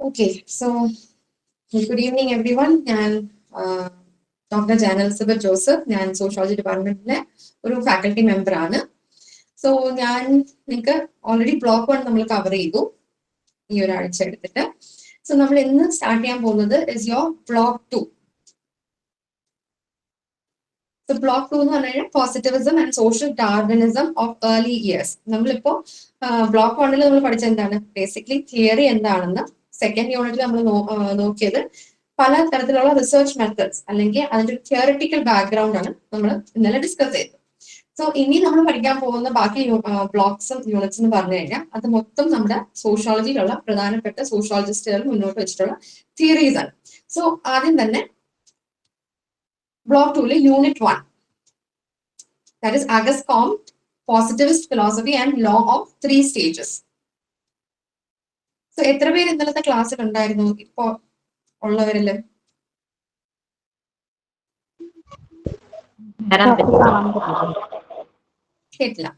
Okay, so good evening everyone. ഞാൻ doctor Jan Elizabeth Joseph. ഞാൻ sociology ഡിപ്പാർട്ട്മെന്റിലെ ഒരു ഫാക്കൽറ്റി മെമ്പർ ആണ്. സോ ഞാൻ നിങ്ങൾക്ക് ഓൾറെഡി ബ്ലോക്ക് 1 നമ്മൾ കവർ ചെയ്തു ഈ ഒരാഴ്ച എടുത്തിട്ട്. സോ നമ്മൾ ഇന്ന് സ്റ്റാർട്ട് ചെയ്യാൻ പോകുന്നത് is your block 2. So block 2 എന്ന് പറഞ്ഞു കഴിഞ്ഞാൽ positivism and social Darwinism of early years. നമ്മളിപ്പോ ബ്ലോക്ക് 1 നമ്മൾ പഠിച്ച എന്താണ്, ബേസിക്കലി തിയറി എന്താണെന്ന്. സെക്കൻഡ് യൂണിറ്റിൽ നമ്മൾ നോക്കിയത് പല തരത്തിലുള്ള റിസർച്ച് മെത്തേഡ്സ് അല്ലെങ്കിൽ അതിന്റെ തിയറിറ്റിക്കൽ ബാക്ക്ഗ്രൗണ്ട് ആണ് നമ്മൾ ഇന്നലെ ഡിസ്കസ് ചെയ്തത്. സോ ഇനി നമ്മൾ പഠിക്കാൻ പോകുന്ന ബാക്കി ബ്ലോക്സും യൂണിറ്റ്സ് എന്ന് പറഞ്ഞു കഴിഞ്ഞാൽ അത് മൊത്തം നമ്മുടെ സോഷ്യോളജിയിലുള്ള പ്രധാനപ്പെട്ട സോഷ്യോളജിസ്റ്റുകൾ മുന്നോട്ട് വെച്ചിട്ടുള്ള തിയറീസ് ആണ്. സോ ആദ്യം തന്നെ block 2 unit 1, that is August Comte, positivist philosophy and law of 3 stages. So എത്ര പേര് ഇന്നലത്തെ ക്ലാസ്സിൽ ഉണ്ടായിരുന്നു ഇപ്പോ ഉള്ളവരില്? കേട്ടില്ല.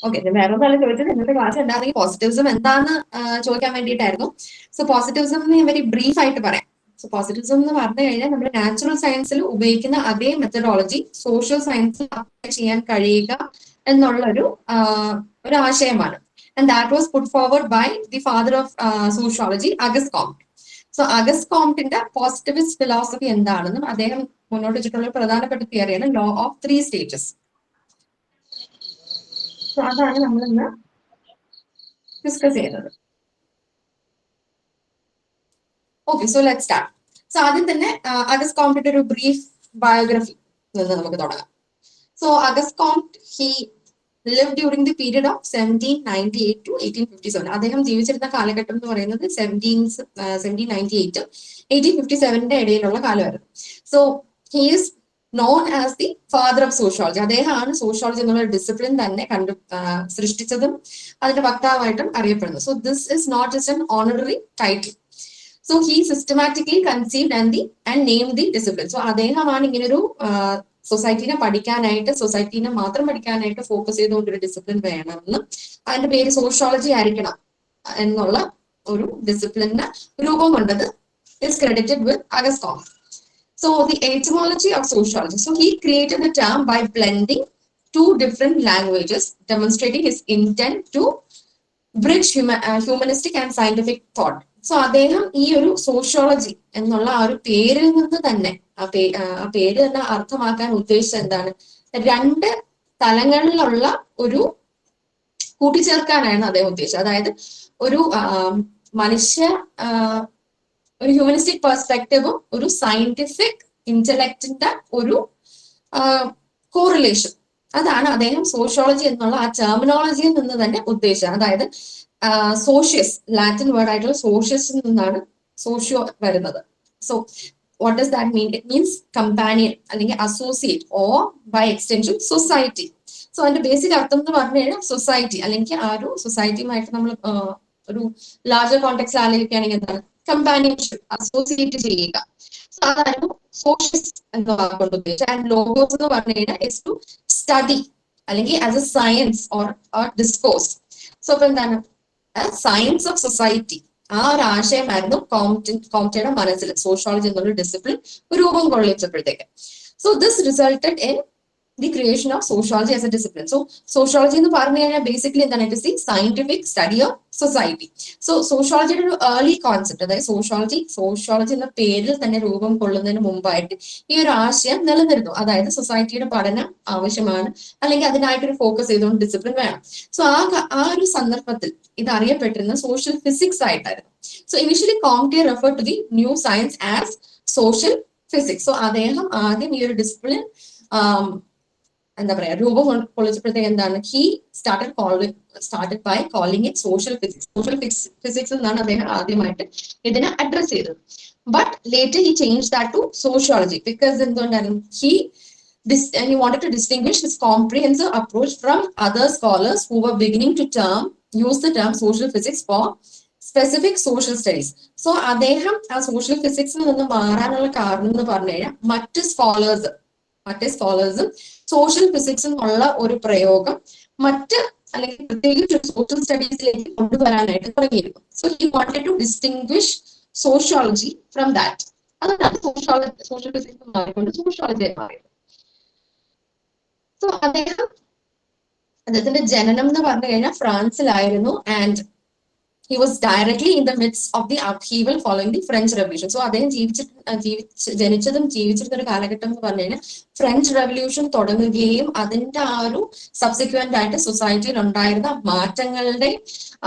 ഓക്കെ, വേറെ ഒരാൾ ചോദിച്ചത് ഇന്നത്തെ ക്ലാസ് ഉണ്ടായിരുന്നെങ്കിൽ പോസിറ്റിവിസം എന്താന്ന് ചോദിക്കാൻ വേണ്ടിയിട്ടായിരുന്നു. സോ പോസിറ്റിവിസം എന്ന് വെരി ബ്രീഫ് ആയിട്ട് പറയാം. സോ പോസിറ്റിവിസം എന്ന് പറഞ്ഞു കഴിഞ്ഞാൽ നമ്മൾ നാച്ചുറൽ സയൻസിൽ ഉപയോഗിക്കുന്ന അതേ മെത്തഡോളജി സോഷ്യൽ സയൻസിൽ അപ്ലൈ ചെയ്യാൻ കഴിയുക എന്നുള്ള ഒരു ആശയമാണ്. And that was put forward by the father of sociology Auguste Comte. So Auguste കോംപ്റ്റിന്റെ പോസിറ്റിവിസ്റ്റ് ഫിലോസഫി എന്താണെന്നും അദ്ദേഹം മുന്നോട്ട് വെച്ചിട്ടുള്ള പ്രധാനപ്പെട്ട തിയറിയാണ് ലോ ഓഫ് 3 സ്റ്റേജസ്. സോ അതാണ് നമ്മൾ ഇന്ന് ഡിസ്കസ് ചെയ്യുന്നത്. Okay, so let start. So ആദ്യം തന്നെ അഗസ്റ്റ് കോംപ്റ്റിന്റെ ഒരു ബ്രീഫ് ബയോഗ്രഫി നിന്ന് നമുക്ക് തുടങ്ങാം. So Auguste Comte he lived during the period of 1798 to 1857. അദ്ദേഹം ജീവിച്ചിരുന്ന കാലഘട്ടം എന്ന് പറയുന്നത് 1798 1857 ഇടയിലുള്ള കാലമായിരുന്നു. So he is known as the father of sociology. അദ്ദേഹമാണ് സോഷ്യോളജി എന്നുള്ള ഡിസിപ്ലിൻ തന്നെ സൃഷ്ടിച്ചതും അതിന്റെ വക്താവായിട്ടും അറിയപ്പെടുന്നത്. So this is not just an honorary title. So he systematically conceived and named the discipline. So അദ്ദേഹമാണ് ഇങ്ങനൊരു സൊസൈറ്റീനെ പഠിക്കാനായിട്ട്, സൊസൈറ്റീനെ മാത്രം പഠിക്കാനായിട്ട് ഫോക്കസ് ചെയ്തുകൊണ്ടൊരു ഡിസിപ്ലിൻ വേണമെന്നും അതിന്റെ പേര് സോഷ്യോളജി ആയിരിക്കണം എന്നുള്ള ഒരു ഡിസിപ്ലിന് രൂപം കൊണ്ടത് is credited with August Comte. So the etymology of sociology. So he created the term by blending 2 different languages, demonstrating his intent to bridge humanistic and scientific thought. So അദ്ദേഹം ഈ ഒരു സോഷ്യോളജി എന്നുള്ള ആ ഒരു പേരിൽ നിന്ന് തന്നെ ആ പേര് തന്നെ അർത്ഥമാക്കാൻ ഉദ്ദേശിച്ചത് എന്താണ്, 2 തലങ്ങളിലുള്ള ഒരു കൂട്ടിച്ചേർക്കാനാണ് അദ്ദേഹം ഉദ്ദേശിച്ചത്. അതായത് ഒരു ഒരു ഹ്യൂമനിസ്റ്റിക് പെർസ്പെക്റ്റീവും ഒരു സയന്റിഫിക് ഇന്റലക്റ്റിന്റെ ഒരു കോറിലേഷൻ, അതാണ് അദ്ദേഹം സോഷ്യോളജി എന്നുള്ള ആ ടെർമിനോളജിയിൽ നിന്ന് തന്നെ ഉദ്ദേശിച്ചത്. അതായത് സോഷ്യസ്, ലാറ്റിൻ വേർഡ് ആയിട്ടുള്ള സോഷ്യസിൽ നിന്നാണ് സോഷ്യോ വരുന്നത്. So what does that mean? It means companion അല്ലെങ്കിൽ associate or by extension society. So അതിന്റെ ബേസിക് അർത്ഥം എന്ന് പറഞ്ഞു കഴിഞ്ഞാൽ സൊസൈറ്റി അല്ലെങ്കിൽ ആ ഒരു സൊസൈറ്റിയുമായിട്ട് നമ്മൾ ഒരു ലാർജർ കോണ്ടെക്സ്റ്റ് ആലോചിക്കുകയാണെങ്കിൽ എന്താണ്, കമ്പാനിയൻഷിപ്പ്, അസോസിയേറ്റ് ചെയ്യുക. സോ അതായിരുന്നു സോഷ്യസ് എന്ന വാക്കുകൊണ്ട് ഉദ്ദേശിച്ചത്. ആൻഡ് ലോഗോസ് എന്ന് പറഞ്ഞു കഴിഞ്ഞാൽ ഇസ് ടു സ്റ്റഡി അല്ലെങ്കിൽ as A science or discourse. So ഇപ്പൊ എന്താണ്, സയൻസ് ഓഫ് സൊസൈറ്റി, ആ ഒരു ആശയമായിരുന്നു കോംപ്റ്റയുടെ മനസ്സിൽ സോഷ്യോളജി എന്നുള്ള ഡിസിപ്ലിൻ രൂപം കൊള്ളിച്ചപ്പോഴത്തേക്ക്. So this resulted in the creation of sociology as a discipline. So sociology എന്ന് പറഞ്ഞു കഴിഞ്ഞാൽ ബേസിക്കലി എന്താണ്, it is the scientific study of society. So സോഷ്യോളജിയുടെ ഒരു ഏർലി കോൺസെപ്റ്റ്, അതായത് സോഷ്യോളജി എന്ന പേരിൽ തന്നെ രൂപം കൊള്ളുന്നതിന് മുമ്പായിട്ട് ഈ ഒരു ആശയം നിലനിരുന്നു. അതായത് സൊസൈറ്റിയുടെ പഠനം ആവശ്യമാണ് അല്ലെങ്കിൽ അതിനായിട്ടൊരു ഫോക്കസ് ചെയ്തുകൊണ്ട് ഡിസിപ്ലിൻ വേണം. സോ ആ ഒരു സന്ദർഭത്തിൽ ഇത് അറിയപ്പെട്ടിരുന്ന സോഷ്യൽ ഫിസിക്സ് ആയിട്ടായിരുന്നു. So initially Comte refer to the new science as social physics. So അദ്ദേഹം ആദ്യം ഈ ഒരു ഡിസിപ്ലിൻ എന്താ പറയാ രൂപം കൊള്ളിച്ചപ്പോഴത്തേക്ക് എന്താണ്, he started by calling it social physics. Social physics എന്നാണ് അദ്ദേഹം ആദ്യമായിട്ട് ഇതിനെ അഡ്രസ് ചെയ്തത്. But later he change that to sociology because എന്തുകൊണ്ടായിരുന്നു, he wanted to distinguish his comprehensive approach from other scholars who were beginning to use the term social physics for specific social studies. So അദ്ദേഹം ആ social ഫിസിക്സിൽ നിന്ന് മാറാനുള്ള കാരണം എന്ന് പറഞ്ഞു കഴിഞ്ഞാൽ മറ്റ് സ്കോളേഴ്സും സോഷ്യൽ ഫിസിക്സ് എന്നുള്ള ഒരു പ്രയോഗം മറ്റ് അല്ലെങ്കിൽ പ്രത്യേകിച്ച് സോഷ്യൽ സ്റ്റഡീസിലേക്ക് കൊണ്ടുവരാനായിട്ട് തുടങ്ങിയിരുന്നു. So he wanted to distinguish sociology from that. അതുകൊണ്ടാണ് സോഷ്യൽ ഫിസിക്സ് മാറിക്കൊണ്ട് സോഷ്യോളജി മാറിയത്. സോ അദ്ദേഹത്തിന്റെ ജനനം എന്ന് പറഞ്ഞു കഴിഞ്ഞാൽ ഫ്രാൻസിലായിരുന്നു. And he was directly in the midst of the upheaval following the French Revolution. So അദ്ദേഹം ജനിച്ചതും ജീവിച്ചിരുന്ന ഒരു കാലഘട്ടം എന്ന് പറഞ്ഞു കഴിഞ്ഞാൽ ഫ്രഞ്ച് റെവല്യൂഷൻ തുടങ്ങുകയും അതിന്റെ ആ ഒരു സബ്സിക്വന്റ് ആയിട്ട് സൊസൈറ്റിയിൽ ഉണ്ടായിരുന്ന മാറ്റങ്ങളുടെ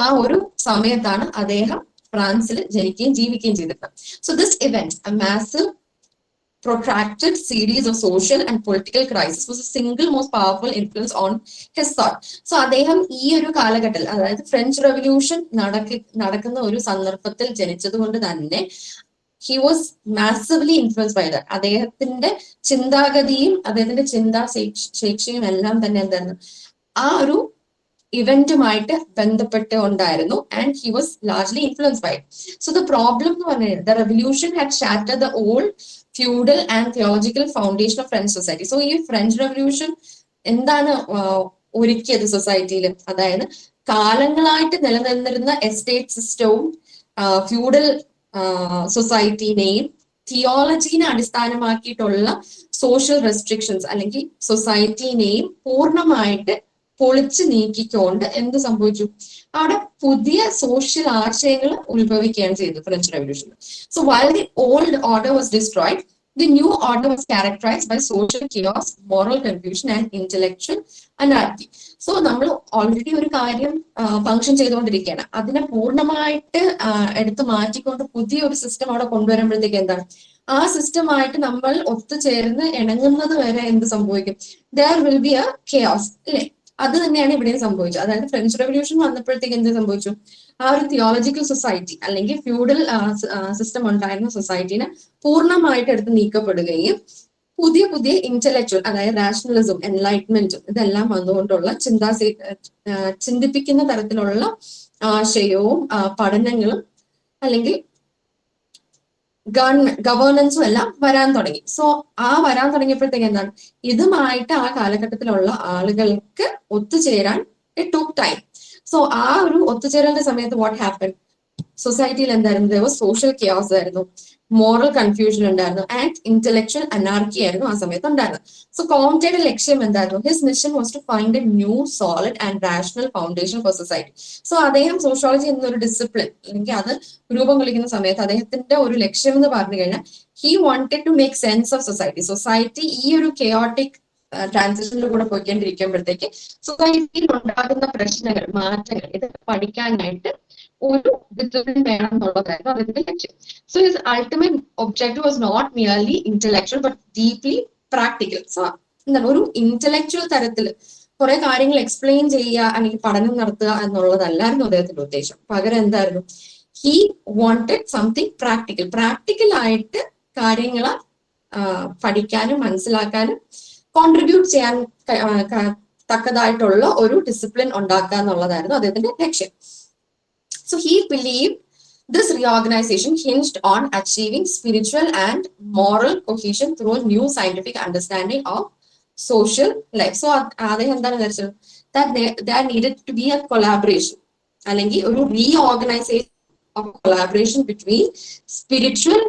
ആ ഒരു സമയത്താണ് അദ്ദേഹം ഫ്രാൻസിൽ ജനിക്കുകയും ജീവിക്കുകയും ചെയ്തിരുന്നത്. So this event, a massive protracted series of social and political crisis, was the single most powerful influence on his thought. So അദ്ദേഹം ഈ ഒരു കാലഘട്ടത്തിൽ, അതായത് ഫ്രഞ്ച് റെവല്യൂഷൻ നടക്കുന്ന ഒരു സന്ദർഭത്തിൽ ജനിച്ചത് കൊണ്ട് തന്നെ he was massively influenced by that. അദ്ദേഹത്തിന്റെ ചിന്താഗതിയും അദ്ദേഹത്തിന്റെ ചിന്താശേഷിയും എല്ലാം തന്നെ എന്താണ് ആ ഒരു ഇവന്റുമായിട്ട് ബന്ധപ്പെട്ട് ഉണ്ടായിരുന്നു. And he was largely influence by it. So the problem എന്ന് പറഞ്ഞാൽ the revolution had shattered the old feudal and theological foundation of French society. So ഈ ഫ്രഞ്ച് റെവല്യൂഷൻ എന്താണ് ഒരുക്കിയത് സൊസൈറ്റിയിൽ? അതായത് കാലങ്ങളായിട്ട് നിലനിന്നിരുന്ന എസ്റ്റേറ്റ് സിസ്റ്റവും ഫ്യൂഡൽ സൊസൈറ്റിനെയും തിയോളജീനെ അടിസ്ഥാനമാക്കിയിട്ടുള്ള സോഷ്യൽ റെസ്ട്രിക്ഷൻസ് അല്ലെങ്കിൽ സൊസൈറ്റിനെയും പൂർണ്ണമായിട്ട് പൊളിച്ചു നീക്കിക്കൊണ്ട് എന്ത് സംഭവിച്ചു? അവിടെ പുതിയ സോഷ്യൽ ആശയങ്ങൾ ഉത്ഭവിക്കുകയാണ് ചെയ്തത് French revolution. So while the old order was destroyed, the new order was characterised by social chaos, moral confusion and intellectual anarchy. So നമ്മൾ ഓൾറെഡി ഒരു കാര്യം ഫങ്ഷൻ ചെയ്തുകൊണ്ടിരിക്കുകയാണ്, അതിനെ പൂർണ്ണമായിട്ട് എടുത്തു മാറ്റിക്കൊണ്ട് പുതിയ ഒരു സിസ്റ്റം അവിടെ കൊണ്ടുവരുമ്പോഴത്തേക്ക് എന്താണ് ആ സിസ്റ്റമായിട്ട് നമ്മൾ ഒത്തുചേർന്ന് ഇണങ്ങുന്നത് വരെ എന്ത് സംഭവിക്കും? There will be A chaos, അല്ലേ? അത് തന്നെയാണ് ഇവിടെയും സംഭവിച്ചത്. അതായത് ഫ്രഞ്ച് റെവല്യൂഷൻ വന്നപ്പോഴത്തേക്ക് എന്ത് സംഭവിച്ചു? ആ ഒരു തിയോളജിക്കൽ സൊസൈറ്റി അല്ലെങ്കിൽ ഫ്യൂഡൽ സിസ്റ്റം ഉണ്ടായിരുന്ന സൊസൈറ്റിനെ പൂർണ്ണമായിട്ട് എടുത്ത് നീക്കപ്പെടുകയും പുതിയ പുതിയ ഇന്റലക്ച്വൽ, അതായത് റാഷണലിസം, എൻലൈറ്റ്മെന്റും ഇതെല്ലാം വന്നുകൊണ്ടുള്ള ചിന്തിപ്പിക്കുന്ന തരത്തിലുള്ള ആശയവും പഠനങ്ങളും അല്ലെങ്കിൽ ഗവേണൻസും എല്ലാം വരാൻ തുടങ്ങി. സോ ആ വരാൻ തുടങ്ങിയപ്പോഴത്തേക്ക് എന്താണ് ഇതുമായിട്ട് ആ കാലഘട്ടത്തിലുള്ള ആളുകൾക്ക് ഒത്തുചേരാൻ ഇറ്റ് ടൂക്ക് ടൈം. സോ ആ ഒരു ഒത്തുചേരലിന്റെ സമയത്ത് വാട്ട് ഹാപ്പൻ? സൊസൈറ്റിയിൽ എന്തായിരുന്നു? സോഷ്യൽ കെയോസ് ആയിരുന്നു, മോറൽ കൺഫ്യൂഷൻ ഉണ്ടായിരുന്നു, ആൻഡ് ഇന്റലക്ച്വൽ അനാർക്കി ആയിരുന്നു ആ സമയത്ത് ഉണ്ടായിരുന്നത്. സോ കോംറ്റയുടെ ലക്ഷ്യം എന്തായിരുന്നു? His mission was to find a new solid and rational foundation for society. So അദ്ദേഹം സോഷ്യോളജി എന്നൊരു ഡിസിപ്ലിൻ അല്ലെങ്കിൽ അത് രൂപം കൊള്ളിക്കുന്ന സമയത്ത് അദ്ദേഹത്തിന്റെ ഒരു ലക്ഷ്യം എന്ന് പറഞ്ഞു കഴിഞ്ഞാൽ he wanted to make sense of society. Society ഈ ഒരു കെയോട്ടിക് ട്രാൻസിഷനിൽ കൂടെ പോയിക്കൊണ്ടിരിക്കുമ്പോഴത്തേക്ക് സൊസൈറ്റിയിൽ ഉണ്ടാകുന്ന പ്രശ്നങ്ങൾ, മാറ്റങ്ങൾ ഇതൊക്കെ പഠിക്കാനായിട്ട് ഒരു ഡിസിപ്ലിൻ വേണം എന്നുള്ളതായിരുന്നു അതിന്റെ ലക്ഷ്യം. So his ultimate objective was not merely intellectual but deeply practical. So എന്താണ് ഒരു ഇന്റലക്ച്വൽ തരത്തിൽ കുറെ കാര്യങ്ങൾ എക്സ്പ്ലെയിൻ ചെയ്യുക അല്ലെങ്കിൽ പഠനം നടത്തുക എന്നുള്ളതല്ലായിരുന്നു അദ്ദേഹത്തിന്റെ ഉദ്ദേശം. പകരം എന്തായിരുന്നു? He wanted something practical. Practical ആയിട്ട് കാര്യങ്ങളെ പഠിക്കാനും മനസ്സിലാക്കാനും കോൺട്രിബ്യൂട്ട് ചെയ്യാൻ തക്കതായിട്ടുള്ള ഒരു ഡിസിപ്ലിൻ ഉണ്ടാക്കുക എന്നുള്ളതായിരുന്നു അദ്ദേഹത്തിന്റെ ലക്ഷ്യം. So he believed this reorganization hinged on achieving spiritual and moral cohesion through a new scientific understanding of social life. So അദ്ദേഹം എന്താണ് വിചാരിച്ചത്? That there needed to be a collaboration അല്ലെങ്കിൽ ഒരു reorganization of collaboration between spiritual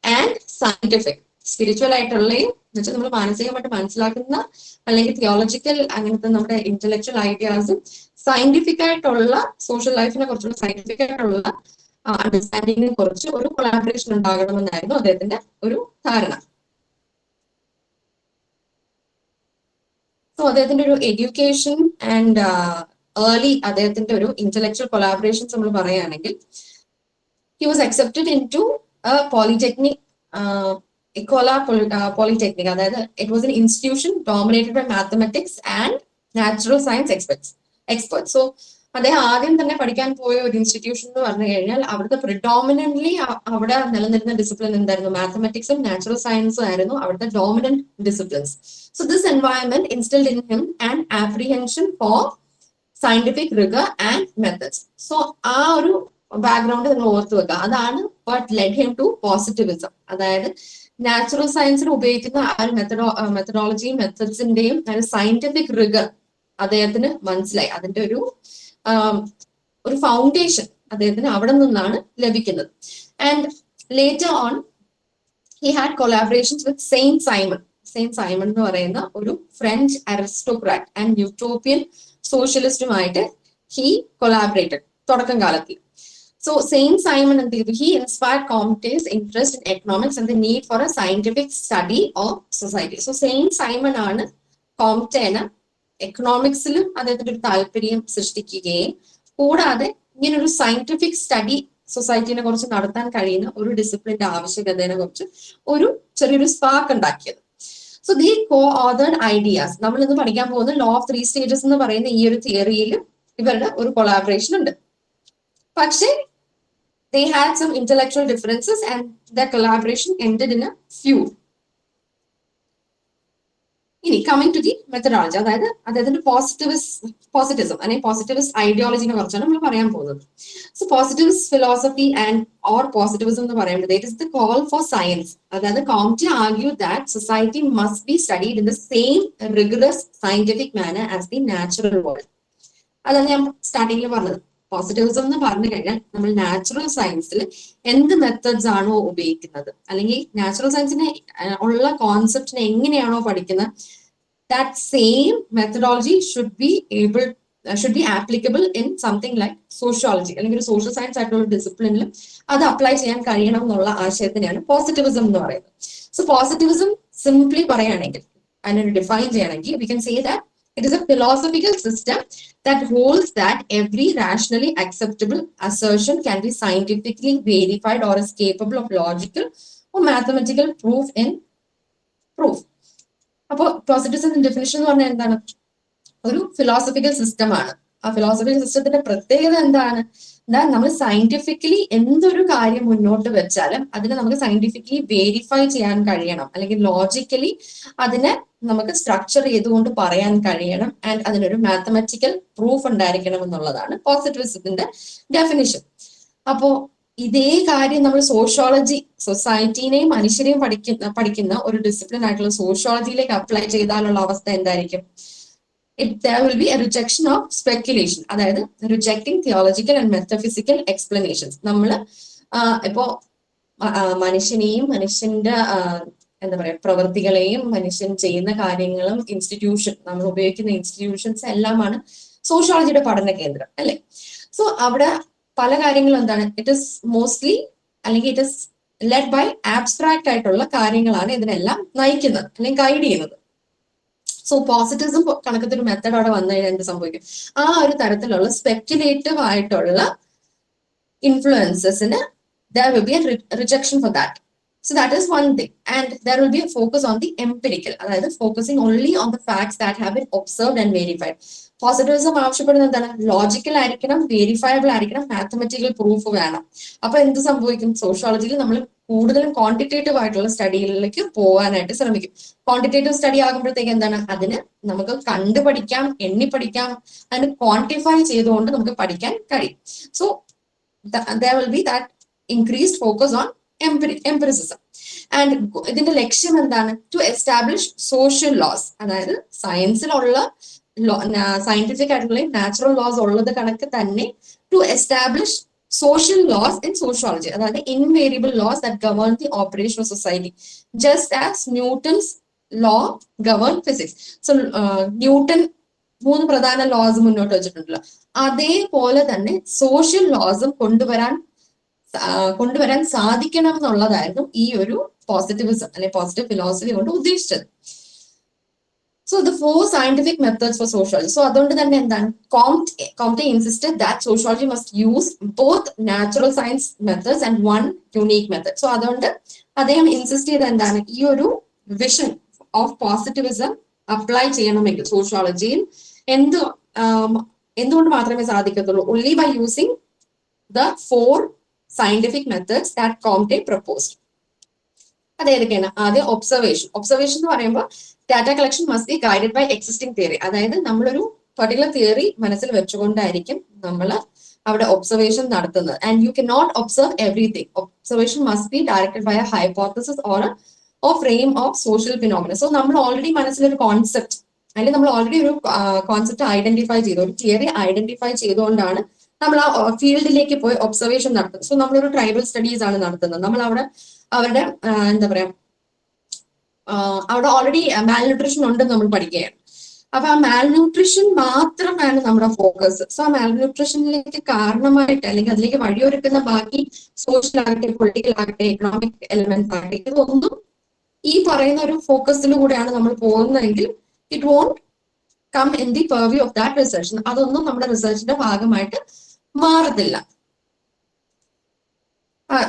and scientific. Spiritual ആയിട്ടുള്ളയും എന്നുവെച്ചാൽ നമ്മൾ മാനസികമായിട്ട് മനസ്സിലാക്കുന്ന അല്ലെങ്കിൽ തിയോളജിക്കൽ അങ്ങനത്തെ നമ്മുടെ ഇന്റലക്ച്വൽ ഐഡിയാസും സയന്റിഫിക് ആയിട്ടുള്ള സോഷ്യൽ ലൈഫിനെ കുറിച്ചുള്ള സയന്റിഫിക് ആയിട്ടുള്ള അണ്ടർസ്റ്റാൻഡിങ്ങിനെ കുറിച്ച് ഒരു കൊളാബറേഷൻ ഉണ്ടാകണമെന്നായിരുന്നു അദ്ദേഹത്തിന്റെ ഒരു ധാരണ. സോ അദ്ദേഹത്തിന്റെ ഒരു എഡ്യൂക്കേഷൻ ആൻഡ് ഏർലി അദ്ദേഹത്തിന്റെ ഒരു ഇന്റലക്ച്വൽ കൊളാബറേഷൻസ് നമ്മൾ പറയുകയാണെങ്കിൽ he was accepted into a polytechnic Ikola Polytechnic. അതായത് it was an institution dominated by mathematics and natural science experts. So അദ്ദേഹം ആദ്യം തന്നെ പഠിക്കാൻ പോയ ഒരു ഇൻസ്റ്റിറ്റ്യൂഷൻ എന്ന് പറഞ്ഞു കഴിഞ്ഞാൽ അവിടുത്തെ പ്രിഡോമിനന്റ്ലി അവിടെ നിലനിരുന്ന ഡിസിപ്ലിൻ എന്തായിരുന്നു? മാത്തമാറ്റിക്സും നാച്ചുറൽ സയൻസും ആയിരുന്നു അവിടുത്തെ dominant disciplines. So this environment instilled in him and apprehension for scientific rigour and methods. So ആ ഒരു ബാക്ക്ഗ്രൗണ്ട് നിങ്ങൾ ഓർത്ത് വെക്കുക. അതാണ് what led him to positivism. അതായത് നാച്ചുറൽ സയൻസിൽ ഉപയോഗിക്കുന്ന ആ ഒരു മെത്തഡോളജിയും മെത്തഡ്സിന്റെയും സയന്റിഫിക് റിഗർ അദ്ദേഹത്തിന് മനസ്സിലായി. അതിന്റെ ഒരു ഫൗണ്ടേഷൻ അദ്ദേഹത്തിന് അവിടെ നിന്നാണ് ലഭിക്കുന്നത്. And later on he had collaborations with Saint Simon. Saint Simon എന്ന് പറയുന്ന ഒരു ഫ്രഞ്ച് അരിസ്റ്റോക്രാറ്റ് ആൻഡ് യൂട്ടോപ്യൻ സോഷ്യലിസ്റ്റുമായിട്ട് ഹി കൊളാബറേറ്റഡ് തുടക്കം കാലത്തിൽ. So Saint Simon and he inspired Comte's interest in economics and the need for a scientific study of society. So Saint Simon ആണ് കോംറ്റേന് എക്കണോമിക്സിലും അദ്ദേഹത്തിന്റെ ഒരു താല്പര്യം സൃഷ്ടിക്കുകയും കൂടാതെ ഇങ്ങനെ ഒരു സയന്റിഫിക് സ്റ്റഡി സൊസൈറ്റിനെ കുറിച്ച് നടത്താൻ കഴിയുന്ന ഒരു ഡിസിപ്ലിന്റെ ആവശ്യകതയെ കുറിച്ച് ഒരു ചെറിയൊരു സ്പാർക്ക് ഉണ്ടാക്കിയത്. So the co-authored ideas. നമ്മൾ ഇന്ന് പഠിക്കാൻ പോകുന്ന ലോ ഓഫ് 3 സ്റ്റേജസ് എന്ന് പറയുന്ന ഈ ഒരു തിയറിയിൽ ഇവരുടെ ഒരു കൊളാബറേഷൻ ഉണ്ട്. പക്ഷേ they had some intellectual differences and their collaboration ended in a feud. ഇനി കമ്മിങ് ടു ദി മെത്തഡോളജി, അതായത് അദ്ദേഹത്തിന്റെ പോസിറ്റിവിസം അല്ലെങ്കിൽ പോസിറ്റിവിസ്റ്റ് ഐഡിയോളജിനെ കുറിച്ചാണ് നമ്മൾ പറയാൻ പോകുന്നത്. So positivist philosophy and or positivism എന്ന് പറയുന്നത് it is the call for science. അതായത് Comte argue that society must be studied in the same rigorous scientific manner as the natural world. അതാണ് ഞാൻ സ്റ്റാർട്ടിങ്ങിൽ പറഞ്ഞത്. പോസിറ്റിവിസം എന്ന് പറഞ്ഞു കഴിഞ്ഞാൽ നമ്മൾ നാച്ചുറൽ സയൻസിൽ എന്ത് മെത്തേഡ്സ് ആണോ ഉപയോഗിക്കുന്നത്, അല്ലെങ്കിൽ നാച്ചുറൽ സയൻസിനെ ഉള്ള കോൺസെപ്റ്റിനെ എങ്ങനെയാണോ പഠിക്കുന്നത്, that same methodology should be applicable in something like sociology അല്ലെങ്കിൽ ഒരു സോഷ്യൽ സയൻസ് ആയിട്ടുള്ള ഡിസിപ്ലിനിൽ അത് അപ്ലൈ ചെയ്യാൻ കഴിയണം എന്നുള്ള ആശയത്തിനെയാണ് പോസിറ്റിവിസം എന്ന് പറയുന്നത്. സോ പോസിറ്റിവിസം സിംപ്ലി പറയുകയാണെങ്കിൽ, അതിനൊരു ഡിഫൈൻ ചെയ്യണമെങ്കിൽ we can say that it is a philosophical system that holds that every rationally acceptable assertion can be scientifically verified or is capable of logical or mathematical proof. അപ്പോൾ പോസിറ്റിവിസത്തിന്റെ definition എന്ന് പറഞ്ഞാൽ എന്താണ്? ഒരു philosophical system ആണ്. ആ philosophical സിസ്റ്റത്തിന്റെ പ്രത്യേകത എന്താണ്? നമ്മൾ സയന്റിഫിക്കലി എന്തൊരു കാര്യം മുന്നോട്ട് വെച്ചാലും അതിനെ നമുക്ക് സയന്റിഫിക്കലി വെരിഫൈ ചെയ്യാൻ കഴിയണം, അല്ലെങ്കിൽ ലോജിക്കലി അതിനെ നമുക്ക് സ്ട്രക്ചർ ചെയ്തുകൊണ്ട് പറയാൻ കഴിയണം, ആൻഡ് അതിനൊരു മാത്തമാറ്റിക്കൽ പ്രൂഫ് ഉണ്ടായിരിക്കണം എന്നുള്ളതാണ് പോസിറ്റിവിസത്തിന്റെ ഡെഫിനിഷൻ. അപ്പോ ഇതേ കാര്യം നമ്മൾ സോഷ്യോളജി, സൊസൈറ്റിനെയും മനുഷ്യരെയും പഠിക്കുന്ന ഒരു ഡിസിപ്ലിൻ ആയിട്ടുള്ള സോഷ്യോളജിയിലേക്ക് അപ്ലൈ ചെയ്താലുള്ള അവസ്ഥ എന്തായിരിക്കും? There will be a rejection of speculation, അതായത് rejecting theological and metaphysical explanations. നമ്മൾ ഇപ്പോ മനുഷ്യനെയും മനുഷ്യന്റെ എന്താ പറയാ പ്രവൃത്തികളെയും മനുഷ്യൻ ചെയ്യുന്ന കാര്യങ്ങളും നമ്മൾ ഉപയോഗിക്കുന്ന ഇൻസ്റ്റിറ്റ്യൂഷൻസ് എല്ലാമാണ് സോഷ്യോളജിയുടെ പഠന കേന്ദ്രം, അല്ലെ? സോ അവിടെ പല കാര്യങ്ങളും എന്താണ്, ഇറ്റ് ഇസ് മോസ്റ്റ്ലി അല്ലെങ്കിൽ it is led by abstract ആയിട്ടുള്ള കാര്യങ്ങളാണ് ഇതിനെല്ലാം നയിക്കുന്നത് അല്ലെങ്കിൽ ഗൈഡ് ചെയ്യുന്നത്. സോ പോസിറ്റിവിസം കണക്കത്തൊരു മെത്തഡ് അവിടെ വന്നു കഴിഞ്ഞാൽ എന്ത് സംഭവിക്കും? ആ ഒരു തരത്തിലുള്ള സ്പെക്യുലേറ്റീവ് ആയിട്ടുള്ള ഇൻഫ്ലുവൻസസിന് there will be a rejection for that. So that is one thing, and there will be a focus on the empirical, അതായത് focusing only on the facts that have been observed and verified. Positivism ആവശ്യപ്പെടുന്നത് എന്താണ്? Logical ആയിരിക്കണം, verifiable ആയിരിക്കണം, mathematical proof വേണം. അപ്പൊ എന്ത് സംഭവിക്കും? സോഷ്യോളജിയിൽ നമ്മൾ കൂടുതലും ക്വാണ്ടിറ്റേറ്റീവ് ആയിട്ടുള്ള സ്റ്റഡികളിലേക്ക് പോകാനായിട്ട് ശ്രമിക്കും. ക്വാണ്ടിറ്റേറ്റീവ് സ്റ്റഡി ആകുമ്പോഴത്തേക്ക് എന്താണ്, അതിന് നമുക്ക് കണ്ടുപഠിക്കാം, എണ്ണി പഠിക്കാം, അതിന് ക്വാണ്ടിഫൈ ചെയ്തുകൊണ്ട് നമുക്ക് പഠിക്കാൻ കഴിയും. So there will be that increased focus on empiricism. And ഇതിന്റെ ലക്ഷ്യം എന്താണ്? To establish social laws. അതായത് സയൻസിലുള്ള സയന്റിഫിക് ആയിട്ടുള്ള നാച്ചുറൽ ലോസ് ഉള്ളത് കണക്ക് തന്നെ to establish social laws in sociology, അതായത് invariable laws that govern the operation of society, just as Newton's law governed physics. So newton 3 പ്രധാന ലോസ് മുന്നോട്ട് വെച്ചിട്ടുണ്ടല്ലോ, അതേപോലെ തന്നെ സോഷ്യൽ ലോസും കൊണ്ടുവരാൻ സാധിക്കണം എന്നുള്ളതായിരുന്നു ഈ ഒരു പോസിറ്റിവിസം അല്ലെങ്കിൽ പോസിറ്റീവ് ഫിലോസഫി കൊണ്ട് ഉദ്ദേശിച്ചത്. So the 4 scientific methods for sociology. So അതുകൊണ്ട് തന്നെ എന്താണ്, Comte insisted that sociology must use both natural science methods and one unique method. So അതുകൊണ്ട് അദ്ദേഹം ഇൻസിസ്റ്റ് ചെയ്ത എന്താണ്, ഈ ഒരു വിഷൻ ഓഫ് പോസിറ്റിവിസം അപ്ലൈ ചെയ്യണമെങ്കിൽ സോഷ്യോളജിയിൽ എന്തുകൊണ്ട് മാത്രമേ സാധിക്കത്തുള്ളൂ? only by using the 4 scientific methods that Comte proposed. അതേതൊക്കെയാണ്? ആദ്യം ഒബ്സർവേഷൻ എന്ന് പറയുമ്പോൾ data collection must be guided by existing theory. അതായത് നമ്മളൊരു പർട്ടിക്കുലർ തിയറി മനസ്സിൽ വെച്ചുകൊണ്ടായിരിക്കും നമ്മൾ അവിടെ ഒബ്സർവേഷൻ നടത്തുന്നത്. And you can not observe everything. Observation must be directed by a hypothesis or frame of social phenomena. So നമ്മൾ already മനസ്സിലൊരു concept, അല്ലെങ്കിൽ നമ്മൾ ഓൾറെഡി ഒരു കോൺസെപ്റ്റ് ഐഡന്റിഫൈ ചെയ്തു, ഒരു തിയറി ഐഡന്റിഫൈ ചെയ്തുകൊണ്ടാണ് നമ്മൾ ആ ഫീൽഡിലേക്ക് പോയി ഒബ്സർവേഷൻ നടത്തുന്നത്. സോ നമ്മളൊരു ട്രൈബൽ സ്റ്റഡീസ് ആണ് നടത്തുന്നത്. നമ്മൾ അവിടെ അവരുടെ എന്താ പറയാ, അവിടെ ഓൾറെഡി മാൽന്യൂട്രീഷൻ ഉണ്ടെന്ന് നമ്മൾ പഠിക്കുകയാണ്. അപ്പൊ ആ മാൽന്യൂട്രീഷൻ മാത്രമാണ് നമ്മുടെ ഫോക്കസ്. സോ ആ മാൽന്യൂട്രീഷനിലേക്ക് കാരണമായിട്ട് അല്ലെങ്കിൽ അതിലേക്ക് വഴിയൊരുക്കുന്ന ബാക്കി സോഷ്യൽ ആകട്ടെ, പൊളിറ്റിക്കൽ ആകട്ടെ, എക്കണോമിക് എലിമെന്റ്സ് ആകട്ടെ, ഇതൊന്നും ഈ പറയുന്ന ഒരു ഫോക്കസിലൂടെയാണ് നമ്മൾ പോകുന്നതെങ്കിൽ it won't come in the purview of that research. അതൊന്നും നമ്മുടെ റിസർച്ചിന്റെ ഭാഗമായിട്ട് മാറത്തില്ല.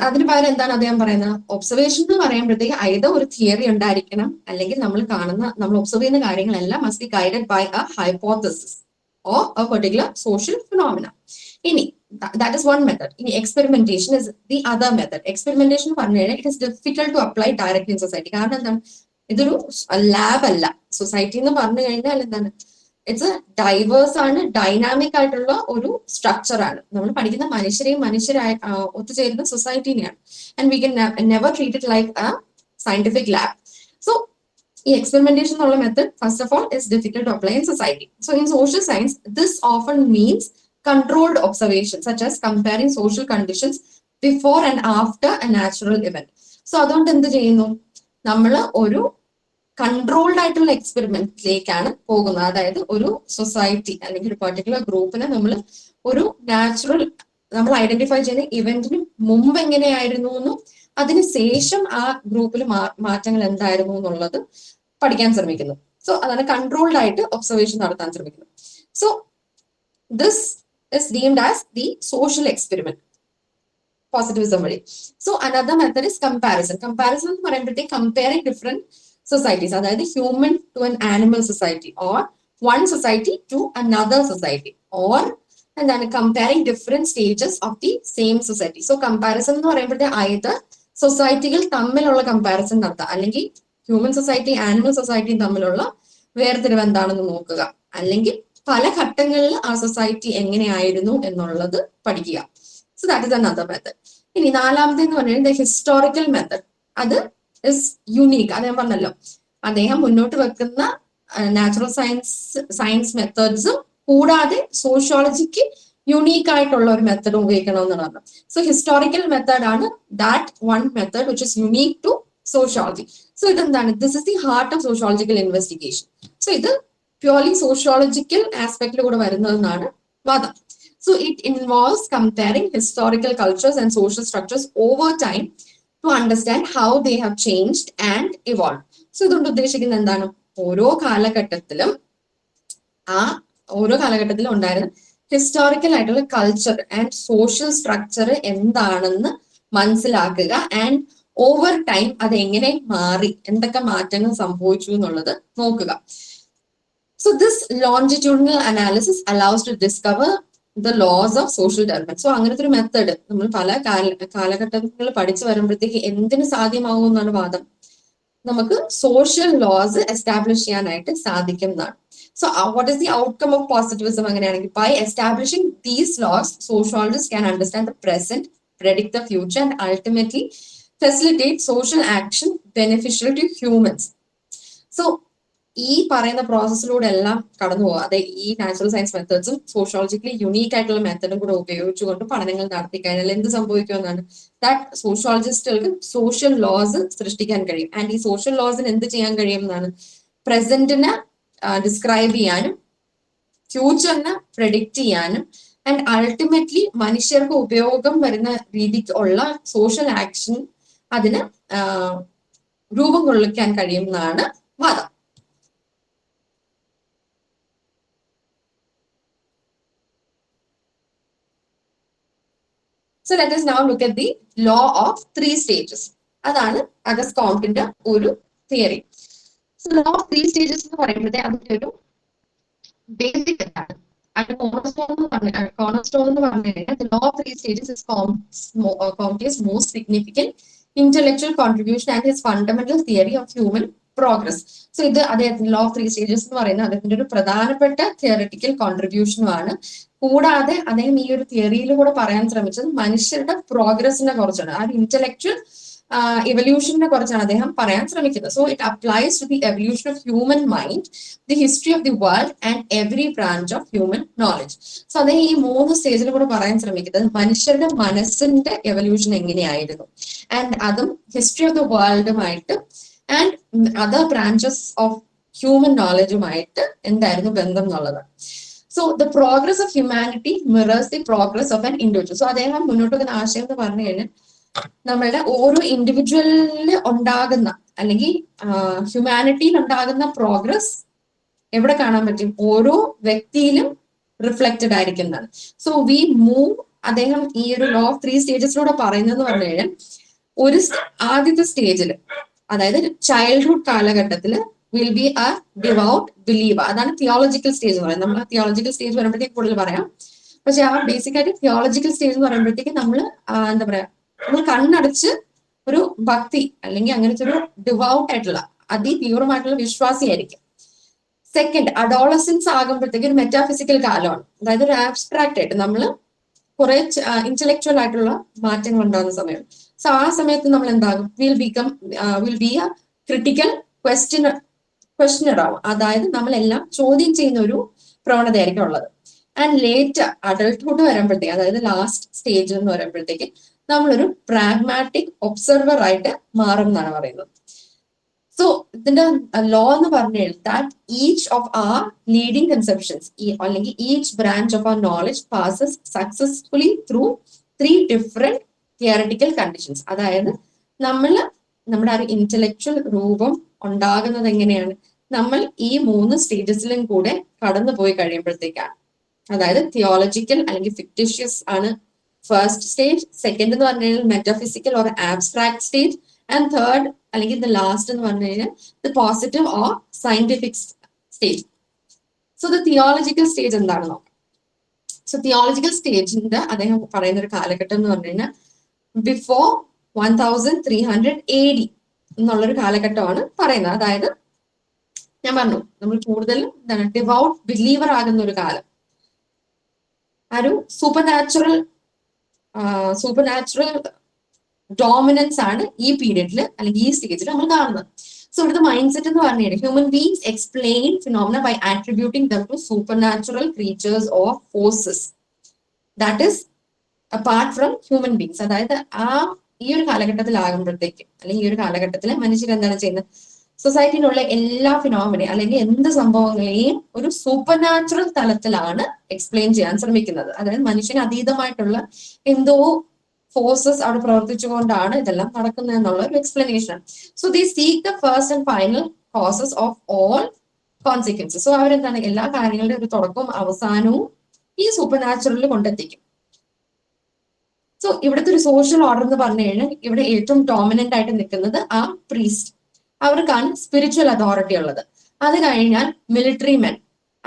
അതിന് പകരം എന്താണ് അദ്ദേഹം പറയുന്നത്? ഒബ്സർവേഷൻ എന്ന് പറയുമ്പോഴത്തേക്ക് ഐതർ ഒരു തിയറി ഉണ്ടായിരിക്കണം, അല്ലെങ്കിൽ നമ്മൾ ഒബ്സർവ് ചെയ്യുന്ന കാര്യങ്ങളെല്ലാം must be guided by a hypothesis or a particular social phenomena. ഇനി ദാറ്റ് ഇസ് വൺ മെത്തഡ്. ഇനി experimentation is the other method. Experimentation പറഞ്ഞു കഴിഞ്ഞാൽ it is difficult to apply directly in society. കാരണം എന്താണ്, ഇതൊരു ലാബ് അല്ല. സൊസൈറ്റി എന്ന് പറഞ്ഞു കഴിഞ്ഞാൽ എന്താണ്, ഇറ്റ്സ് ഡൈവേഴ്സ് ആണ്, ഡൈനാമിക് ആയിട്ടുള്ള ഒരു സ്ട്രക്ചർ ആണ്. നമ്മൾ പഠിക്കുന്ന മനുഷ്യരായി ഒത്തുചേരുന്ന സൊസൈറ്റിനെയാണ്. And we can never treat it like a scientific lab. So ഈ എക്സ്പെരിമെന്റേഷൻ എന്നുള്ള method first of all is difficult to apply in society. So in social science this often means controlled observation such as comparing social conditions before and after a natural event. So അതുകൊണ്ട് എന്ത് ചെയ്യുന്നു, നമ്മൾ ഒരു controlled ആയിട്ടുള്ള എക്സ്പെരിമെന്റിലേക്കാണ് പോകുന്നത്. അതായത് ഒരു society അല്ലെങ്കിൽ ഒരു പെർട്ടിക്കുലർ ഗ്രൂപ്പിനെ നമ്മൾ ഒരു നമ്മൾ ഐഡന്റിഫൈ ചെയ്യുന്ന ഇവന്റിന് മുമ്പ് എങ്ങനെയായിരുന്നു എന്നും അതിന് ശേഷം ആ ഗ്രൂപ്പിൽ മാറ്റങ്ങൾ എന്തായിരുന്നു എന്നുള്ളത് പഠിക്കാൻ ശ്രമിക്കുന്നു. സോ അതാണ് കൺട്രോൾഡ് ആയിട്ട് ഒബ്സർവേഷൻ നടത്താൻ ശ്രമിക്കുന്നത്. So this is deemed as the social experiment, positivism way. So another method is comparison. Comparison എന്ന് പറയുമ്പോഴത്തേക്ക് comparing different societies, അതായത് human to an animal society or one society to another society, or എന്താണ് comparing different stages of the same society. So comparison എന്ന് പറയുമ്പോഴത്തേക്ക് either സൊസൈറ്റികൾ തമ്മിലുള്ള comparison നടത്തുക, അല്ലെങ്കിൽ human society animal സൊസൈറ്റിയും തമ്മിലുള്ള വേർതിരിവ് എന്താണെന്ന് നോക്കുക, അല്ലെങ്കിൽ പല ഘട്ടങ്ങളിൽ ആ സൊസൈറ്റി എങ്ങനെയായിരുന്നു എന്നുള്ളത് പഠിക്കുക. So that is another method. ഇനി നാലാമത്തേന്ന് പറഞ്ഞാൽ ഹിസ്റ്റോറിക്കൽ മെത്തഡ്. അത് ഇസ് യുണീക്ക്. അത് ഞാൻ പറഞ്ഞല്ലോ, അദ്ദേഹം മുന്നോട്ട് വെക്കുന്ന നാച്ചുറൽ സയൻസ് മെത്തേഡ്സും കൂടാതെ സോഷ്യോളജിക്ക് യുണീക്ക് ആയിട്ടുള്ള ഒരു മെത്തഡ് ഉപയോഗിക്കണമെന്ന് പറഞ്ഞു. സോ ഹിസ്റ്റോറിക്കൽ മെത്തേഡ് ആണ് that one method which is unique to sociology. So ഇതെന്താണ്, this is the heart of sociological investigation. So ഇത് പ്യൂർലി സോഷ്യോളജിക്കൽ ആസ്പെക്റ്റിലൂടെ വരുന്നതെന്നാണ് വാദം. So it involves comparing historical cultures and social structures over time to understand how they have changed and evolve. So ഇതുകൊണ്ട് ഉദ്ദേശിക്കുന്നത് എന്താണ്, ഓരോ കാലഘട്ടത്തിലും ഉണ്ടായിരുന്ന ഹിസ്റ്റോറിക്കൽ ആയിട്ടുള്ള കൾച്ചർ ആൻഡ് സോഷ്യൽ സ്ട്രക്ചർ എന്താണെന്ന് മനസ്സിലാക്കുക, ആൻഡ് ഓവർ ടൈം അത് എങ്ങനെ മാറി, എന്തൊക്കെ മാറ്റങ്ങൾ സംഭവിച്ചു എന്നുള്ളത് നോക്കുക. So this longitudinal analysis allows to discover the laws of social development. So അങ്ങനത്തെ ഒരു മെത്തേഡ് നമ്മൾ പല കാലഘട്ടങ്ങൾ പഠിച്ചു വരുമ്പോഴത്തേക്ക് എന്തിനു സാധ്യമാകും എന്നാണ് വാദം, നമുക്ക് സോഷ്യൽ ലോസ് എസ്റ്റാബ്ലിഷ് ചെയ്യാനായിട്ട് സാധിക്കും എന്നാണ്. So what is the outcome of positivism? അങ്ങനെയാണെങ്കിൽ by establishing these laws sociologist can understand the present, predict the future, and ultimately facilitate social action beneficial to humans. So ഈ പറയുന്ന പ്രോസസ്സിലൂടെ എല്ലാം കടന്നു പോകുക. അതെ, ഈ നാച്ചുറൽ സയൻസ് മെത്തേഡ്സും സോഷ്യോളജിക്കലി യുണീക്ക് ആയിട്ടുള്ള മെത്തഡും കൂടെ ഉപയോഗിച്ചുകൊണ്ട് പഠനങ്ങൾ നടത്തി കഴിഞ്ഞാൽ എന്ത് സംഭവിക്കുമെന്നാണ്, ദാറ്റ് സോഷ്യോളജിസ്റ്റുകൾക്ക് സോഷ്യൽ ലോസ് സൃഷ്ടിക്കാൻ കഴിയും. ആൻഡ് ഈ സോഷ്യൽ ലോസിന് എന്ത് ചെയ്യാൻ കഴിയും എന്നാണ്, പ്രസന്റിനെ ഡിസ്ക്രൈബ് ചെയ്യാനും ഫ്യൂച്ചറിനെ പ്രെഡിക്റ്റ് ചെയ്യാനും ആൻഡ് അൾട്ടിമേറ്റ്ലി മനുഷ്യർക്ക് ഉപയോഗം വരുന്ന രീതിക്ക് ഉള്ള സോഷ്യൽ ആക്ഷൻ അതിന് രൂപം കൊള്ളിക്കാൻ കഴിയുമെന്നാണ് വാദം. So let us now look at the law of 3 stages. അതാണ് അഗസ്റ്റ് കോംപ്റ്റിന്റെ ഒരു theory. So law of 3 stages എന്ന് പറയുമ്പോഴത്തേക്ക് അതിന്റെ ഒരു ബേസിക് എന്താണ്, അതിന്റെ കോർണർസ്റ്റോൺ എന്ന് പറഞ്ഞു കഴിഞ്ഞാൽ the law of 3 stages is Comte's most significant intellectual contribution and his fundamental theory of human progress. So ഇത് അദ്ദേഹത്തിന്റെ ലോ ഓഫ് 3 സ്റ്റേജസ് എന്ന് പറയുന്നത് അദ്ദേഹത്തിന്റെ ഒരു പ്രധാനപ്പെട്ട തിയററ്റിക്കൽ കോൺട്രിബ്യൂഷനുമാണ്. കൂടാതെ അദ്ദേഹം ഈ ഒരു തിയറിയിൽ കൂടെ പറയാൻ ശ്രമിച്ചത് മനുഷ്യരുടെ പ്രോഗ്രസിനെ കുറിച്ചാണ്, ആ ഒരു ഇന്റലക്ച്വൽ evolutionനെ കുറിച്ചാണ് അദ്ദേഹം പറയാൻ ശ്രമിക്കുന്നത്. So it applies to the evolution of human mind, the history of the world and every branch of human knowledge. So അദ്ദേഹം ഈ 3 സ്റ്റേജിൽ കൂടെ പറയാൻ ശ്രമിക്കുന്നത് മനുഷ്യരുടെ മനസ്സിന്റെ എവല്യൂഷൻ എങ്ങനെയായിരുന്നു, ആൻഡ് അതും ഹിസ്റ്ററി ഓഫ് ദി വേൾഡുമായിട്ട് and other branches of human നോളജുമായിട്ട് എന്തായിരുന്നു ബന്ധം എന്നുള്ളതാണ്. So the progress of humanity mirrors the progress of an individual. So അദ്ദേഹം മുന്നോട്ട് വെക്കുന്ന ആശയം എന്ന് പറഞ്ഞു കഴിഞ്ഞാൽ നമ്മളുടെ ഓരോ ഇൻഡിവിജ്വലില് ഉണ്ടാകുന്ന അല്ലെങ്കിൽ ഹ്യൂമാനിറ്റിയിൽ ഉണ്ടാകുന്ന പ്രോഗ്രസ് എവിടെ കാണാൻ പറ്റും, ഓരോ വ്യക്തിയിലും റിഫ്ലക്റ്റഡ് ആയിരിക്കുന്നതാണ്. സോ വി മൂവ്, അദ്ദേഹം ഈ ഒരു ലോ ഓഫ് 3 സ്റ്റേജസിലൂടെ പറയുന്നതെന്ന് പറഞ്ഞു കഴിഞ്ഞാൽ ഒരു ആദ്യത്തെ സ്റ്റേജിൽ, അതായത് ചൈൽഡ്ഹുഡ് കാലഘട്ടത്തിൽ will be A devout believer. അതാണ് തിയോളജിക്കൽ സ്റ്റേജ് എന്ന് പറയുന്നത്. നമ്മൾ ആ തിയോളജിക്കൽ സ്റ്റേജ് പറയുമ്പോഴത്തേക്ക് കൂടുതൽ പറയാം. പക്ഷെ ആ ബേസിക് ആയിട്ട് തിയോളജിക്കൽ സ്റ്റേജ് എന്ന് പറയുമ്പോഴത്തേക്ക് നമ്മൾ എന്താ പറയാ, നമ്മൾ കണ്ണടച്ച് ഒരു ഭക്തി അല്ലെങ്കിൽ അങ്ങനത്തെ ഒരു ഡിവൗട്ട് ആയിട്ടുള്ള അതിതീവ്രമായിട്ടുള്ള വിശ്വാസിയായിരിക്കും. സെക്കൻഡ്, അഡോളസൻസ് ആകുമ്പോഴത്തേക്ക് ഒരു മെറ്റാഫിസിക്കൽ കാലമാണ്. അതായത് ഒരു ആബ്സ്ട്രാക്ട് ആയിട്ട് നമ്മൾ കുറെ ഇന്റലക്ച്വൽ ആയിട്ടുള്ള മാറ്റങ്ങൾ ഉണ്ടാകുന്ന സമയം. സോ ആ സമയത്ത് നമ്മൾ എന്താകും, will be A critical questionnaire ആവും. അതായത് നമ്മളെല്ലാം ചോദ്യം ചെയ്യുന്ന ഒരു പ്രവണതയായിരിക്കും ഉള്ളത്. ആൻഡ് ലേറ്റർ അഡൾട്ട്ഹുഡ് വരുമ്പോഴത്തേക്ക്, അതായത് ലാസ്റ്റ് സ്റ്റേജ് എന്ന് പറയുമ്പോഴത്തേക്ക് നമ്മളൊരു പ്രാഗ്മാറ്റിക് ഒബ്സർവർ ആയിട്ട് മാറും എന്നാണ് പറയുന്നത്. സോ ഇതിന്റെ ലോ എന്ന് പറഞ്ഞു കഴിഞ്ഞാൽ that each of our leading conceptions അല്ലെങ്കിൽ each branch of our knowledge passes successfully through 3 different theoretical conditions. അതായത് നമ്മുടെ ആ ഒരു ഇന്റലക്ച്വൽ രൂപം ഉണ്ടാകുന്നത് എങ്ങനെയാണ്, നമ്മൾ ഈ 3 സ്റ്റേജസിലും കൂടെ കടന്നു പോയി കഴിയുമ്പോഴത്തേക്കാണ്. അതായത് തിയോളജിക്കൽ അല്ലെങ്കിൽ ഫിക്ടിഷ്യസ് ആണ് ഫസ്റ്റ് സ്റ്റേജ്, സെക്കൻഡ് എന്ന് പറഞ്ഞു കഴിഞ്ഞാൽ metaphysical or abstract stage, and third അല്ലെങ്കിൽ ദ ലാസ്റ്റ് എന്ന് പറഞ്ഞു കഴിഞ്ഞാൽ the positive or scientific stage. So the theological stage എന്താണെന്ന് നോക്കാം. സോ തിയോളജിക്കൽ സ്റ്റേജിന്റെ അദ്ദേഹം പറയുന്ന ഒരു കാലഘട്ടം എന്ന് പറഞ്ഞു കഴിഞ്ഞാൽ ബിഫോർ 1300 AD എന്നുള്ളൊരു കാലഘട്ടമാണ് പറയുന്നത്. അതായത് ഞാൻ പറഞ്ഞു നമ്മൾ കൂടുതലും എന്താണ് ഡിവൗട്ട് ബിലീവർ ആകുന്ന ഒരു കാലം, ആ ഒരു സൂപ്പർ നാച്ചുറൽ ഡോമിനൻസ് ആണ് ഈ പീരിയഡിൽ അല്ലെങ്കിൽ ഈ സ്റ്റേജിൽ നമ്മൾ കാണുന്നത്. സോ ഇവിടുത്തെ മൈൻഡ് സെറ്റ് എന്ന് പറഞ്ഞു കഴിഞ്ഞാൽ human beings explain phenomena by attributing them to supernatural creatures or forces that is apart from human beings. അതായത് ഈ ഒരു കാലഘട്ടത്തിലാകുമ്പോഴത്തേക്ക് അല്ലെങ്കിൽ ഈ ഒരു കാലഘട്ടത്തിൽ മനുഷ്യർ എന്താണ് ചെയ്യുന്നത്, സൊസൈറ്റിയിലുള്ള എല്ലാ ഫിനോമിനെ അല്ലെങ്കിൽ എന്ത് സംഭവങ്ങളെയും ഒരു സൂപ്പർ നാച്ചുറൽ തലത്തിലാണ് എക്സ്പ്ലെയിൻ ചെയ്യാൻ ശ്രമിക്കുന്നത്. അതായത് മനുഷ്യന് അതീതമായിട്ടുള്ള എന്തോ ഫോഴ്സസ് അവിടെ പ്രവർത്തിച്ചുകൊണ്ടാണ് ഇതെല്ലാം നടക്കുന്നത് എന്നുള്ള ഒരു explanation. So they seek the first and final causes of all consequences. So അവരെന്താണ് എല്ലാ കാര്യങ്ങളുടെ ഒരു തുടക്കവും അവസാനവും ഈ സൂപ്പർ നാച്ചുറലിൽ കൊണ്ടെത്തിക്കും. സോ ഇവിടുത്തെ ഒരു സോഷ്യൽ ഓർഡർ എന്ന് പറഞ്ഞു കഴിഞ്ഞാൽ ഇവിടെ ഏറ്റവും ഡോമിനന്റ് ആയിട്ട് നിൽക്കുന്നത് ആ പ്രീസ്റ്റ്, അവർക്കാണ് സ്പിരിച്വൽ അതോറിറ്റി ഉള്ളത്. അത് കഴിഞ്ഞാൽ മിലിറ്ററി മെൻ,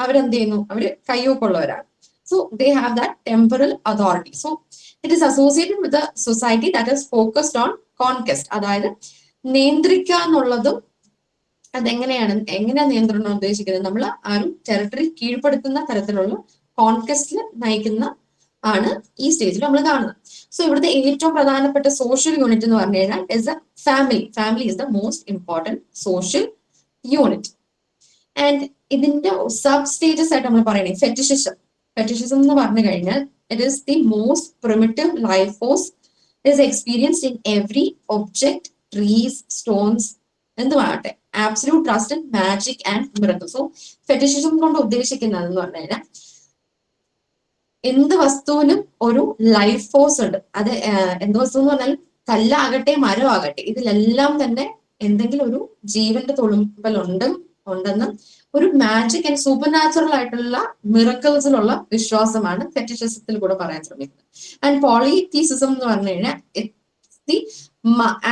അവരെന്ത് ചെയ്യുന്നു, അവര് കയ്യൊപ്പുള്ളവരാണ്. So they have that temporal authority. So it is associated with a society that is focused on conquest. അതായത് നിയന്ത്രിക്കുക എന്നുള്ളതും എങ്ങനെയാണ് നിയന്ത്രണം ഉദ്ദേശിക്കുന്നത്, നമ്മൾ ആ ഒരു ടെറിട്ടറി കീഴ്പ്പെടുത്തുന്ന തരത്തിലുള്ള കോൺക്വസ്റ്റിൽ നയിക്കുന്ന ആണ് ഈ സ്റ്റേജിൽ നമ്മൾ കാണുന്നത്. സോ ഇവിടുത്തെ ഏറ്റവും പ്രധാനപ്പെട്ട സോഷ്യൽ യൂണിറ്റ് എന്ന് പറഞ്ഞു കഴിഞ്ഞാൽ is a family. Family is the most important social unit. And ഇതിന്റെ സബ് സ്റ്റേജസ് ആയിട്ട് നമ്മൾ പറയണേ ഫെറ്റിഷിസം എന്ന് പറഞ്ഞു കഴിഞ്ഞാൽ it is the most primitive life force is experienced in every object, trees, stones, എന്തുമാകട്ടെ, absolute trust in magic and miracle. So fetishism കൊണ്ട് ഉദ്ദേശിക്കുന്നത് എന്ന് പറഞ്ഞു കഴിഞ്ഞാൽ എന്ത് വസ്തുവിനും ഒരു ലൈഫ് ഫോഴ്സ് ഉണ്ട്. അത് എന്ത് വസ്തു എന്ന് പറഞ്ഞാൽ കല്ലാകട്ടെ മരമാകട്ടെ, ഇതിലെല്ലാം തന്നെ എന്തെങ്കിലും ഒരു ജീവന്റെ തുളുമ്പൽ ഉണ്ടെന്നും ഒരു മാജിക് ആൻഡ് സൂപ്പർ നാച്ചുറൽ ആയിട്ടുള്ള മിറക്കിൾസിലുള്ള വിശ്വാസമാണ് ഫെറ്റിഷിസത്തിൽ കൂടെ പറയാൻ ശ്രമിക്കുന്നത്. ആൻഡ് പോളിതീസിസം എന്ന് പറഞ്ഞു കഴിഞ്ഞാൽ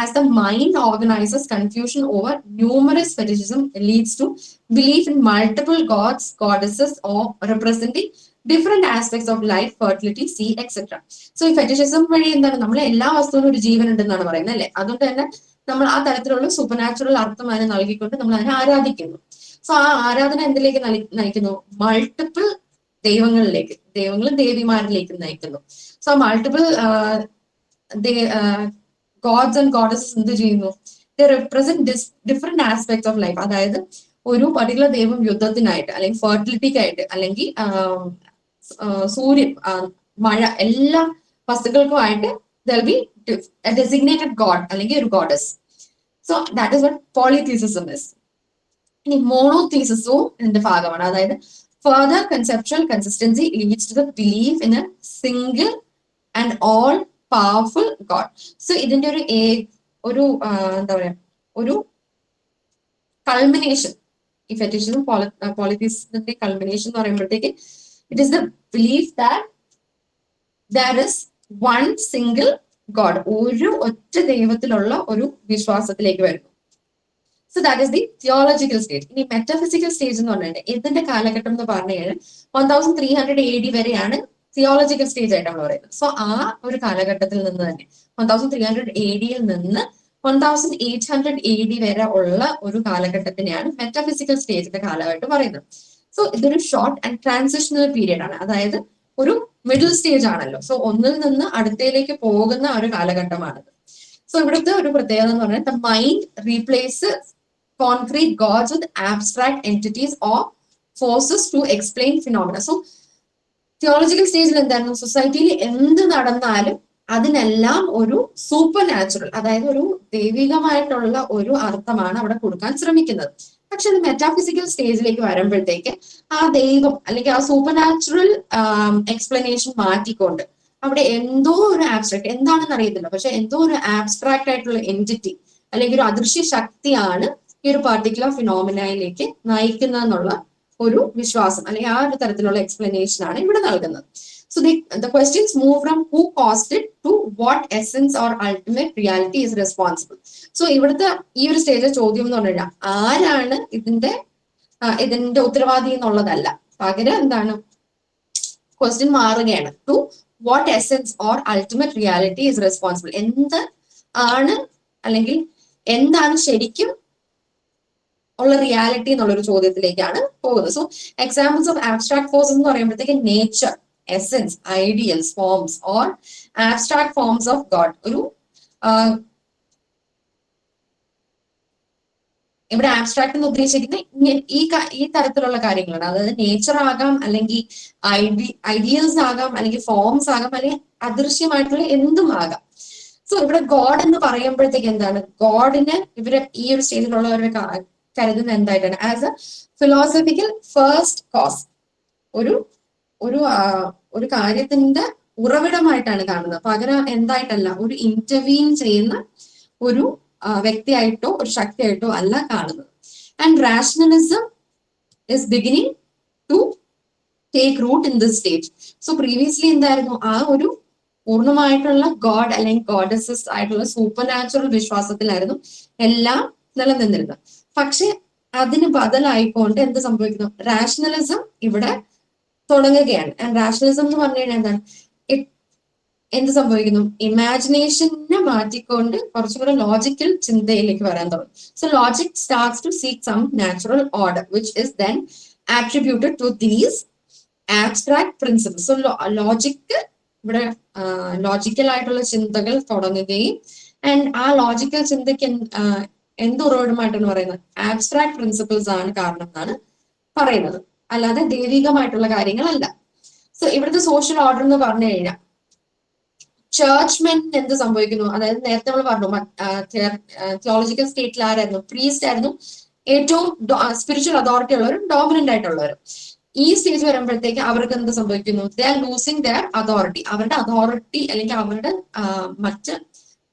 as the mind organizes confusion over numerous fetishism leads to belief in multiple gods, goddesses or representing different aspects of life, fertility, sea, etc. So ഈ ഫെറ്റിഷിസം വഴി എന്താണ്, നമ്മൾ എല്ലാ വസ്തുവിനും ഒരു ജീവൻ ഉണ്ടെന്നാണ് പറയുന്നത് അല്ലെ. അതുകൊണ്ട് തന്നെ നമ്മൾ ആ തരത്തിലുള്ള സൂപ്പർ നാച്ചുറൽ അർത്ഥം അതിനെ നൽകിക്കൊണ്ട് നമ്മൾ അതിനെ ആരാധിക്കുന്നു. സോ ആ ആരാധന എന്തിലേക്ക് നയിക്കുന്നു, മൾട്ടിപ്പിൾ ദൈവങ്ങളിലേക്ക്, ദൈവങ്ങളും ദേവിമാരിലേക്ക് നയിക്കുന്നു. So multiple gods and goddesses എന്ത് ചെയ്യുന്നു? They represent different aspects of life. അതായത് ഒരു പർട്ടിക്കുലർ ദൈവം യുദ്ധത്തിനായിട്ട്, അല്ലെങ്കിൽ ഫെർട്ടിലിറ്റിക്കായിട്ട്, അല്ലെങ്കിൽ സൂര്യൻ, മഴ, എല്ലാ വസ്തുക്കൾക്കുമായിട്ട് there will be a designated god അല്ലെങ്കിൽ ഒരു goddess. So that is what polytheism is. ഇനി മോണോതീസിസവും ഇതിന്റെ ഭാഗമാണ്. അതായത് further conceptual consistency leads to the belief in a single and all powerful god. So ഇതിന്റെ ഒരു എന്താ പറയാ, ഒരു കൾമിനേഷൻ, ഈ ഫെറ്റിഷിസം പോളിതീസിസത്തിന്റെ കൾമിനേഷൻ എന്ന് പറയുമ്പോഴത്തേക്ക് it is the belief that there is one single God, ഒരു ഒറ്റ ദൈവത്തിലുള്ള ഒരു വിശ്വാസത്തിലേക്ക് വരുന്നു. So that is the theological stage. ഇനി മെറ്റാഫിസിക്കൽ സ്റ്റേജ് എന്ന് പറഞ്ഞാൽ ഇതിന്റെ കാലഘട്ടം എന്ന് പറഞ്ഞു കഴിഞ്ഞാൽ 1300 AD വരെയാണ് തിയോളജിക്കൽ സ്റ്റേജ് ആയിട്ട് നമ്മൾ പറയുന്നത്. സോ ആ ഒരു കാലഘട്ടത്തിൽ നിന്ന് തന്നെ 1300 AD നിന്ന് 1800 AD വരെ ഉള്ള ഒരു കാലഘട്ടത്തിനെയാണ് മെറ്റാഫിസിക്കൽ സ്റ്റേജിന്റെ കാലമായിട്ട് പറയുന്നത്. സോ ഇതൊരു ഷോർട്ട് ആൻഡ് ട്രാൻസിഷണൽ പീരിയഡ് ആണ്. അതായത് ഒരു മിഡിൽ സ്റ്റേജ് ആണല്ലോ. സോ ഒന്നിൽ നിന്ന് അടുത്തയിലേക്ക് പോകുന്ന ഒരു കാലഘട്ടമാണിത്. സോ ഇവിടുത്തെ ഒരു പ്രത്യേകത എന്ന് പറഞ്ഞാൽ the mind replace concrete gods with abstract entities or forces to explain phenomena. So theological സ്റ്റേജിൽ എന്തായിരുന്നു? സൊസൈറ്റിയിൽ എന്ത് നടന്നാലും അതിനെല്ലാം ഒരു സൂപ്പർ നാച്ചുറൽ, അതായത് ഒരു ദൈവികമായിട്ടുള്ള ഒരു അർത്ഥമാണ് അവിടെ കൊടുക്കാൻ ശ്രമിക്കുന്നത്. പക്ഷെ അത് മെറ്റാഫിസിക്കൽ സ്റ്റേജിലേക്ക് വരുമ്പോഴത്തേക്ക് ആ ദൈവം അല്ലെങ്കിൽ ആ സൂപ്പർ നാച്ചുറൽ എക്സ്പ്ലനേഷൻ മാറ്റിക്കൊണ്ട് അവിടെ എന്തോ ഒരു ആബ്സ്ട്രാക്ട്, എന്താണെന്ന് അറിയത്തില്ല, പക്ഷെ എന്തോ ഒരു ആബ്സ്ട്രാക്ട് ആയിട്ടുള്ള എൻറ്റിറ്റി അല്ലെങ്കിൽ ഒരു അദൃശ്യ ശക്തിയാണ് ഈ ഒരു പർട്ടിക്കുലർ ഫിനോമിനയിലേക്ക് നയിക്കുന്നതെന്നുള്ള ഒരു വിശ്വാസം അല്ലെങ്കിൽ ആ ഒരു തരത്തിലുള്ള എക്സ്പ്ലനേഷൻ ആണ് ഇവിടെ നൽകുന്നത്. So the questions move from who caused it to what essence or ultimate reality is responsible. So ഇവിടുത്തെ ഈ ഒരു സ്റ്റേജിലെ ചോദ്യം എന്ന് പറഞ്ഞാൽ ആരാണ് ഇതിന്റെ ഉത്തരവാദി എന്നുള്ളതല്ല, പകരം എന്താണ് ക്വസ്റ്റ്യൻ മാറുകയാണ്. To what essence or ultimate reality is responsible, എന്ത് ആണ് അല്ലെങ്കിൽ എന്താണ് ശരിക്കും ഉള്ള റിയാലിറ്റി എന്നുള്ളൊരു ചോദ്യത്തിലേക്കാണ് പോകുന്നത്. So examples of abstract forces എന്ന് പറയുമ്പോഴത്തേക്ക് nature, essence, ideals, forms or abstract forms of God. ഒരു ഇവിടെ ആബ്സ്ട്രാക്ട് എന്ന് ഉദ്ദേശിക്കുന്നത് ഈ തരത്തിലുള്ള കാര്യങ്ങളാണ്. അതായത് നേച്ചർ ആകാം, അല്ലെങ്കിൽ ഐഡിയൽസ് ആകാം, അല്ലെങ്കിൽ ഫോംസ് ആകാം, അല്ലെങ്കിൽ അദൃശ്യമായിട്ടുള്ള എന്തും ആകാം. സോ ഇവിടെ ഗോഡ് എന്ന് പറയുമ്പോഴത്തേക്ക് എന്താണ്? ഗോഡിന് ഇവര് ഈ ഒരു സ്റ്റേജിലുള്ളവരെ കരുതുന്ന എന്തായിട്ടാണ്? As a philosophical first cause, ഒരു കാര്യത്തിന്റെ ഉറവിടമായിട്ടാണ് കാണുന്നത്, പകരം എന്തായിട്ടല്ല, ഒരു ഇന്റർവീൻ ചെയ്യുന്ന ഒരു വ്യക്തിയായിട്ടോ ഒരു ശക്തിയായിട്ടോ അല്ല കാണുന്നത്. And rationalism is beginning to take root in this stage. So previously എന്തായിരുന്നു? ആ ഒരു പൂർണ്ണമായിട്ടുള്ള ഗോഡ് അല്ലെങ്കിൽ ഗോഡസസ് ആയിട്ടുള്ള സൂപ്പർ നാച്ചുറൽ വിശ്വാസത്തിലായിരുന്നു എല്ലാം നിലനിന്നിരുന്നത്. പക്ഷെ അതിന് ബദലായിക്കൊണ്ട് എന്ത് സംഭവിക്കുന്നു? റാഷണലിസം ഇവിടെ തുടങ്ങുകയാണ്. ആൻഡ് റാഷണലിസം എന്ന് പറഞ്ഞു കഴിഞ്ഞാൽ എന്താണ്? എന്ത് സംഭവിക്കുന്നു? ഇമാജിനേഷനെ മാറ്റിക്കൊണ്ട് കുറച്ചും കൂടെ ലോജിക്കൽ ചിന്തയിലേക്ക് വരാൻ തുടങ്ങും. So logic starts to seek some natural order which is then attributed to these abstract principles. So logic ഇവിടെ ലോജിക്കൽ ആയിട്ടുള്ള ചിന്തകൾ തുടങ്ങുകയും ആൻഡ് ആ ലോജിക്കൽ ചിന്തയ്ക്ക് എന്ത് ഉറവിടമായിട്ടാണ് പറയുന്നത്? ആബ്സ്ട്രാക്ട് പ്രിൻസിപ്പിൾസ് ആണ് കാരണം എന്നാണ് പറയുന്നത്, അല്ലാതെ ദൈവികമായിട്ടുള്ള കാര്യങ്ങളല്ല. സോ ഇവിടുത്തെ സോഷ്യൽ ഓർഡർ എന്ന് പറഞ്ഞു കഴിഞ്ഞാൽ ചർച്ച്മെൻ എന്ത് സംഭവിക്കുന്നു? അതായത് നേരത്തെ നമ്മൾ പറഞ്ഞു തിയോളജിക്കൽ സ്റ്റേറ്റിൽ ആരായിരുന്നു? പ്രീസ്റ്റ് ആയിരുന്നു ഏറ്റവും സ്പിരിച്വൽ അതോറിറ്റി ഉള്ളവരും ഡോമിനന്റ് ആയിട്ടുള്ളവരും. ഈ സ്റ്റേജ് വരുമ്പോഴത്തേക്ക് അവർക്ക് എന്ത് സംഭവിക്കുന്നു? They are losing their authority. അവരുടെ അതോറിറ്റി അല്ലെങ്കിൽ അവരുടെ മറ്റ്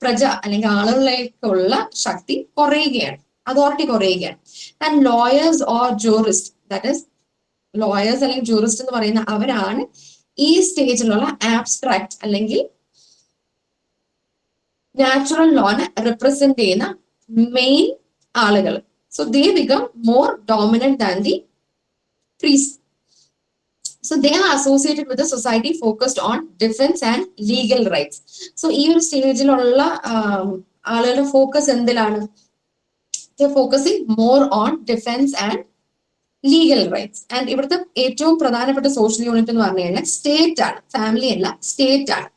പ്രജ അല്ലെങ്കിൽ ആളുകളിലേക്കുള്ള ശക്തി കുറയുകയാണ്, അതോറിറ്റി കുറയുകയാണ്. And lawyers or jurist, that is lawyers അല്ലെങ്കിൽ ജൂറിസ്റ്റ് എന്ന് പറയുന്ന അവരാണ് ഈ സ്റ്റേജിലുള്ള ആബ്സ്ട്രാക്ട് അല്ലെങ്കിൽ നാച്ചുറൽ ലോനെ റിപ്രസെന്റ് ചെയ്യുന്ന മെയിൻ ആളുകൾ. So they become more dominant than the priest. So they are associated with a society focused on defense and legal rights. So ഈ ഒരു സ്റ്റേജിലുള്ള ആളുകളുടെ ഫോക്കസ് എന്തിലാണ്? They are focusing more on defense and legal rights. And ഇവിടുത്തെ ഏറ്റവും പ്രധാനപ്പെട്ട social unit എന്ന് പറഞ്ഞു കഴിഞ്ഞാൽ സ്റ്റേറ്റ് ആണ്, ഫാമിലി അല്ല, സ്റ്റേറ്റ് ആണ്.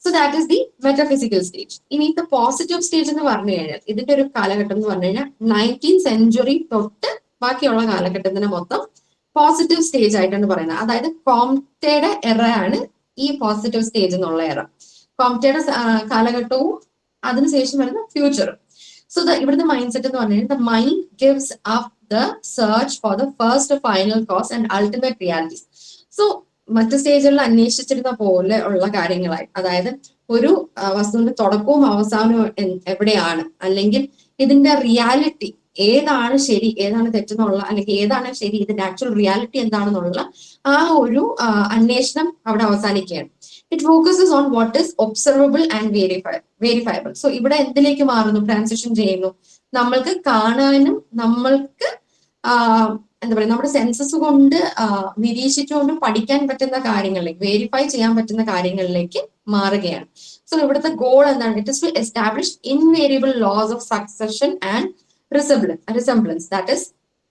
So that is the metaphysical stage. ഇനി ദ പോസിറ്റീവ് സ്റ്റേജ് എന്ന് പറഞ്ഞു കഴിഞ്ഞാൽ ഇതിന്റെ ഒരു കാലഘട്ടം എന്ന് പറഞ്ഞു കഴിഞ്ഞാൽ 19th century തൊട്ട് ബാക്കിയുള്ള കാലഘട്ടത്തിന് മൊത്തം പോസിറ്റീവ് സ്റ്റേജ് ആയിട്ടാണ് പറയുന്നത്. അതായത് കോംറ്റയുടെ എറയാണ് ഈ പോസിറ്റീവ് സ്റ്റേജ് എന്നുള്ള എറ. കോംറ്റയുടെ കാലഘട്ടവും അതിനുശേഷം വരുന്ന ഫ്യൂച്ചറും. സോ ഇവിടുത്തെ മൈൻഡ് സെറ്റ് എന്ന് പറഞ്ഞു കഴിഞ്ഞാൽ the mind gives up the search for the first final cause and ultimate realities. So മറ്റു സ്റ്റേജുകളിൽ അന്വേഷിച്ചിരുന്ന പോലെ ഉള്ള കാര്യങ്ങളായി, അതായത് ഒരു വസ്തുവിന്റെ തുടക്കവും അവസാനവും എവിടെയാണ്, അല്ലെങ്കിൽ ഇതിന്റെ റിയാലിറ്റി ഏതാണ് ശരി ഏതാണ് തെറ്റെന്നുള്ള, അല്ലെങ്കിൽ ഏതാണ് ശരി ഇതിന്റെ ആക്ച്വൽ റിയാലിറ്റി എന്താണെന്നുള്ള ആ ഒരു അന്വേഷണം അവിടെ അവസാനിക്കുകയാണ്. It focuses on what is observable and verifiable. So ഇവിടെ എന്തിലേക്ക് മാറുന്നു, ട്രാൻസിഷൻ ചെയ്യുന്നു, നമ്മൾക്ക് കാണാനും നമ്മൾക്ക് എന്താ പറയുക നമ്മുടെ സെൻസസ് കൊണ്ട് നിരീക്ഷിച്ചുകൊണ്ട് പഠിക്കാൻ പറ്റുന്ന കാര്യങ്ങളിലേക്ക്, വെരിഫൈ ചെയ്യാൻ പറ്റുന്ന കാര്യങ്ങളിലേക്ക് മാറുകയാണ്. സോ ഇവിടുത്തെ ഗോൾ എന്താണ്? It is to establish invariable laws of succession and resemblance, that is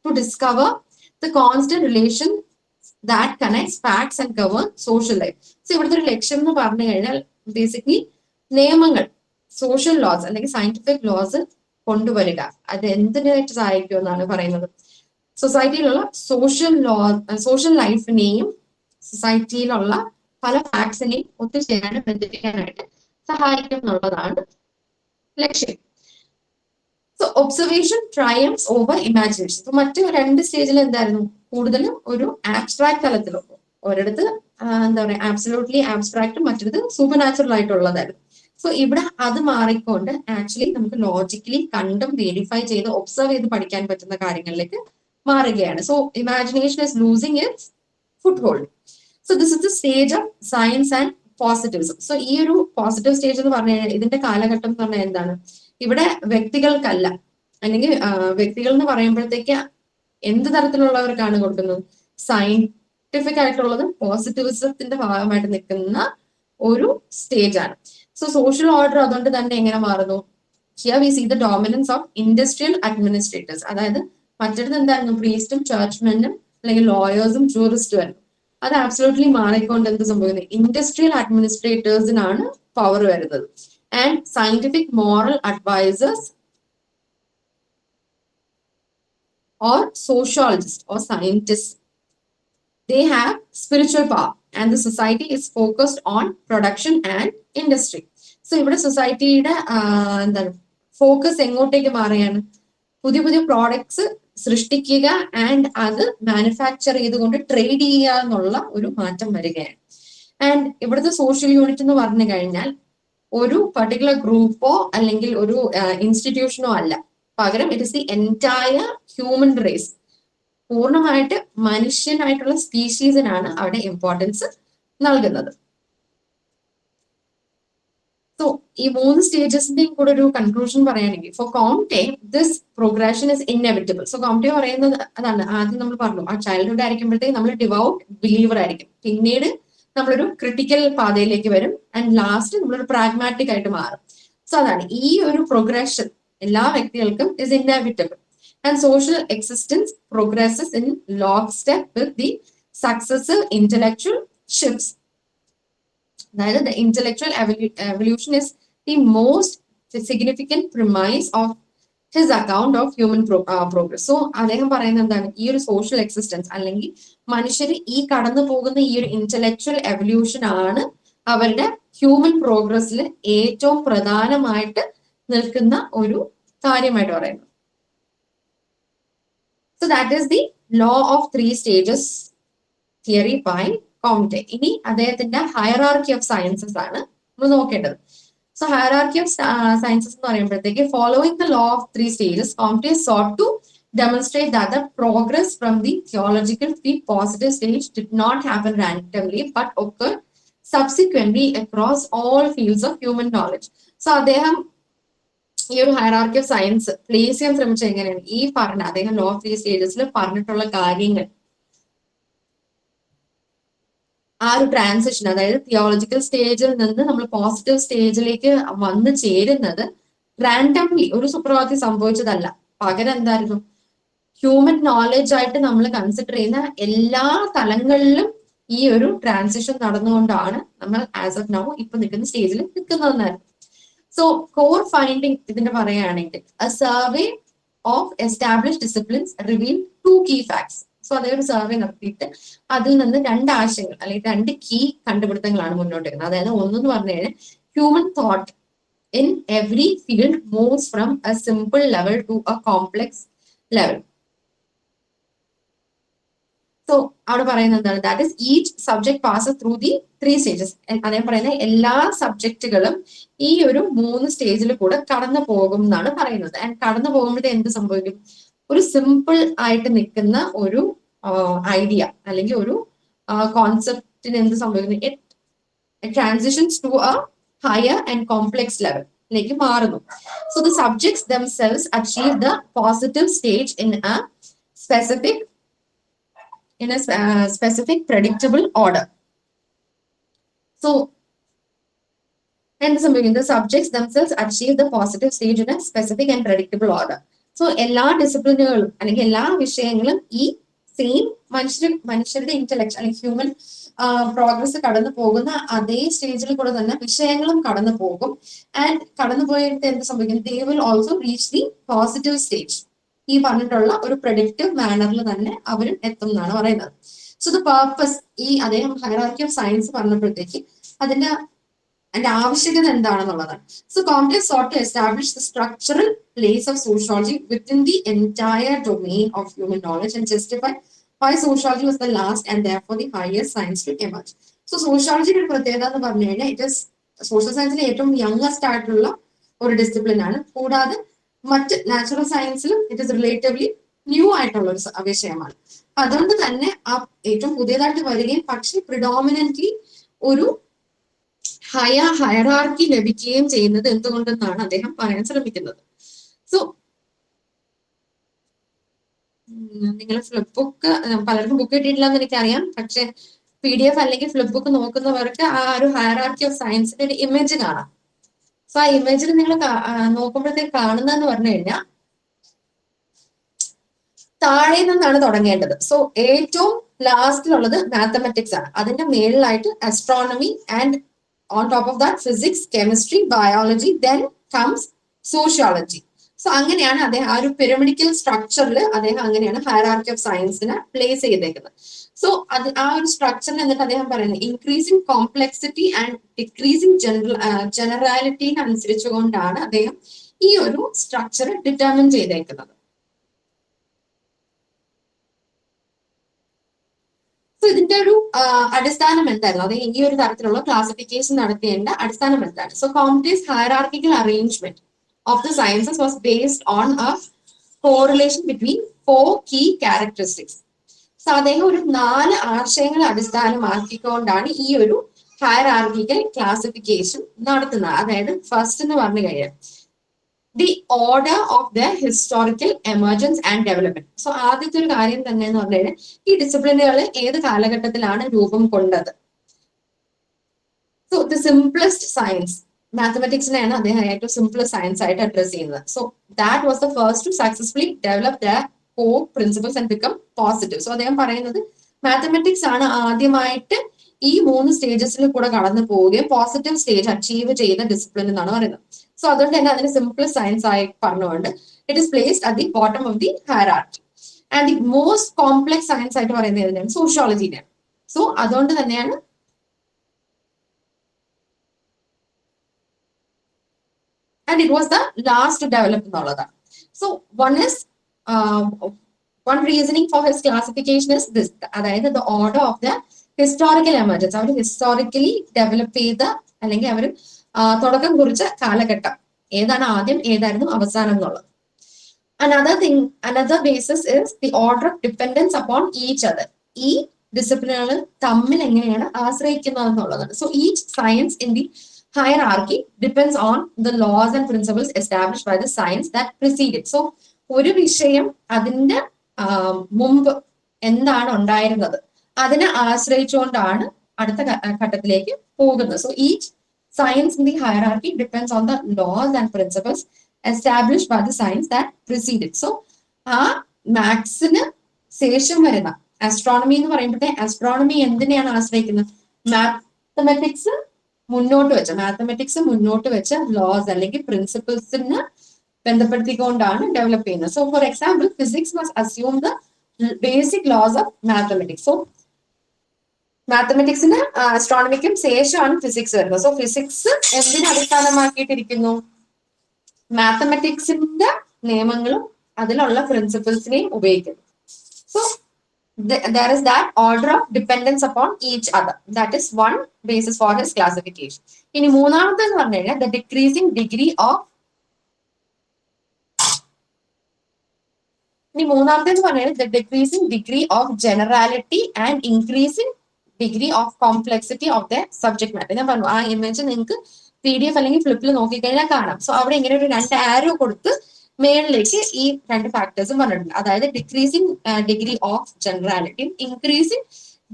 to discover the constant relation that connects facts and govern social life. So ഇവിടുത്തെ ഒരു ലക്ഷ്യം എന്ന് പറഞ്ഞു കഴിഞ്ഞാൽ ബേസിക്കലി നിയമങ്ങൾ, സോഷ്യൽ ലോസ് അല്ലെങ്കിൽ സയന്റിഫിക് ലോസ് കൊണ്ടുവരിക. അത് എന്തിനായിട്ട് സഹായിക്കും എന്നാണ് പറയുന്നത്? സൊസൈറ്റിയിലുള്ള സോഷ്യൽ ലൈഫിനെയും സൊസൈറ്റിയിലുള്ള പല ഫാക്ട്സിനെയും ഒത്തുചേരാനും ബന്ധിപ്പിക്കാനായിട്ട് സഹായിക്കും എന്നുള്ളതാണ് ലക്ഷ്യം. So observation Triumph's over imagination. So മറ്റു രണ്ട് സ്റ്റേജിൽ എന്തായിരുന്നു, കൂടുതലും ഒരു ആബ്സ്ട്രാക്ട് തലത്തിലും, ഒരിടത്ത് എന്താ പറയുക ആബ്സലൂട്ട്ലി ആബ്സ്ട്രാക്റ്റും മറ്റൊരു സൂപ്പർ നാച്ചുറൽ ആയിട്ടുള്ളതായിരുന്നു. സോ ഇവിടെ അത് മാറിക്കൊണ്ട് ആക്ച്വലി നമുക്ക് ലോജിക്കലി കണ്ടും വെരിഫൈ ചെയ്ത് ഒബ്സർവ് ചെയ്ത് പഠിക്കാൻ പറ്റുന്ന കാര്യങ്ങളിലേക്ക് മാറുകയാണ്. So imagination is losing its foothold. So this is the stage of science and positivism. So ഈ ഒരു പോസിറ്റീവ് സ്റ്റേജ് എന്ന് പറഞ്ഞു കഴിഞ്ഞാൽ ഇതിന്റെ കാലഘട്ടം എന്ന് പറഞ്ഞാൽ എന്താണ്, ഇവിടെ വ്യക്തികൾക്കല്ല, അല്ലെങ്കിൽ വ്യക്തികൾ എന്ന് പറയുമ്പോഴത്തേക്ക് എന്ത് തരത്തിലുള്ളവർക്കാണ് കൊടുക്കുന്നത്, സയന്റിഫിക് ആയിട്ടുള്ളതും പോസിറ്റിവിസത്തിന്റെ ഭാഗമായിട്ട് നിൽക്കുന്ന ഒരു സ്റ്റേജ് ആണ്. സോ സോഷ്യൽ ഓർഡർ അതുകൊണ്ട് തന്നെ എങ്ങനെ മാറുന്നു? Here we see the dominance of industrial administrators. അതായത് മറ്റൊരു എന്തായിരുന്നു, പ്രീസ്റ്റും ചർച്ച്മെനും അല്ലെങ്കിൽ ലോയേഴ്സും ജൂറിസ്റ്റും ആയിരുന്നു. അത് ആബ്സലൂട്ട്ലി മാറിക്കൊണ്ട് എന്ത് സംഭവിക്കുന്നത്, ഇൻഡസ്ട്രിയൽ അഡ്മിനിസ്ട്രേറ്റേഴ്സിനാണ് പവർ വരുന്നത്. And scientific moral advisors or sociologists or scientists, they have spiritual power and the society is focused on production and industry. So ഇവിടെ സൊസൈറ്റിയുടെ എന്താണ് ഫോക്കസ് എങ്ങോട്ടേക്ക് മാറുകയാണ്, പുതിയ പുതിയ പ്രോഡക്ട്സ് സൃഷ്ടിക്കുക ആൻഡ് അത് മാനുഫാക്ചർ ചെയ്തുകൊണ്ട് ട്രേഡ് ചെയ്യുക എന്നുള്ള ഒരു മാറ്റം വരികയാണ്. ആൻഡ് ഇവിടുത്തെ സോഷ്യൽ യൂണിറ്റ് എന്ന് പറഞ്ഞു കഴിഞ്ഞാൽ ഒരു പർട്ടിക്കുലർ ഗ്രൂപ്പോ അല്ലെങ്കിൽ ഒരു ഇൻസ്റ്റിറ്റ്യൂഷനോ അല്ല, പകരം it is the entire human raise, പൂർണ്ണമായിട്ട് മനുഷ്യനായിട്ടുള്ള സ്പീഷീസിനാണ് അവിടെ ഇമ്പോർട്ടൻസ് നൽകുന്നത്. സോ ഈ മൂന്ന് സ്റ്റേജസിന്റെയും കൂടെ ഒരു കൺക്ലൂഷൻ പറയുകയാണെങ്കിൽ for Comte this progression is inevitable. So Comte പറയുന്നത് അതാണ്, ആദ്യം നമ്മൾ പറഞ്ഞു ആ ചൈൽഡ്ഹുഡ് ആയിരിക്കുമ്പോഴത്തേക്ക് നമ്മൾ ഡിവൗട്ട് ബിലീവർ ആയിരിക്കും, പിന്നീട് നമ്മളൊരു ക്രിട്ടിക്കൽ പാതയിലേക്ക് വരും, ആൻഡ് ലാസ്റ്റ് നമ്മളൊരു പ്രാഗ്മാറ്റിക് ആയിട്ട് മാറും. സോ അതാണ് ഈ ഒരു പ്രോഗ്രഷൻ എല്ലാ വ്യക്തികൾക്കും is inevitable. And social existence progresses in lock step with the successive intellectual shifts. അതായത് the intellectual evolution is the most significant premise of his account of human progress. So അദ്ദേഹം പറയുന്നത് എന്താണ്, ഈ ഒരു സോഷ്യൽ എക്സിസ്റ്റൻസ് അല്ലെങ്കിൽ മനുഷ്യർ ഈ കടന്നു പോകുന്ന ഈ ഒരു ഇന്റലക്ച്വൽ എവല്യൂഷൻ ആണ് അവരുടെ ഹ്യൂമൻ പ്രോഗ്രസ്സിൽ ഏറ്റവും പ്രധാനമായിട്ട് നിൽക്കുന്ന ഒരു കാര്യമായിട്ട് പറയുന്നത്. So that is the law of 3 stages theory by Comte. ഇനി അദ്ദേഹത്തിന്റെ ഹയറാർക്കി ഓഫ് സയൻസസ് ആണ് നമ്മൾ നോക്കേണ്ടത്. So hierarchy of sciences എന്ന് പറയുമ്പോഴത്തേക്ക് following the law of 3 stages, Comte sought to demonstrate that the progress from the theological to the positive stage did not happen randomly but occurred subsequently across all fields of human knowledge. So അദ്ദേഹം ഈ ഒരു hierarchy of science place ചെയ്യാൻ ശ്രമിച്ചത് എങ്ങനെയാണ്, ഈ പറഞ്ഞ അദ്ദേഹം law of 3 സ്റ്റേജസിൽ പറഞ്ഞിട്ടുള്ള കാര്യങ്ങൾ ആ ഒരു ട്രാൻസിഷൻ, അതായത് തിയോളജിക്കൽ സ്റ്റേജിൽ നിന്ന് നമ്മൾ പോസിറ്റീവ് സ്റ്റേജിലേക്ക് വന്നു ചേരുന്നത് റാൻഡംലി ഒരു സുപ്രഭാതത്തിൽ സംഭവിച്ചതല്ല, പകരം എന്തായിരുന്നു, ഹ്യൂമൻ നോളജ് ആയിട്ട് നമ്മൾ കൺസിഡർ ചെയ്യുന്ന എല്ലാ തലങ്ങളിലും ഈ ഒരു ട്രാൻസിഷൻ നടന്നുകൊണ്ടാണ് നമ്മൾ ആസ് ഓഫ് നൗ ഇപ്പൊ നിൽക്കുന്ന സ്റ്റേജിൽ നിൽക്കുന്നതെന്നായിരുന്നു. സോ കോർ ഫൈൻഡിങ് ഇതിന്റെ പറയുകയാണെങ്കിൽ a survey of establish disciplines reveal 2 key facts. So അതേ ഒരു സർവേ നടത്തിയിട്ട് അതിൽ നിന്ന് 2 ആശയങ്ങൾ അല്ലെങ്കിൽ 2 കീ കണ്ടുപിടുത്തങ്ങളാണ് മുന്നോട്ട് വരുന്നത്. അതായത് ഒന്നെന്ന് പറഞ്ഞു കഴിഞ്ഞാൽ human thought in every field moves from a simple level to a complex level. So അവിടെ പറയുന്നത് എന്താണ്? That is each subject passes through the 3 stages. അദ്ദേഹം പറയുന്ന എല്ലാ സബ്ജക്റ്റുകളും ഈ ഒരു 3 സ്റ്റേജിൽ കൂടെ കടന്നു പോകും എന്നാണ് പറയുന്നത്. ആൻഡ് കടന്നു പോകുമ്പോഴത്തെ എന്ത് സംഭവിക്കും? ഒരു സിമ്പിൾ ആയിട്ട് നിൽക്കുന്ന ഒരു ഐഡിയ അല്ലെങ്കിൽ ഒരു കോൺസെപ്റ്റിന് എന്ത് സംഭവിക്കുന്നു? It transitions to a higher and complex level like മാറുന്നു. So the subjects themselves achieve the positive stage in a specific predictable order. So and the subjects themselves achieve the positive stage in a specific and predictable order. So എല്ലാ ഡിസിപ്ലിനുകളും അല്ലെങ്കിൽ എല്ലാ വിഷയങ്ങളും ഈ same മനുഷ്യരുടെ intellect അല്ലെങ്കിൽ human progress കടന്നു പോകുന്ന അതേ സ്റ്റേജിൽ കൂടെ തന്നെ വിഷയങ്ങളും കടന്നു പോകും. ആൻഡ് കടന്നു പോയിട്ട് എന്ത് സംഭവിക്കും? They will also reach the positive stage. ഈ പറഞ്ഞിട്ടുള്ള ഒരു പ്രഡിക്റ്റീവ് മാനറിൽ തന്നെ അവരും എത്തും എന്നാണ് പറയുന്നത്. സോ ദ പർപ്പസ്, ഈ അദ്ദേഹം ഹൈറാർക്കി ഓഫ് സയൻസ് പറഞ്ഞപ്പോഴത്തേക്ക് അതിന്റെ ആവശ്യകത എന്താണെന്നുള്ളതാണ്. So complex sought to establish the structural place of sociology within the entire domain of human knowledge and justify why sociology was the last and therefore the highest science to emerge. So sociology ഒരു പ്രത്യേകത എന്ന് പറഞ്ഞു കഴിഞ്ഞാൽ it is social സയൻസിലെ ഏറ്റവും youngest ആയിട്ടുള്ള ഒരു discipline ആണ്. കൂടാതെ മറ്റ് നാച്ചുറൽ സയൻസിലും ഇറ്റ് ഇസ് റിലേറ്റീവ്ലി ന്യൂ ആയിട്ടുള്ള ഒരു വിഷയമാണ്. അതുകൊണ്ട് തന്നെ ആ ഏറ്റവും പുതിയതായിട്ട് വരികയും പക്ഷെ പ്രിഡോമിനന്റ്ലി ഒരു ഹയറാർക്കി ലഭിക്കുകയും ചെയ്യുന്നത് എന്തുകൊണ്ടെന്നാണ് അദ്ദേഹം പറയാൻ ശ്രമിക്കുന്നത്. സോ നിങ്ങൾ ഫ്ലിപ്പ് ബുക്ക് പലർക്കും ബുക്ക് കിട്ടിയിട്ടില്ല എന്ന് എനിക്കറിയാം. പക്ഷെ PDF അല്ലെങ്കിൽ ഫ്ലിപ്പ് ബുക്ക് നോക്കുന്നവർക്ക് ആ ഒരു ഹയറാർക്കി ഓഫ് സയൻസിന്റെ ഒരു ഇമേജ് കാണാം. സോ ആ ഇമേജിൽ നിങ്ങൾ നോക്കുമ്പോഴത്തേക്ക് കാണുന്നതെന്ന് പറഞ്ഞു കഴിഞ്ഞാൽ താഴെ നിന്നാണ് തുടങ്ങേണ്ടത്. സോ ഏറ്റവും ലാസ്റ്റിലുള്ളത് മാത്തമാറ്റിക്സ് ആണ്. അതിന്റെ മേളിലായിട്ട് astronomy and on top of that physics, chemistry, biology, then comes sociology. So അങ്ങനെയാണ് അദ്ദേഹം ആ ഒരു പിരമിഡിക്കൽ സ്ട്രക്ചറിൽ അദ്ദേഹം അങ്ങനെയാണ് ഹയറാർക്കി ഓഫ് സയൻസിനെ പ്ലേസ് ചെയ്തേക്കുന്നത്. സോ അത് ആ ഒരു സ്ട്രക്ചറിൽ എന്നിട്ട് അദ്ദേഹം പറയുന്നത് ഇൻക്രീസിങ് കോംപ്ലെക്സിറ്റി ആൻഡ് ഡിക്രീസിങ് ജനറാലിറ്റിന് അനുസരിച്ചുകൊണ്ടാണ് അദ്ദേഹം ഈ ഒരു സ്ട്രക്ചർ ഡിറ്റർമിൻ ചെയ്തേക്കുന്നത്. സോ ഇതിന്റെ ഒരു അടിസ്ഥാനം എന്തായിരുന്നു? അത് ഈ ഒരു തരത്തിലുള്ള ക്ലാസിഫിക്കേഷൻ നടത്തേണ്ട അടിസ്ഥാനം എന്താണ്? So complex hierarchical arrangement of the sciences was based on a correlation between 4 key characteristics. So അദ്ദേഹം ഒരു 4 ആശയങ്ങളെ അടിസ്ഥാനമാക്കിക്കൊണ്ടാണ് ഈ ഒരു ഹയറാർക്കിക്കൽ ക്ലാസിഫിക്കേഷൻ നടത്തുന്നത്. അതായത് ഫസ്റ്റ് എന്ന് പറഞ്ഞു കഴിഞ്ഞാൽ the order of the historical emergence and development. So ആദ്യത്തെ ഒരു കാര്യം തന്നെ എന്ന് പറഞ്ഞു കഴിഞ്ഞാൽ ഈ ഡിസിപ്ലിനുകൾ ഏത് കാലഘട്ടത്തിലാണ് രൂപം കൊണ്ടത്. സോ ദി സിംപ്ലസ്റ്റ് സയൻസ് മാത്തമാറ്റിക്സിനെയാണ് അദ്ദേഹം ഏറ്റവും സിംപ്ലസ്റ്റ് സയൻസ് ആയിട്ട് അഡ്രസ് ചെയ്യുന്നത്. So that was the first to successfully develop the core principles and become positive. So അദ്ദേഹം പറയുന്നത് മാത്തമാറ്റിക്സ് ആണ് ആദ്യമായിട്ട് ഈ 3 സ്റ്റേജസിൽ കൂടെ കടന്നു പോവുകയും പോസിറ്റീവ് സ്റ്റേജ് അച്ചീവ് ചെയ്ത ഡിസിപ്ലിൻ എന്നാണ് പറയുന്നത്. സോ അതുകൊണ്ട് തന്നെ അതിന് സിംപ്ലസ്റ്റ് സയൻസ് ആയി പറഞ്ഞുകൊണ്ട് it is placed at the bottom of the hierarchy. And the most complex science ആയിട്ട് പറയുന്നത് ഏതിനാണ്? സോഷ്യോളജിനെയാണ്. സോ അതുകൊണ്ട് തന്നെയാണ് and it was the last to develop എന്നുള്ളതാണ്. So one reasoning for his classification is this, അതായത് the order of the historical emergence. അവർ historically develop ചെയ്ത അല്ലെങ്കിൽ അവർ തുടക്കം കുറിച്ച കാലഘട്ടം ഏതാണ് ആദ്യം ഏതായിരുന്നു അവസാനം എന്നുള്ളത്. another basis is the order of dependence upon each other. ഈ ഡിസിപ്ലിനുകൾ തമ്മിൽ എങ്ങനെയാണ് ആശ്രയിക്കുന്നത് എന്നുള്ളതാണ്. So each science in the hierarchy depends on the laws and principles established by the science that preceded. So ഒരു വിഷയം അതിന്റെ മുമ്പ് എന്താണ് ഉണ്ടായിരുന്നത് അതിനെ ആശ്രയിച്ചുകൊണ്ടാണ് അടുത്ത ഘട്ടത്തിലേക്ക് പോകുന്നത്. So each science in the hierarchy depends on the laws and principles established by the science that preceded. So ആ മാത്സിന് ശേഷം വരുന്ന ആസ്ട്രോണമി എന്ന് പറയുമ്പോഴത്തെ ആസ്ട്രോണമി എന്തിനെയാണ് ആശ്രയിക്കുന്നത്? മാത്തമെറ്റിക്സ് മുന്നോട്ട് വെച്ച ലോസ് അല്ലെങ്കിൽ പ്രിൻസിപ്പിൾസിന് ബന്ധപ്പെടുത്തിക്കൊണ്ടാണ് ഡെവലപ്പ് ചെയ്യുന്നത്. So for example, physics must assume the basic laws of mathematics. So മാത്തമെറ്റിക്സിന് ആസ്ട്രോണമിക്കും ശേഷമാണ് ഫിസിക്സ് വരുന്നത്. സോ ഫിസിക്സ് എന്തിനെ അടിസ്ഥാനമാക്കിയിട്ടിരിക്കുന്നു? മാത്തമെറ്റിക്സിന്റെ നിയമങ്ങളും അതിലുള്ള പ്രിൻസിപ്പിൾസിനെയും ഉപയോഗിക്കുന്നു. So there is that order of dependence upon each other. That is one basis for his classification. ഇനി മൂന്നാമത്തെ എന്ന് പറഞ്ഞു കഴിഞ്ഞാൽ the decreasing degree of generality and increasing degree of complexity of the subject matter. ഞാൻ പറഞ്ഞു ആ image നിങ്ങൾക്ക് PDF അല്ലെങ്കിൽ ഫ്ലിപ്പിൽ നോക്കിക്കഴിഞ്ഞാൽ കാണാം. സോ അവിടെ ഇങ്ങനെ ഒരു 2 ആരോ കൊടുത്ത് മേളിലേക്ക് ഈ 2 ഫാക്ടേഴ്സും പറഞ്ഞിട്ടുണ്ട്. അതായത് ഡിക്രീസിങ് ഡിഗ്രി ഓഫ് ജനറാലിറ്റിയും increasing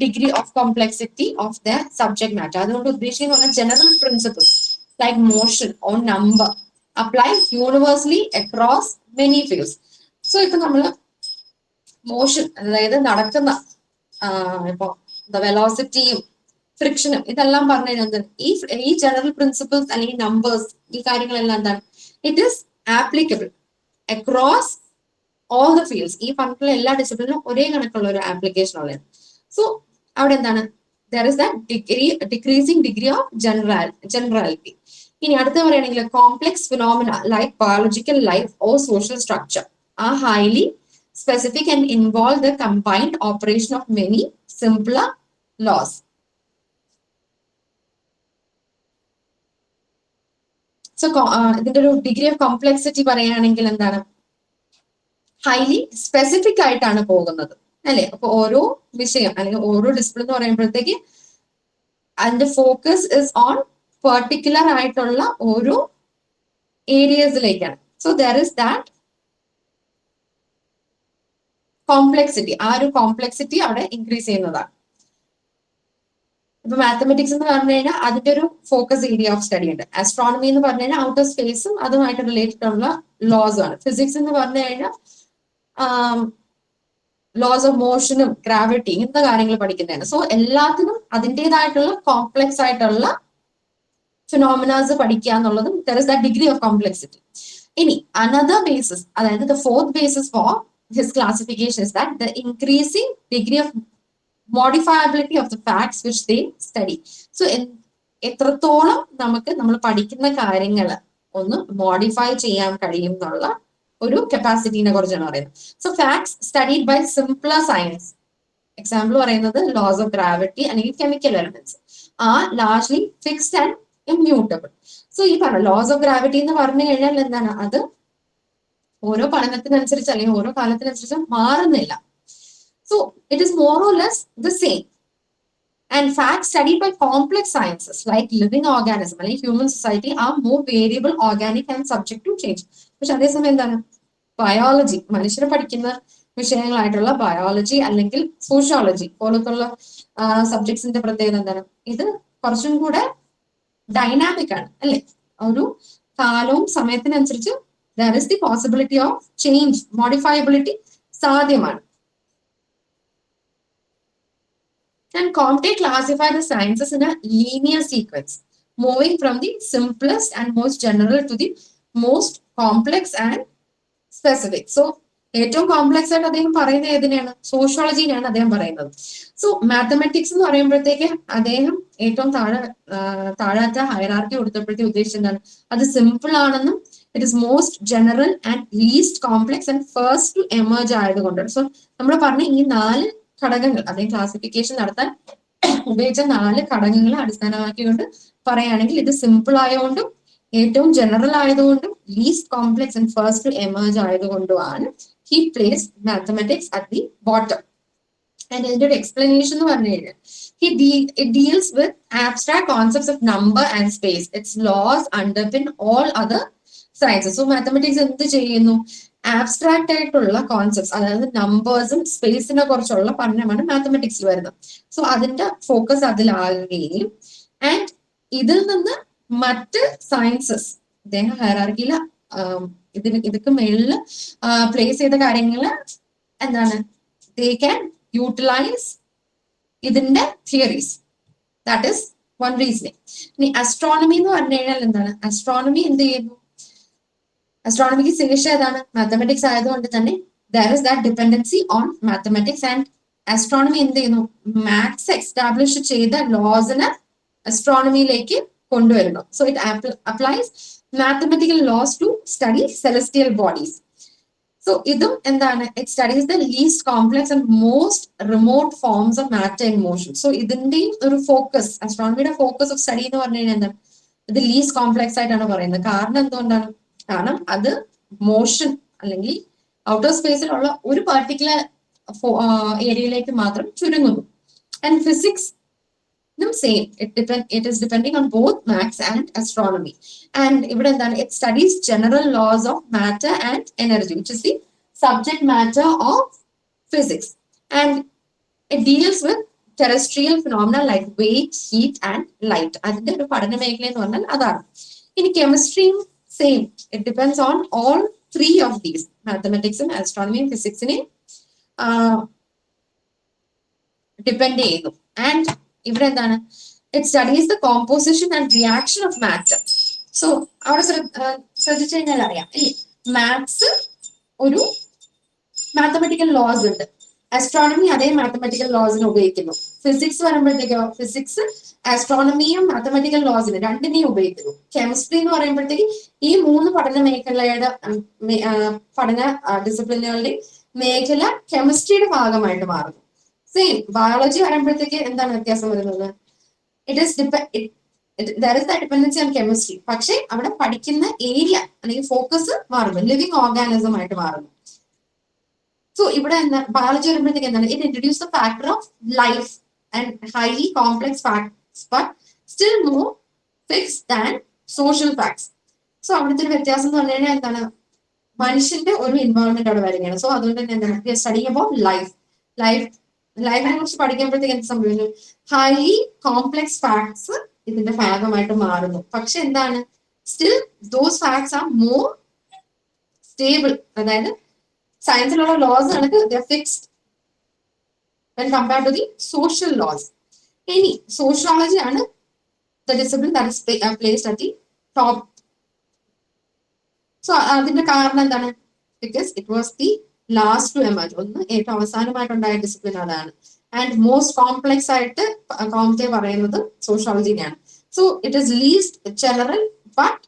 degree of complexity of the subject matter. അതുകൊണ്ട് ഉദ്ദേശിക്കുന്ന general principles like motion or number apply universally across many fields. So ഇപ്പൊ നമ്മള് മോഷൻ, അതായത് നടക്കുന്ന ഇപ്പൊ വെലോസിറ്റിയും ഫ്രിക്ഷനും ഇതെല്ലാം പറഞ്ഞു കഴിഞ്ഞാൽ ഈ ജനറൽ പ്രിൻസിപ്പിൾസ് അല്ലെങ്കിൽ നമ്പേഴ്സ് ഈ കാര്യങ്ങളെല്ലാം എന്താണ്? It is applicable across all the fields. ഈ പറഞ്ഞിട്ടുള്ള എല്ലാ ഡിസിപ്ലിനും ഒരേ കണക്കുള്ള ഒരു ആപ്ലിക്കേഷൻ ഉള്ളത്. സോ അവിടെ എന്താണ്? There is decreasing degree of generality. ഇനി അടുത്ത പറയുകയാണെങ്കിൽ complex phenomena like biological life or social structure are highly specific and involve the combined operation of many simpler laws. So ഇതിന്റെ ഒരു ഡിഗ്രി ഓഫ് കോംപ്ലക്സിറ്റി പറയുകയാണെങ്കിൽ എന്താണ്? Highly specific ആയിട്ടാണ് പോകുന്നത്, അല്ലെ? അപ്പൊ ഓരോ വിഷയം അല്ലെങ്കിൽ ഓരോ ഡിസിപ്ലിൻ എന്ന് പറയുമ്പോഴത്തേക്ക് അതിന്റെ ഫോക്കസ് ഇസ് ഓൺ പെർട്ടിക്കുലർ ആയിട്ടുള്ള ഓരോ ഏരിയസിലേക്കാണ്. So there is that complexity. ആ ഒരു കോംപ്ലക്സിറ്റി അവിടെ ഇൻക്രീസ് ചെയ്യുന്നതാണ്. ഇപ്പൊ മാത്തമെറ്റിക്സ് എന്ന് പറഞ്ഞു കഴിഞ്ഞാൽ അതിന്റെ ഒരു ഫോക്കസ് ഏരിയ ഓഫ് സ്റ്റഡി ഉണ്ട്. ആസ്ട്രോണമി എന്ന് പറഞ്ഞു കഴിഞ്ഞാൽ ഔട്ടർ സ്പേസും അതുമായിട്ട് റിലേറ്റഡ് ഉള്ള ലോസും ആണ്. ഫിസിക്സ് എന്ന് പറഞ്ഞു കഴിഞ്ഞാൽ ലോസ് ഓഫ് മോഷനും ഗ്രാവിറ്റി ഇങ്ങനത്തെ കാര്യങ്ങൾ പഠിക്കുന്നതാണ്. സോ എല്ലാത്തിനും അതിൻ്റെതായിട്ടുള്ള കോംപ്ലക്സ് ആയിട്ടുള്ള ഫിനോമിനാസ് പഠിക്കുക എന്നുള്ളതും there is that degree of complexity. ഇനി അനദർ ബേസിസ്, അതായത് the fourth basis for his classification is that the increasing degree of modifiability of the facts which they study. So എത്രത്തോളം നമ്മൾ പഠിക്കുന്ന കാര്യങ്ങൾ ഒന്ന് മോഡിഫൈ ചെയ്യാൻ കഴിയും എന്നുള്ള ഒരു കപ്പാസിറ്റിനെ കുറിച്ചാണ് പറയുന്നത്. So facts studied by simpler science, example പറയുന്നത് ലോസ് ഓഫ് ഗ്രാവിറ്റി അല്ലെങ്കിൽ chemical elements are largely fixed and immutable. So ഈ പറഞ്ഞ ലോസ് ഓഫ് ഗ്രാവിറ്റി എന്ന് പറഞ്ഞു കഴിഞ്ഞാൽ എന്താണ്? അത് ഓരോ പഠനത്തിനനുസരിച്ച് അല്ലെങ്കിൽ ഓരോ കാലത്തിനനുസരിച്ച് മാറുന്നില്ല. So it is more or less the same. And facts studied by complex sciences like living organism like human society are more variable, organic and subject to change. പക്ഷെ അതേസമയം എന്താണ്? ബയോളജി, മനുഷ്യരെ പഠിക്കുന്ന വിഷയങ്ങളായിട്ടുള്ള ബയോളജി അല്ലെങ്കിൽ സോഷ്യോളജി പോലത്തുള്ള സബ്ജക്ട്സിന്റെ പ്രത്യേകത എന്താണ്? ഇത് കുറച്ചും കൂടെ ഡൈനാമിക് ആണ്, അല്ലെ? ഒരു കാലവും സമയത്തിനനുസരിച്ച് there is the possibility of change, modifiability സാധ്യമാണ്. And Comte classified the sciences in a linear sequence, moving from the simplest and most general to the most complex and specific. So, ഏറ്റവും complex ആയിട്ട് അദ്ദേഹം പറയുന്നത് ഏതിനെയാണ്? സോഷ്യോളജിനെയാണ് അദ്ദേഹം പറയുന്നത്. So mathematics എന്ന് പറയുമ്പോഴത്തേക്ക് അദ്ദേഹം ഏറ്റവും താഴത്തെ ഹൈറാർക്കി കൊടുത്തപ്പോഴത്തേക്ക് ഉദ്ദേശിച്ചതാണ് അത് സിമ്പിൾ ആണെന്നും it is most general and least complex and first to emerge ആയതുകൊണ്ടാണ്. സോ നമ്മൾ പറഞ്ഞ ഈ 4 ഘടകങ്ങൾ അദ്ദേഹം ക്ലാസിഫിക്കേഷൻ നടത്താൻ ഉപയോഗിച്ച 4 ഘടകങ്ങളെ അടിസ്ഥാനമാക്കിക്കൊണ്ട് പറയുകയാണെങ്കിൽ ഇത് സിമ്പിൾ ആയതുകൊണ്ടും ഏറ്റവും ജനറൽ ആയതുകൊണ്ടും least complex and first to emerge ആയതുകൊണ്ടുമാണ് he place mathematics at the bottom. And ഇതിന്റെ ഒരു എക്സ്പ്ലനേഷൻ എന്ന് പറഞ്ഞു കഴിഞ്ഞാൽ it deals with abstract concepts of number and space. Its laws underpin all other sciences. So mathematics എന്ത് ചെയ്യുന്നു? Abstract ആയിട്ടുള്ള concepts, അതായത് നമ്പേഴ്സും സ്പേസിനെ കുറിച്ചുള്ള പഠനമാണ് മാത്തമെറ്റിക്സിൽ വരുന്നത്. സോ അതിന്റെ ഫോക്കസ് അതിലാകുകയും ആൻഡ് ഇതിൽ നിന്ന് മറ്റ് സയൻസസ് അദ്ദേഹം ഹൈറാർക്കിയില് ഇതൊക്കെ മേളില് പ്ലേസ് ചെയ്ത കാര്യങ്ങള് എന്താണ് they can utilize ഇതിന്റെ theories. That is one reasoning. ഇനി അസ്ട്രോണമി എന്ന് പറഞ്ഞു കഴിഞ്ഞാൽ എന്താണ്? അസ്ട്രോണമി എന്ത് ചെയ്യുന്നു? അസ്ട്രോണമിക്ക് ശേഷം ഏതാണ്? മാത്തമെറ്റിക്സ് ആയതുകൊണ്ട് തന്നെ there is that dependency on mathematics, and astronomy എന്ത് ചെയ്യുന്നു? മാത്സ് എസ്റ്റാബ്ലിഷ് ചെയ്ത ലോസിനെ അസ്ട്രോണമിയിലേക്ക് കൊണ്ടുവരുന്നു. So it applies mathematical laws to study celestial bodies. So ഇതും എന്താണ്? It studies the least complex and most remote forms of matter in motion. So ഇതിന്റെയും ഒരു focus, അസ്ട്രോണമിയുടെ focus of study എന്ന് പറഞ്ഞു കഴിഞ്ഞാൽ എന്താണ്? ഇത് ലീസ്റ്റ് കോംപ്ലക്സ് ആയിട്ടാണ് പറയുന്നത്. കാരണം എന്തുകൊണ്ടാണ്? കാരണം അത് മോഷൻ അല്ലെങ്കിൽ ഔട്ടർ സ്പേസിലുള്ള ഒരു പർട്ടിക്കുലർ ഏരിയയിലേക്ക് മാത്രം ചുരുങ്ങുന്നു. And physics same, it is depending on both maths and astronomy. And ഇവിടെ എന്താണ്? It studies general laws of matter and energy, which is the subject matter of physics. And it deals with terrestrial phenomena like weight, heat and light. അതിന്റെ ഒരു പഠന മേഖല എന്ന് പറഞ്ഞാൽ അതാണ്. ഇനി കെമിസ്ട്രിയും same, it depends on all three of these, മാത്തമാറ്റിക്സും astronomy ഫിസിക്സിനെയും ഡിപ്പെൻഡ് ചെയ്യുന്നു. ആൻഡ് ഇവിടെ എന്താണ്? It studies the composition and reaction of matter. So അവിടെ ശ്രദ്ധിച്ചു കഴിഞ്ഞാൽ അറിയാം ഇല്ലേ, മാത്സ് ഒരു മാത്തമെറ്റിക്കൽ ലോസ് ഉണ്ട്, ആസ്ട്രോണമി അതേ മാത്തമെറ്റിക്കൽ ലോസിനെ ഉപയോഗിക്കുന്നു. ഫിസിക്സ് വരുമ്പോഴത്തേക്കോ ഫിസിക്സ് ആസ്ട്രോണമിയും മാത്തമെറ്റിക്കൽ ലോസിന് രണ്ടിനെയും ഉപയോഗിക്കുന്നു. കെമിസ്ട്രി എന്ന് പറയുമ്പോഴത്തേക്ക് ഈ മൂന്ന് പഠന മേഖലയുടെ പഠന ഡിസിപ്ലിനുകളുടെ മേഖല കെമിസ്ട്രിയുടെ ഭാഗമായിട്ട് മാറുന്നു. സെയിം ബയോളജി വരുമ്പോഴത്തേക്ക് എന്താണ് വ്യത്യാസം വരുന്നത്? there is that dependency on chemistry. പക്ഷെ അവിടെ പഠിക്കുന്ന ഏരിയ അല്ലെങ്കിൽ ഫോക്കസ് മാറുന്നു, ലിവിങ് ഓർഗാനിസം ആയിട്ട് മാറുന്നു. സോ ഇവിടെ എന്താ ബയോളജി വരുമ്പോഴത്തേക്ക് എന്താണ്? It introduce the factor of life and highly complex facts but still more fixed than social facts. So അവിടുത്തെ ഒരു വ്യത്യാസം എന്ന് പറഞ്ഞു കഴിഞ്ഞാൽ എന്താണ്? മനുഷ്യന്റെ ഒരു എൻവയോൺമെന്റ് അവിടെ വരികയാണ്. സോ അതുകൊണ്ട് തന്നെ എന്താണ് സ്റ്റഡിങ് അബൌട്ട് ലൈഫിനെ കുറിച്ച് പഠിക്കുമ്പോഴത്തേക്ക് എന്ത് സംഭവിക്കുന്നു? ഹൈലി കോംപ്ലക്സ് ഫാക്ട്സ് ഇതിന്റെ ഭാഗമായിട്ട് മാറുന്നു. പക്ഷെ എന്താണ്? Still those facts are more stable. അതായത് സയൻസിലുള്ള ലോസ് കണക്ക് fixed when compared to the social laws. ഇനി സോഷ്യോളജി ആണ് the discipline that is placed at the top. So അതിന്റെ കാരണം എന്താണ്? Because it was the last to emerge. ഒന്ന് ഏറ്റവും അവസാനമായിട്ടുണ്ടായ ഡിസിപ്ലിൻ അതാണ്. ആൻഡ് മോസ്റ്റ് കോംപ്ലക്സ് ആയിട്ട് കോംതെ പറയുന്നത് സോഷ്യോളജിനെയാണ്. So it is least general but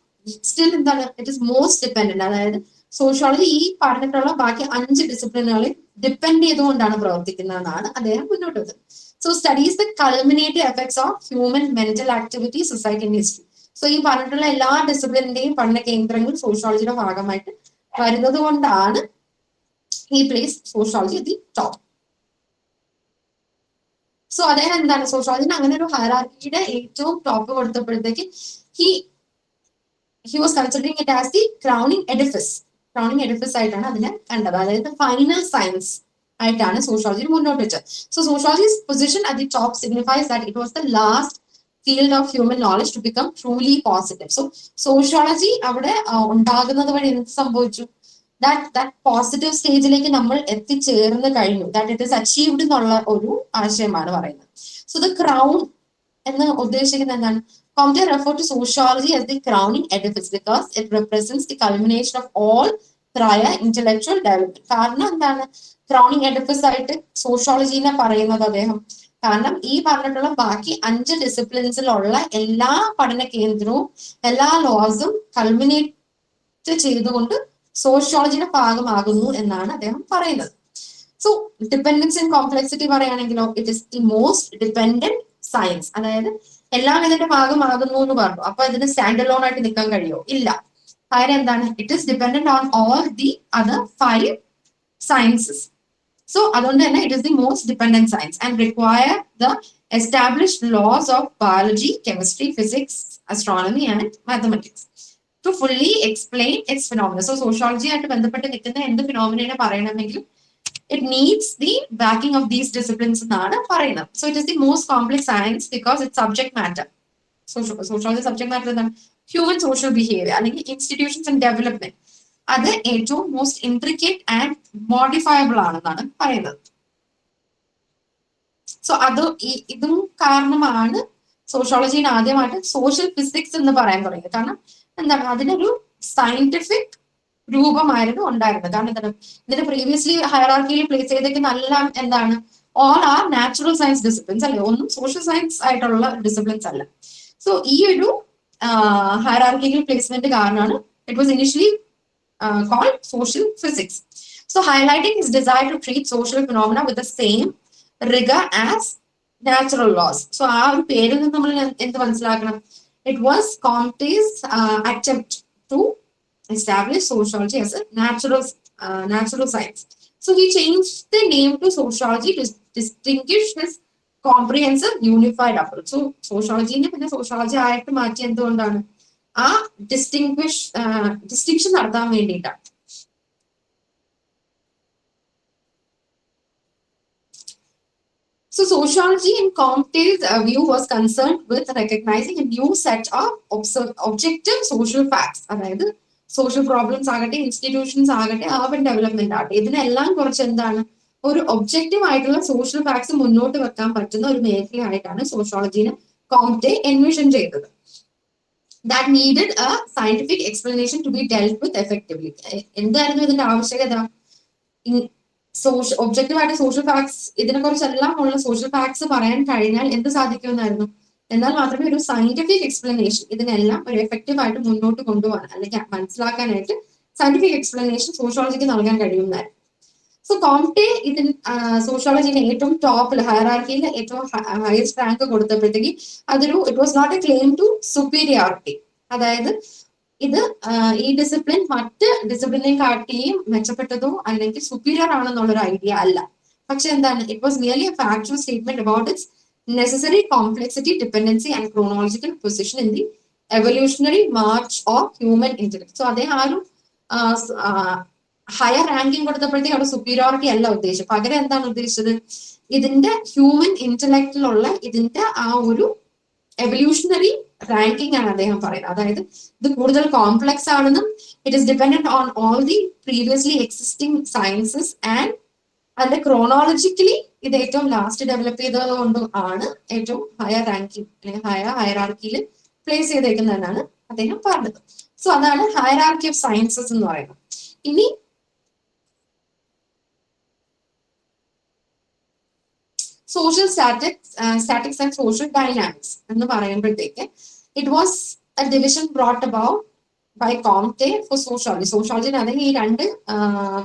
still എന്താണ്? It is most dependent. അതായത് സോഷ്യോളജി ഈ പറഞ്ഞിട്ടുള്ള ബാക്കി 5 ഡിസിപ്ലിനുകളിൽ ഡിപ്പെൻഡ് ചെയ്തുകൊണ്ടാണ് പ്രവർത്തിക്കുന്നതെന്നാണ് അദ്ദേഹം മുന്നോട്ട് വെച്ചത്. So studies the culminative effects of human mental activity, society and history. So ഈ പറഞ്ഞിട്ടുള്ള എല്ലാ ഡിസിപ്ലിന്റെയും പഠന കേന്ദ്രങ്ങൾ സോഷ്യോളജിയുടെ ഭാഗമായിട്ട് വരുന്നത് കൊണ്ടാണ് he placed sociology at the top. So അദ്ദേഹം എന്താണ് സോഷ്യോളജിന് അങ്ങനെ ഒരു ഹയറാർക്കിയുടെ ഏറ്റവും top കൊടുത്തപ്പോഴത്തേക്ക് he was considering it as the crowning edifice ആയിട്ടാണ് അതിനെ കണ്ടത്. അതായത് ഫൈനൽ സയൻസ് ആയിട്ടാണ് സോഷ്യോളജി മുന്നോട്ട് വെച്ചത്. So sociology's position at the top signifies that it was the last field of human knowledge to become truly positive. So sociology അവിടെ ഉണ്ടാകുന്നത് വഴി എന്ത് സംഭവിച്ചു? that പോസിറ്റീവ് സ്റ്റേജിലേക്ക് നമ്മൾ എത്തിച്ചേർന്ന് കഴിഞ്ഞു. ദാറ്റ് ഇറ്റ് ഇസ് അച്ചീവ്ഡ് എന്നുള്ള ഒരു ആശയമാണ് പറയുന്നത്. സോ ദ ക്രൗൺ എന്ന് ഉദ്ദേശിക്കുന്നത് എന്താണ്? Comte referred to sociology as the crowning edifice because it represents the culmination of all prior intellectual development. കാരണം എന്താണ് ക്രൗണിങ് എഡിഫിസ് ആയിട്ട് സോഷ്യോളജിനെ പറയുന്നത് അദ്ദേഹം? കാരണം ഈ പറഞ്ഞിട്ടുള്ള ബാക്കി 5 ഡിസിപ്ലിൻസിലുള്ള എല്ലാ പഠന കേന്ദ്രവും എല്ലാ ലോസും കൾമിനേറ്റ് ചെയ്തുകൊണ്ട് സോഷ്യോളജിയുടെ ഭാഗമാകുന്നു എന്നാണ് അദ്ദേഹം പറയുന്നത്. സോ ഡിപ്പെൻഡൻസ് ആൻഡ് കോംപ്ലക്സിറ്റി പറയുകയാണെങ്കിലോ it is the most dependent science. അതായത് എല്ലാം ഇതിന്റെ ഭാഗമാകുന്നു എന്ന് പറഞ്ഞു. അപ്പൊ ഇതിന് സ്റ്റാൻഡ് അലോൺ ആയിട്ട് നിൽക്കാൻ കഴിയുമോ? ഇല്ല. കാര്യം എന്താണ്? It is dependent on all the other 5 sciences. So അതുകൊണ്ട് തന്നെ it is the most dependent science and require the established laws of biology, chemistry, physics, astronomy and mathematics to fully explain its phenomena. So sociology ആയിട്ട് ബന്ധപ്പെട്ട് നിൽക്കുന്ന എന്ത് ഫിനോമിനെ പറയണമെങ്കിലും it needs the backing of these disciplines എന്നാണ് പറയുന്നത്. So it is the most complex science because its subject matter. Sociology subject matter എന്താണ്? Human social behavior അല്ലെങ്കിൽ institutions and development. അത് ഏറ്റവും മോസ്റ്റ് ഇൻട്രിക്കേറ്റ് ആൻഡ് മോഡിഫയബിൾ ആണെന്നാണ് പറയുന്നത്. So അത് ഇതും കാരണമാണ് സോഷ്യോളജിയിൽ ആദ്യമായിട്ട് സോഷ്യൽ ഫിസിക്സ് എന്ന് പറയാൻ തുടങ്ങിയത്. കാരണം എന്താണ്, അതിനൊരു സയന്റിഫിക് രൂപമായിരുന്നു ഉണ്ടായിരുന്നത്. കാരണം എന്താണ്, ഇതിന്റെ പ്രീവിയസ്ലി ഹയറാർക്കിയിൽ പ്ലേസ് ചെയ്തേക്കുന്ന എല്ലാം എന്താണ്, all are natural science disciplines അല്ലെ, ഒന്നും സോഷ്യൽ സയൻസ് ആയിട്ടുള്ള ഡിസിപ്ലിൻസ് അല്ല. സോ ഈ ഒരു ഹയറാർക്കിക്കൽ പ്ലേസ്മെന്റ് കാരണമാണ് it was initially called social physics. So highlighting his desire to treat social phenomena with the same rigor as natural laws. So ആ ഒരു പേരിൽ നിന്ന് നമ്മൾ എന്ത് മനസ്സിലാക്കണം? It was Comte's attempt to establish sociology as a natural science. So he changed the name to sociology to distinguish his comprehensive unified approach. So sociology പിന്നെ sociology ആയിട്ട് മാറ്റി എന്തുകൊണ്ടാണ്? ആ ഡിസ്റ്റിങ്ഷൻ നടത്താൻ വേണ്ടിയിട്ടാണ്. So sociology in Comte's view was concerned with recognizing a new set of objective social facts. അതായത് social problems ആകട്ടെ, institutions ആകട്ടെ, അർബൻ ഡെവലപ്മെന്റ് ആകട്ടെ, ഇതിനെല്ലാം കുറച്ച് എന്താണ്, ഒരു ഒബ്ജക്റ്റീവ് ആയിട്ടുള്ള സോഷ്യൽ ഫാക്ട്സ് മുന്നോട്ട് വെക്കാൻ പറ്റുന്ന ഒരു മേഖലയായിട്ടാണ് സോഷ്യോളജിനെ കോംറ്റെ എൻവിഷൻ ചെയ്തത്. That needed a scientific explanation to be dealt with effectively. എന്തായിരുന്നു ഇതിന്റെ ആവശ്യകത? ഒബ്ജക്റ്റീവ് ആയിട്ട് സോഷ്യൽ ഫാക്ട്സ്, ഇതിനെ കുറിച്ചെല്ലാം ഉള്ള സോഷ്യൽ ഫാക്ട്സ് പറയാൻ കഴിഞ്ഞാൽ എന്ത് സാധിക്കുമെന്നായിരുന്നു? എന്നാൽ മാത്രമേ ഒരു സയന്റിഫിക് എക്സ്പ്ലനേഷൻ ഇതിനെല്ലാം ഒരു എഫക്റ്റീവ് ആയിട്ട് മുന്നോട്ട് കൊണ്ടുപോകാൻ അല്ലെങ്കിൽ മനസ്സിലാക്കാനായിട്ട് സയന്റിഫിക് എക്സ്പ്ലനേഷൻ സോഷ്യോളജിക്ക് നൽകാൻ കഴിയുന്നതായിരുന്നു. സോ കോംറ്റെ ഇതിന് സോഷ്യോളജിന്റെ ഏറ്റവും ടോപ്പിൽ ഹയറാർക്കിയിൽ ഏറ്റവും ഹയസ്റ്റ് റാങ്ക് കൊടുത്തപ്പോഴത്തേക്ക് it was not a claim to superiority. അതായത് ഇത് ഈ ഡിസിപ്ലിൻ മറ്റ് ഡിസിപ്ലിനെ കാട്ടിയും മെച്ചപ്പെട്ടതോ അല്ലെങ്കിൽ സുപ്പീരിയർ ആണെന്നുള്ളൊരു ഐഡിയ അല്ല. പക്ഷെ എന്താണ്, it was nearly A factual statement about it's necessary complexity, dependency and chronological position in the evolutionary March of human intellect. So അദ്ദേഹം ആ ഒരു ഹയർ റാങ്കിങ് കൊടുത്തപ്പോഴത്തേക്ക് അവിടെ സുപ്പീരിയോറിറ്റി അല്ല ഉദ്ദേശിച്ചത്. പകരം എന്താണ് ഉദ്ദേശിച്ചത്, ഇതിന്റെ ഹ്യൂമൻ ഇന്റലക്റ്റിലുള്ള ഇതിന്റെ ആ ഒരു എവല്യൂഷണറി റാങ്കിങ് ആണ് അദ്ദേഹം പറയുന്നത്. അതായത് ഇത് കൂടുതൽ കോംപ്ലക്സ് ആണെന്നും it is dependent on all the previously existing sciences and അതിന്റെ ക്രോണോളജിക്കലി ഇത് ഏറ്റവും ലാസ്റ്റ് ഡെവലപ്പ് ചെയ്തത് കൊണ്ടും ആണ് ഏറ്റവും ഹയർ റാങ്കിങ് അല്ലെങ്കിൽ ഹയറാർക്കിയിൽ പ്ലേസ് ചെയ്തേക്കുന്നതെന്നാണ് അദ്ദേഹം പറഞ്ഞത്. സോ അതാണ് ഹയറാർക്കി ഓഫ് സയൻസസ് എന്ന് പറയുന്നത്. ഇനി social statics and social dynamics എന്ന് പറയുമ്പോഴത്തേക്ക് it was a division brought about by Comte for sociology. സോഷ്യോളജിനെ അദ്ദേഹം ഈ രണ്ട്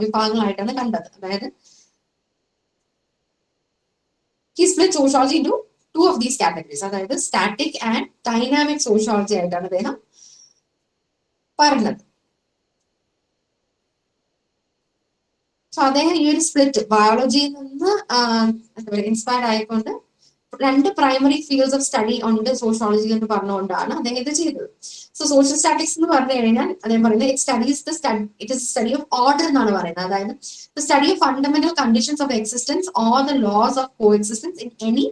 വിഭാഗങ്ങളായിട്ടാണ് കണ്ടത്. അതായത് he split sociology into two of these categories. അതായത് സ്റ്റാറ്റിക് ആൻഡ് ഡൈനാമിക് സോഷ്യോളജി ആയിട്ടാണ് അദ്ദേഹം പറഞ്ഞത്. സോ അദ്ദേഹം ഈ ഒരു സ്പ്ലിറ്റ് ബയോളജിയിൽ നിന്ന് ഇൻസ്പയർഡ് ആയിക്കൊണ്ട് രണ്ട് പ്രൈമറി ഫീൽഡ്സ് ഓഫ് സ്റ്റഡി ഉണ്ട് സോഷ്യോളജി എന്ന് പറഞ്ഞുകൊണ്ടാണ് അദ്ദേഹം ഇത് ചെയ്തത്. സോ സോഷ്യൽ സ്റ്റാറ്റിക്സ് എന്ന് പറഞ്ഞു കഴിഞ്ഞാൽ അദ്ദേഹം പറയുന്നത് it is study of order എന്നാണ് പറയുന്നത്. അതായത് the study of fundamental conditions of existence or the laws of coexistence in any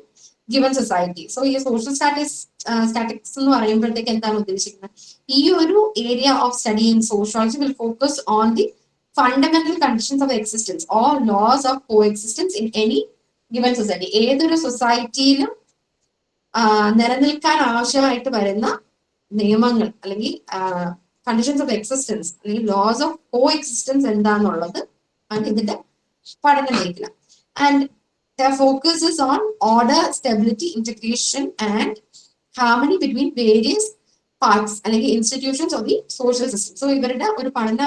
given society. So ഈ സോഷ്യൽ സ്റ്റാറ്റിക്സ് എന്ന് പറയുമ്പോഴത്തേക്ക് എന്താണ് ഉദ്ദേശിക്കുന്നത്, ഈ ഒരു area of study in sociology will focus on the fundamental conditions of existence or laws of coexistence in any given society. ഏതൊരു സൊസൈറ്റിയിലും നിലനിൽക്കാൻ ആവശ്യമായിട്ട് വരുന്ന നിയമങ്ങൾ അല്ലെങ്കിൽ കണ്ടീഷൻസ് ഓഫ് എക്സിസ്റ്റൻസ് അല്ലെങ്കിൽ ലോസ് ഓഫ് കോ എക്സിസ്റ്റൻസ് എന്താന്നുള്ളത് ആണ് ഇതിന്റെ പഠന മേഖല. And the focus is on order, stability, integration and harmony between various parts അല്ലെങ്കിൽ institutions of the social system. So ഇവരുടെ ഒരു പഠന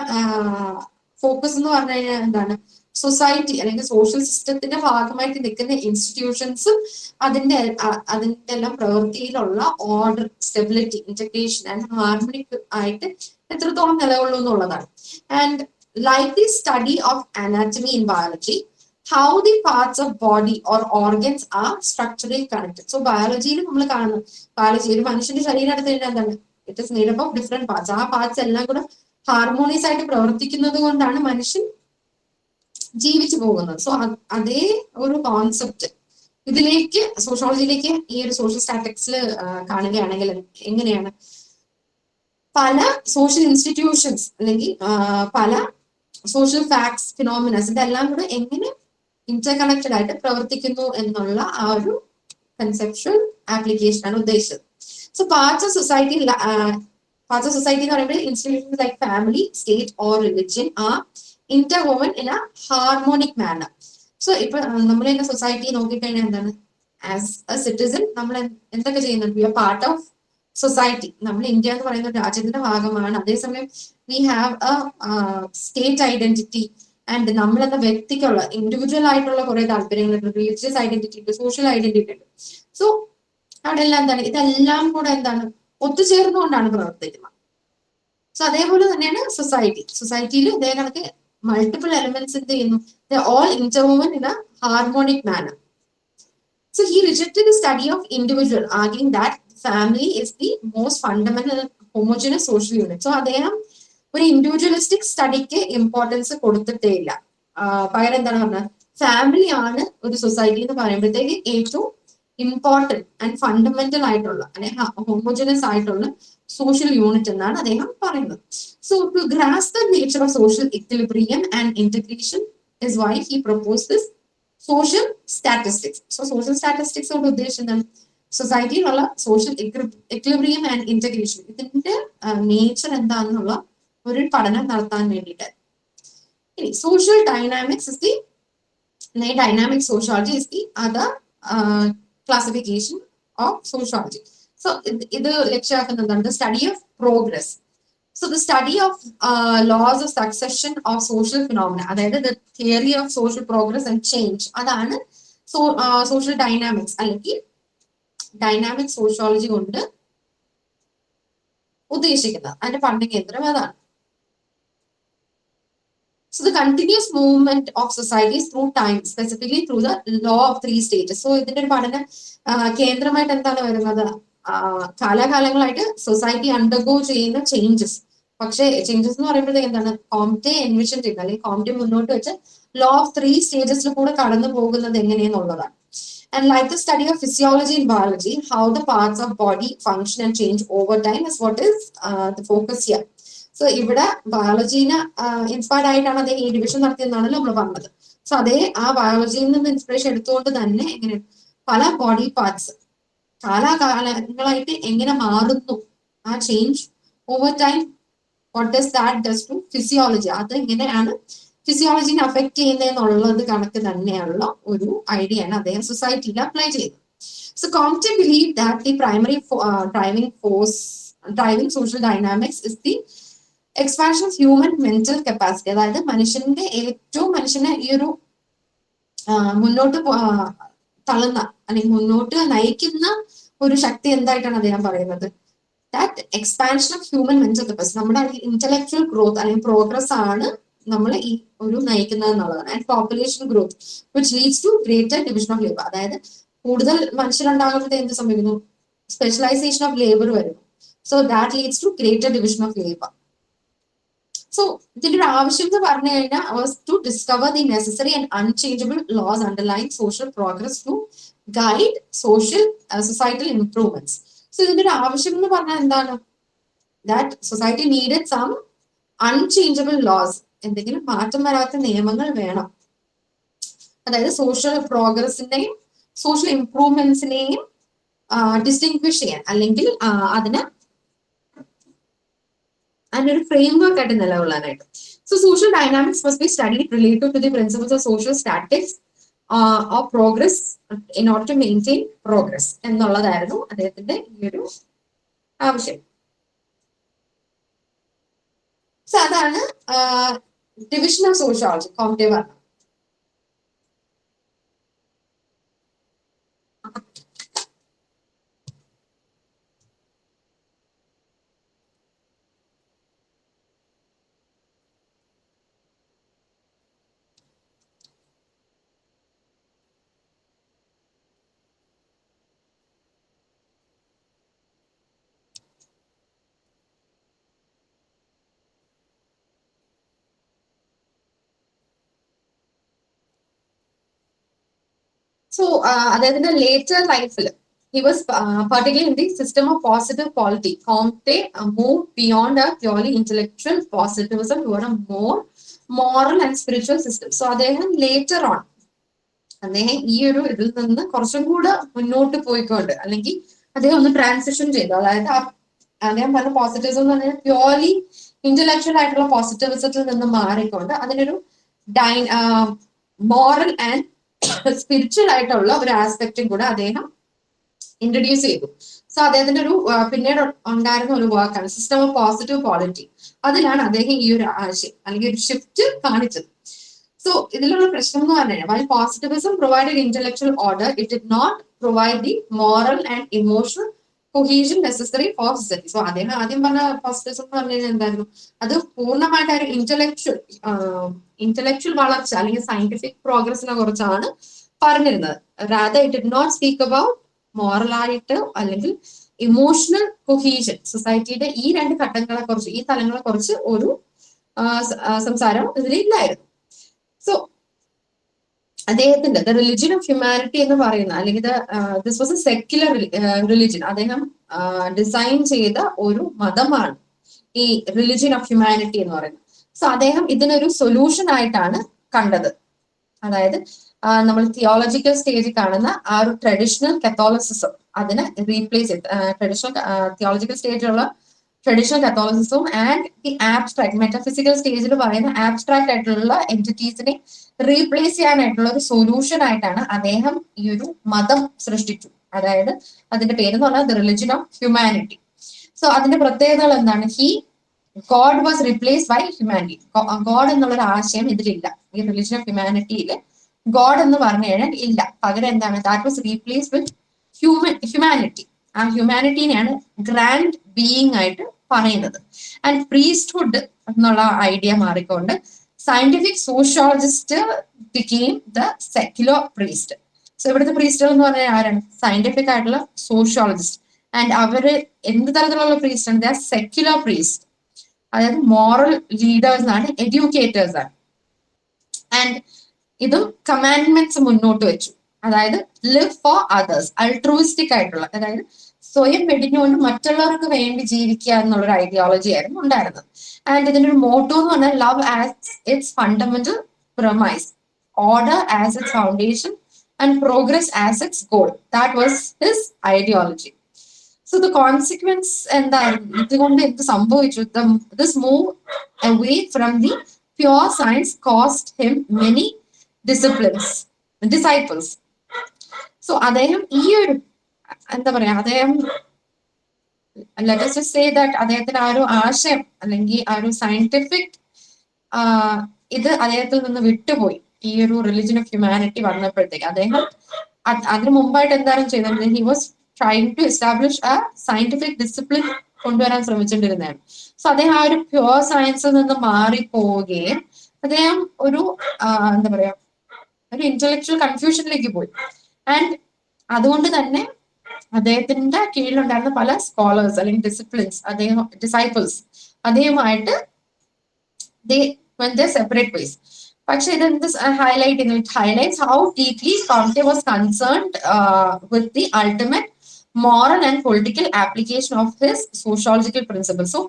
ഫോക്കസ് എന്ന് പറഞ്ഞു കഴിഞ്ഞാൽ എന്താണ്, സൊസൈറ്റി അല്ലെങ്കിൽ സോഷ്യൽ സിസ്റ്റത്തിന്റെ ഭാഗമായിട്ട് നിൽക്കുന്ന ഇൻസ്റ്റിറ്റ്യൂഷൻസും അതിന്റെ എല്ലാം പ്രവൃത്തിയിലുള്ള order, stability, integration and harmonic ആയിട്ട് എത്രത്തോളം നിലകൊള്ളും എന്നുള്ളതാണ്. And like the study of anatomy in biology, how the parts of body or organs are structurally connected. So ബയോളജിയിൽ നമ്മൾ കാണുന്നു, ബയോളജി ഒരു മനുഷ്യന്റെ ശരീരം എടുത്ത് കഴിഞ്ഞാൽ എന്താണ്, it is made up of different parts. ആ പാർട്സ് എല്ലാം കൂടെ ഹാർമോണിയസ് ആയിട്ട് പ്രവർത്തിക്കുന്നത് കൊണ്ടാണ് മനുഷ്യൻ ജീവിച്ചു പോകുന്നത്. സോ അതേ ഒരു കോൺസെപ്റ്റ് ഇതിലേക്ക് സോഷ്യോളജിയിലേക്ക് ഈ ഒരു സോഷ്യൽ സ്റ്റാറ്റിക്സിൽ കാണുകയാണെങ്കിൽ എങ്ങനെയാണ്, പല സോഷ്യൽ ഇൻസ്റ്റിറ്റ്യൂഷൻസ് അല്ലെങ്കിൽ പല സോഷ്യൽ ഫാക്ട്സ് ഫിനോമിനസ് ഇതെല്ലാം കൂടെ എങ്ങനെ ഇന്റർ കണക്റ്റഡ് ആയിട്ട് പ്രവർത്തിക്കുന്നു എന്നുള്ള ആ ഒരു കൺസെപ്ച്വൽ ആപ്ലിക്കേഷൻ ആണ് ഉദ്ദേശിച്ചത്. സോ പാർട്സ് ഓഫ് സൊസൈറ്റി എന്ന് പറയുമ്പോൾ institutions like family, state or religion are interwoven in a harmonic manner. So ഇപ്പൊ നമ്മൾ എന്നെ സൊസൈറ്റി നോക്കിക്കഴിഞ്ഞാൽ എന്താണ്, ആസ് എ സിറ്റിസൺ നമ്മൾ എന്തൊക്കെ ചെയ്യുന്നുണ്ട്, we are part of society. നമ്മൾ ഇന്ത്യ എന്ന് പറയുന്ന രാജ്യത്തിന്റെ ഭാഗമാണ്. അതേസമയം we have a state identity and നമ്മൾ എന്ന വ്യക്തിക്കുള്ള ഇൻഡിവിജ്വൽ ആയിട്ടുള്ള കുറെ താല്പര്യങ്ങളുണ്ട്, റിലീജിയസ് ഐഡന്റിറ്റി ഉണ്ട്, സോഷ്യൽ ഐഡന്റിറ്റി ഉണ്ട്. സോ അവിടെ എല്ലാം എന്താണ്, ഇതെല്ലാം കൂടെ എന്താണ് ഒത്തുചേർന്നുകൊണ്ടാണ് പ്രവർത്തിക്കുന്നത്. സോ അതേപോലെ തന്നെയാണ് സൊസൈറ്റിയിൽ ഇതേ കണക്ക് മൾട്ടിപ്പിൾ എലിമെന്റ്സ് എന്ത് ചെയ്യുന്നു, all interwoven in a harmonic manner. So he rejected the study of individual, arguing that family is the most fundamental homogeneous social unit. So അദ്ദേഹം ഒരു ഇൻഡിവിജ്വലിസ്റ്റിക് സ്റ്റഡിക്ക് ഇമ്പോർട്ടൻസ് കൊടുത്തിട്ടേ ഇല്ല. പകരം എന്താണ് പറഞ്ഞത്, ഫാമിലി ആണ് ഒരു സൊസൈറ്റി എന്ന് പറയുമ്പോഴത്തേക്ക് ഏറ്റവും ഇമ്പോർട്ടന്റ് ആൻഡ് ഫണ്ടമെന്റൽ ആയിട്ടുള്ള അല്ലെങ്കിൽ ഹോമോജനസ് ആയിട്ടുള്ള സോഷ്യൽ യൂണിറ്റ് എന്നാണ് അദ്ദേഹം പറയുന്നത്. So to grasp the nature of social equilibrium and integration is why he propose this social statistics. So social statistics കൊണ്ട് ഉദ്ദേശിച്ചത് എന്താണ്, സൊസൈറ്റിയിലുള്ള സോഷ്യൽ ഇക്വിലിബ്രിയം ആൻഡ് ഇന്റഗ്രേഷൻ ഇതിന്റെ നേച്ചർ എന്താണെന്നുള്ള ഒരു പഠനം നടത്താൻ വേണ്ടിയിട്ട്. ഇനി social dynamics is the dynamic sociology is the other classification of sociology. So ഇത് ലക്ഷ്യമാക്കുന്നത് എന്താണ്, study of progress. So the study of laws of succession of social phenomena, അതായത് the theory of social progress and change, അതാണ് social dynamics അല്ലെങ്കിൽ dynamic sociology കൊണ്ട് ഉദ്ദേശിക്കുന്നത്. അതിന്റെ പഠന കേന്ദ്രം അതാണ്. So the continuous movement of societies through time, specifically through the law of three stages. So ഇതിന്റെ ഒരു പഠന കേന്ദ്രമായിട്ട് എന്താണ് വരുന്നത്, കാലാകാലങ്ങളായിട്ട് സൊസൈറ്റി അണ്ടർഗോ ചെയ്യുന്ന ചേഞ്ചസ്. പക്ഷേ ചേഞ്ചസ് എന്ന് പറയുമ്പോഴത്തേക്ക് എന്താണ്, കോംറ്റെ എൻവിഷൻ ചെയ്യുന്നത് അല്ലെങ്കിൽ കോംറ്റെ മുന്നോട്ട് വെച്ച് ലോ ഓഫ് ത്രീ സ്റ്റേജസിൽ കൂടെ കടന്നു പോകുന്നത് എങ്ങനെയെന്നുള്ളതാണ്. And like the study of physiology and biology, how the parts of body function and change over time is what is the focus here. So ഇവിടെ ബയോളജീനെ inspired ആയിട്ടാണ് അദ്ദേഹം ഈ ഡിവിഷൻ നടത്തിയെന്നാണല്ലോ നമ്മൾ പറഞ്ഞത്. സോ അതേ ആ ബയോളജിയിൽ നിന്ന് ഇൻസ്പിറേഷൻ എടുത്തുകൊണ്ട് തന്നെ എങ്ങനെ പല ബോഡി പാർട്സ് കാലാകാലങ്ങളായിട്ട് എങ്ങനെ മാറുന്നു, ആ change over time, what does that does to physiology, അത് എങ്ങനെയാണ് ഫിസിയോളജിനെ അഫക്ട് ചെയ്യുന്നതെന്നുള്ളത് കണക്ക് തന്നെയുള്ള ഒരു ഐഡിയ ആണ് അദ്ദേഹം സൊസൈറ്റിയിൽ അപ്ലൈ ചെയ്തത്. So Comte believe that the primary driving social dynamics is the expansion of human mental capacity. അതായത് മനുഷ്യനെ ഈ ഒരു മുന്നോട്ട് തള്ളുന്ന അല്ലെങ്കിൽ മുന്നോട്ട് നയിക്കുന്ന ഒരു ശക്തി എന്തായിട്ടാണ് അദ്ദേഹം പറയുന്നത്, that expansion of human mental capacity, നമ്മുടെ ഇന്റലക്ച്വൽ ഗ്രോത്ത് അല്ലെങ്കിൽ പ്രോഗ്രസ് ആണ് നമ്മൾ ഈ ഒരു നയിക്കുന്നത് എന്നുള്ളതാണ്. And population growth which leads to greater division of labour. അതായത് കൂടുതൽ മനുഷ്യരുണ്ടാകുന്നത് എന്ത് സംഭവിക്കുന്നു, സ്പെഷ്യലൈസേഷൻ ഓഫ് ലേബർ വരുന്നു. So that leads to greater division of labour. So ഇതിന്റെ ഒരു ആവശ്യം എന്ന് പറഞ്ഞു കഴിഞ്ഞാൽ was to discover the necessary and unchangeable laws underlying social progress to guide societal improvements. So ഇതിന്റെ ഒരു ആവശ്യം എന്ന് പറഞ്ഞാൽ എന്താണ്, that society needed some unchangeable laws, എന്തെങ്കിലും മാറ്റം വരാത്ത നിയമങ്ങൾ വേണം. അതായത് സോഷ്യൽ പ്രോഗ്രസിന്റെയും സോഷ്യൽ ഇംപ്രൂവ്മെന്റ്സിനെയും ഡിസ്റ്റിങ്വിഷ് ചെയ്യാൻ അല്ലെങ്കിൽ അതിന് ഒരു ഫ്രെയിംവർക്ക് ആയിട്ട് നിലകൊള്ളാനായിട്ട്. So social dynamics must be studied related to the principles of social statics of progress in order to maintain progress എന്നുള്ളതായിരുന്നു അദ്ദേഹത്തിന്റെ ഈ ഒരു ആവശ്യം. സോ അതാണ് ഡിവിഷൻ ഓഫ് സോഷ്യോളജി കോംറ്റെ പറഞ്ഞത്. സോ അദ്ദേഹത്തിന്റെ ലേറ്റർ ലൈഫിൽ he was particularly in the system of positive polity. Comte moved beyond a purely intellectual positivism toward a more moral and spiritual system. So അദ്ദേഹം later on അദ്ദേഹം ഈ ഒരു ഇതിൽ നിന്ന് കുറച്ചും കൂടെ മുന്നോട്ട് പോയിക്കൊണ്ട് അല്ലെങ്കിൽ അദ്ദേഹം ഒന്ന് ട്രാൻസിഷൻ ചെയ്തു. അതായത് അദ്ദേഹം പറഞ്ഞ പോസിറ്റിവിസം എന്ന് പറഞ്ഞാൽ പ്യോർലി ഇന്റലക്ച്വൽ ആയിട്ടുള്ള പോസിറ്റിവിസത്തിൽ നിന്ന് മാറിക്കൊണ്ട് അതിനൊരു മോറൽ ആൻഡ് സ്പിരിച്വൽ ആയിട്ടുള്ള ഒരു ആസ്പെക്റ്റും കൂടെ അദ്ദേഹം ഇൻട്രൊഡ്യൂസ് ചെയ്തു. സോ അദ്ദേഹത്തിന്റെ ഒരു പിന്നീട് ഉണ്ടായിരുന്ന ഒരു വർക്കാണ് സിസ്റ്റം ഓഫ് പോസിറ്റീവ് പോളിറ്റി. അതിലാണ് അദ്ദേഹം ഈ ഒരു ആശയം അല്ലെങ്കിൽ ഒരു ഷിഫ്റ്റ് കാണിച്ചത്. സോ ഇതിലുള്ള പ്രശ്നം എന്ന് പറഞ്ഞു കഴിഞ്ഞാൽ positivism provided intellectual order, it did not provide the moral and emotional cohesion necessary for society. So അദ്ദേഹം ആദ്യം പറഞ്ഞ പോസിറ്റിവിസം എന്ന് പറഞ്ഞു കഴിഞ്ഞാൽ എന്തായിരുന്നു, അത് പൂർണ്ണമായിട്ട് ഒരു ഇന്റലക്ച്വൽ വളർച്ച അല്ലെങ്കിൽ സയന്റിഫിക് പ്രോഗ്രസിനെ കുറിച്ചാണ് പറഞ്ഞിരുന്നത്. Rather it did not speak about മോറലായിട്ട് അല്ലെങ്കിൽ ഇമോഷണൽ കൊഹീഷൻ. സൊസൈറ്റിയുടെ ഈ രണ്ട് ഘട്ടങ്ങളെ കുറിച്ച്, ഈ തലങ്ങളെ കുറിച്ച് ഒരു സംസാരം ഇതിലില്ലായിരുന്നു. സോ അദ്ദേഹത്തിന്റെ ദ റിലിജിയൻ ഓഫ് ഹ്യൂമാനിറ്റി എന്ന് പറയുന്ന അല്ലെങ്കിൽ this was A secular religion, അദ്ദേഹം ഡിസൈൻ ചെയ്ത ഒരു മതമാണ് ഈ റിലിജിയൻ ഓഫ് ഹ്യൂമാനിറ്റി എന്ന് പറയുന്നത്. സോ അദ്ദേഹം ഇതിനൊരു സൊല്യൂഷൻ ആയിട്ടാണ് കണ്ടത്. അതായത് നമ്മൾ തിയോളജിക്കൽ സ്റ്റേജിൽ കാണുന്ന ആ ഒരു ട്രഡീഷണൽ കത്തോളിസിസം അതിനെ റീപ്ലേസ് ചെയ്ത് ട്രഡീഷണൽ തിയോളജിക്കൽ സ്റ്റേജിലുള്ള ട്രഡീഷണൽ കത്തോളിസിസവും ആൻഡ് ഈ ആബ്സ്ട്രാക്ട് മെറ്റഫിസിക്കൽ സ്റ്റേജിൽ പറയുന്ന ആബ്സ്ട്രാക്ട് ആയിട്ടുള്ള എൻറ്റിറ്റീസിനെ റീപ്ലേസ് ചെയ്യാനായിട്ടുള്ള ഒരു സൊല്യൂഷൻ ആയിട്ടാണ് അദ്ദേഹം ഈ ഒരു മതം സൃഷ്ടിച്ചു. അതായത് അതിന്റെ പേരെന്ന് പറഞ്ഞാൽ the religion of humanity. So അതിന്റെ പ്രത്യേകതകൾ എന്താണ്? God was replaced by humanity. God എന്നുള്ള ഒരു ആശയം ഇതിലില്ല. ഈ റിലിജിയൻ ഓഫ് ഹ്യൂമാനിറ്റിയിൽ ഗോഡ് എന്ന് പറഞ്ഞു കഴിഞ്ഞാൽ ഇല്ല. പകരം എന്താണ്? That was replaced with humanity. ആ ഹ്യൂമാനിറ്റീനെയാണ് ഗ്രാൻഡ് ബീയിങ് ആയിട്ട് പറയുന്നത്. ആൻഡ് പ്രീസ്റ്റ്ഹുഡ് എന്നുള്ള ഐഡിയ മാറിക്കൊണ്ട് scientific sociologist became the secular priest. So ഇവിടുത്തെ പ്രീസ്റ്റുകൾ എന്ന് പറഞ്ഞാൽ ആരാണ്? സയന്റിഫിക് ആയിട്ടുള്ള സോഷ്യോളജിസ്റ്റ്. ആൻഡ് അവര് എന്ത് തരത്തിലുള്ള പ്രീസ്റ്റ് ആണ്? The secular priest. അതായത് മോറൽ ലീഡേഴ്സ് ആണ്, എഡ്യൂക്കേറ്റേഴ്സ് ആണ്. ആൻഡ് ഇതും കമാൻഡ്മെന്റ്സ് മുന്നോട്ട് വെച്ചു. അതായത് ലിവ് ഫോർ അതേഴ്സ്, അൾട്രൂയിസ്റ്റിക് ആയിട്ടുള്ള, അതായത് സ്വയം വെടിഞ്ഞുകൊണ്ട് മറ്റുള്ളവർക്ക് വേണ്ടി ജീവിക്കുക എന്നുള്ളൊരു ഐഡിയോളജി ആയിരുന്നു ഉണ്ടായിരുന്നത്. ആൻഡ് ഇതിന്റെ ഒരു മോട്ടോ എന്ന് പറഞ്ഞാൽ love as it's fundamental promise, order as it's foundation and progress as it's goal. That was his ideology. So the consequence എന്തായിരുന്നു? ഇതുകൊണ്ട് എന്ത് സംഭവിച്ചു? This move away from the pure science cost him many disciples. So അദ്ദേഹം ഈ ഒരു എന്താ പറയാ, അദ്ദേഹം അദ്ദേഹത്തിന് ആ ഒരു ആശയം അല്ലെങ്കിൽ ആ ഒരു സയന്റിഫിക് ഇത് അദ്ദേഹത്തിൽ നിന്ന് വിട്ടുപോയി. ഈ ഒരു റിലിജിയൻ ഓഫ് ഹ്യൂമാനിറ്റി വന്നപ്പോഴത്തേക്ക് അദ്ദേഹം അതിന് മുമ്പായിട്ട് എന്താണ് ചെയ്തത്? He was trying to establish a scientific discipline കൊണ്ടുവരാൻ ശ്രമിച്ചിട്ടിരുന്നതാണ്. സോ അദ്ദേഹം ആ ഒരു പ്യുവർ സയൻസിൽ നിന്ന് മാറിപ്പോവുകയും അദ്ദേഹം ഒരു എന്താ പറയാ, ഒരു ഇന്റലക്ച്വൽ കൺഫ്യൂഷനിലേക്ക് പോയി. ആൻഡ് അതുകൊണ്ട് തന്നെ അദ്ദേഹത്തിന്റെ കീഴിലുണ്ടായിരുന്ന പല സ്കോളേഴ്സ് അല്ലെങ്കിൽ ഡിസൈപ്പിൾസ് അദ്ദേഹമായിട്ട് സെപ്പറേറ്റ് വേസ്. പക്ഷെ ഇതെന്ത് ഹൈലൈറ്റ് ചെയ്യുന്നു? It highlights how deeply Comte was concerned with the ultimate moral and political application of his sociological principles. So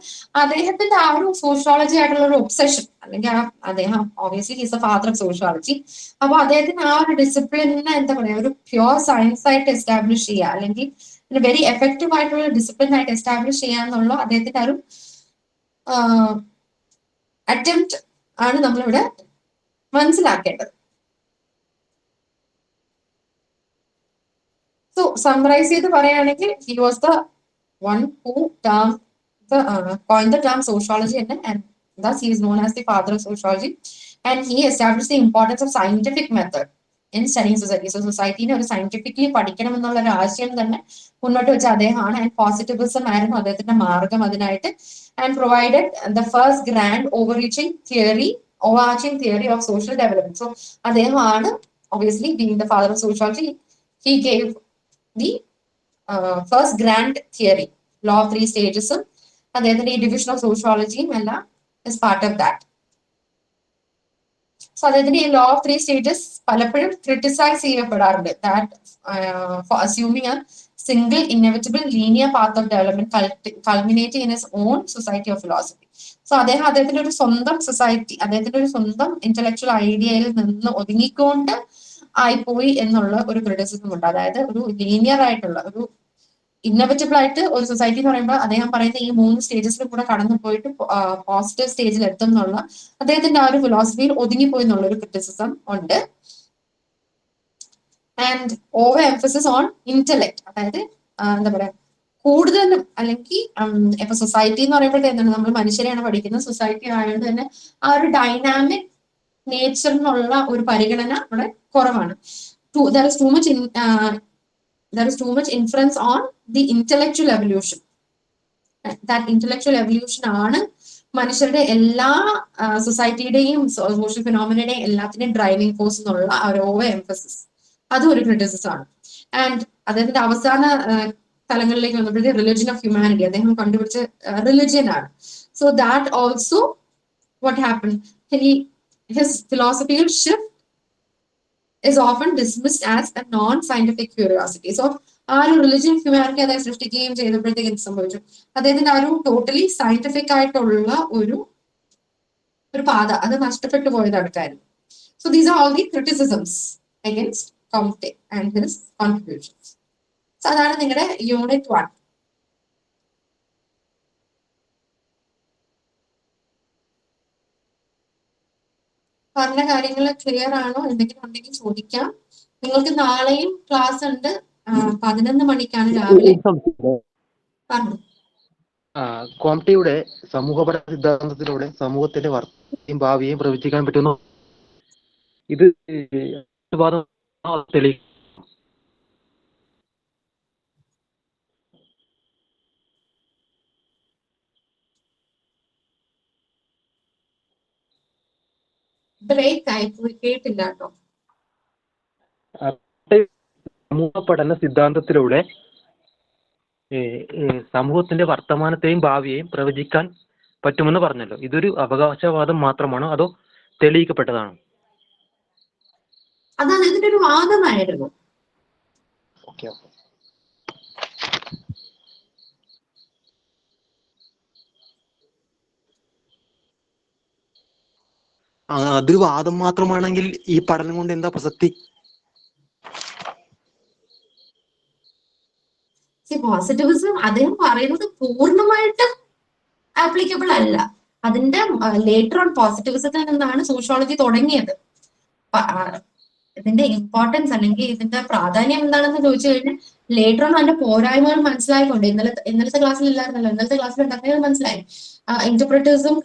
അദ്ദേഹത്തിന്റെ ആ ഒരു സോഷ്യോളജി ആയിട്ടുള്ള ഒരു ഒബ്സെഷൻ അല്ലെങ്കിൽ അദ്ദേഹം obviously he's the father of sociology. അപ്പൊ അദ്ദേഹത്തിന് ആ ഒരു ഡിസിപ്ലിനെ എന്താ പറയാ, ഒരു പ്യുവർ സയൻസ് ആയിട്ട് എസ്റ്റാബ്ലിഷ് ചെയ്യുക അല്ലെങ്കിൽ വെരി എഫക്റ്റീവ് ആയിട്ടുള്ള ഡിസിപ്ലിൻ ആയിട്ട് എസ്റ്റാബ്ലിഷ് ചെയ്യാന്നുള്ള അദ്ദേഹത്തിന്റെ ഒരു അറ്റംപ്റ്റ് ആണ് നമ്മളിവിടെ മനസ്സിലാക്കേണ്ടത്. So summarize ചെയ്ത് പറയുകയാണെങ്കിൽ he was the one who coined the term sociology and thus he is known as the father of sociology, and he established the importance of scientific method in studying society. So society-നെ ഒരു scientifically പഠിക്കണം എന്നുള്ള ഒരു ആശയം തന്നെ മുന്നോട്ട് വെച്ച അദ്ദേഹമാണ്. And positivism ആയിരുന്നു അദ്ദേഹത്തിന്റെ മാർഗം അതിനായിട്ട്. And provided the first grand overarching theory of social development. So അദ്ദേഹമാണ് obviously being the father of sociology, he gave the first grand theory, law of 3 stages. അദ്ദേഹത്തിന്റെ ഈ ഡിവിഷൻ ഓഫ് സോഷ്യോളജിയും എല്ലാം is part of that. So അദ്ദേഹത്തിന്റെ ഈ law of 3 stages പലപ്പോഴും criticize ചെയ്യപ്പെടാറുണ്ട്, that for assuming a single inevitable linear path of development culminating in his own society of philosophy. So അദ്ദേഹത്തിന്റെ ഒരു സ്വന്തം സൊസൈറ്റി, അദ്ദേഹത്തിന്റെ ഒരു സ്വന്തം ഇന്റലക്ച്വൽ ഐഡിയയിൽ നിന്ന് ഒതുങ്ങിക്കൊണ്ട് ആയിപ്പോയി എന്നുള്ള ഒരു ക്രിറ്റിസിസം ഉണ്ട്. അതായത് ഒരു ലീനിയർ ആയിട്ടുള്ള ഒരു ഇന്നോവേറ്റബിൾ ആയിട്ട് ഒരു സൊസൈറ്റി എന്ന് പറയുമ്പോൾ അദ്ദേഹം പറയുന്ന ഈ 3 സ്റ്റേജസിൽ കൂടെ കടന്നു പോയിട്ട് പോസിറ്റീവ് സ്റ്റേജിൽ എത്തും എന്നുള്ള അദ്ദേഹത്തിന്റെ ആ ഒരു ഫിലോസഫിയിൽ ഒതുങ്ങിപ്പോയി എന്നുള്ള ഒരു ക്രിറ്റിസിസം ഉണ്ട്. And over emphasis on intellect, അതായത് എന്താ പറയാ കൂടുതലും, അല്ലെങ്കിൽ ഇപ്പൊ സൊസൈറ്റി എന്ന് പറയുമ്പോഴത്തെ എന്താണ്, നമ്മൾ മനുഷ്യരെയാണ് പഠിക്കുന്നത്, സൊസൈറ്റി ആയതുകൊണ്ട് തന്നെ ആ ഒരു ഡൈനാമിക് നേച്ചറിനുള്ള ഒരു പരിഗണന അവിടെ കുറവാണ്. There is too much inference on the intellectual evolution. That intellectual evolution ആണ് മനുഷ്യരുടെ എല്ലാ സൊസൈറ്റിയുടെയും സോഷ്യൽ ഫിനോമിനയുടെയും എല്ലാത്തിന്റെയും ഡ്രൈവിംഗ് ഫോഴ്സ് എന്നുള്ള ഒരു ഓവർ എംഫസിസ്, അതും ഒരു ക്രിറ്റിസിസം ആണ്. ആൻഡ് അദ്ദേഹത്തിന്റെ അവസാന തലങ്ങളിലേക്ക് വന്നപ്പോഴത്തെ റിലിജൻ ഓഫ് ഹ്യൂമാനിറ്റി അദ്ദേഹം കണ്ടുപിടിച്ച റിലിജിയൻ ആണ്. So that also what happen, his philosophical shift is often dismissed as a non-scientific curiosity. So ആ ഒരു റിലിജിയൻ ഹ്യൂമാനിറ്റി അദ്ദേഹം സൃഷ്ടിക്കുകയും ചെയ്തപ്പോഴത്തേക്ക് എന്ത് സംഭവിച്ചു, അദ്ദേഹത്തിന്റെ ആ ഒരു ടോട്ടലി സയന്റിഫിക് ആയിട്ടുള്ള ഒരു പാത അത് നഷ്ടപ്പെട്ടു പോയതാണ് കാര്യം. So these are all the criticisms against Comte and his contributions. So അതാണ് നിങ്ങളുടെ യൂണിറ്റ് 1. പറഞ്ഞ കാര്യങ്ങൾ ക്ലിയർ ആണോ? എന്തെങ്കിലും ഉണ്ടെങ്കിൽ ചോദിക്കാം. നിങ്ങൾക്ക് നാളെയും ക്ലാസ് ഉണ്ട്, 11 മണിക്കാണ് രാവിലെ. പറഞ്ഞു. കോംറ്റെയുടെ സമൂഹപഠന സിദ്ധാന്തത്തിലൂടെ സമൂഹത്തിന്റെ വർത്തമാനത്തെയും ഭാവിയെയും പ്രവചിക്കാൻ പറ്റുന്നു. ഇത് കേട്ടില്ല കേട്ടോ. സമൂഹ പഠന സിദ്ധാന്തത്തിലൂടെ സമൂഹത്തിന്റെ വർത്തമാനത്തെയും ഭാവിയെയും പ്രവചിക്കാൻ പറ്റുമെന്ന് പറഞ്ഞല്ലോ. ഇതൊരു അവകാശവാദം മാത്രമാണോ അതോ തെളിയിക്കപ്പെട്ടതാണോ? അതാണ് ഇതിന്റെ ഒരു വാദമായിരുന്നു. അതൊരു വാദം മാത്രമാണെങ്കിൽ ഈ പഠനം കൊണ്ട് എന്താ പ്രസക്തി? പോസിറ്റിവിസം അദ്ദേഹം പറയുന്നത് പൂർണ്ണമായിട്ട് ആപ്ലിക്കബിൾ അല്ല. അതിന്റെ ലേറ്റർ ഓൺ പോസിറ്റിവിസത്തിൽ നിന്നാണ് സോഷ്യോളജി തുടങ്ങിയത്. ഇതിന്റെ ഇമ്പോർട്ടൻസ് അല്ലെങ്കിൽ ഇതിന്റെ പ്രാധാന്യം എന്താണെന്ന് ചോദിച്ചു കഴിഞ്ഞാൽ ലേറ്റർ ഓൺ അതിന്റെ പോരായ്മകൾ മനസ്സിലായിക്കൊണ്ട്, ഇന്നലത്തെ ക്ലാസ്സിൽ ഇല്ലായിരുന്നല്ലോ, ഇന്നലത്തെ ക്ലാസ്സിൽ ഉണ്ടാക്കിയത് മനസ്സിലായി. ഇന്റർപ്രിറ്റിസം,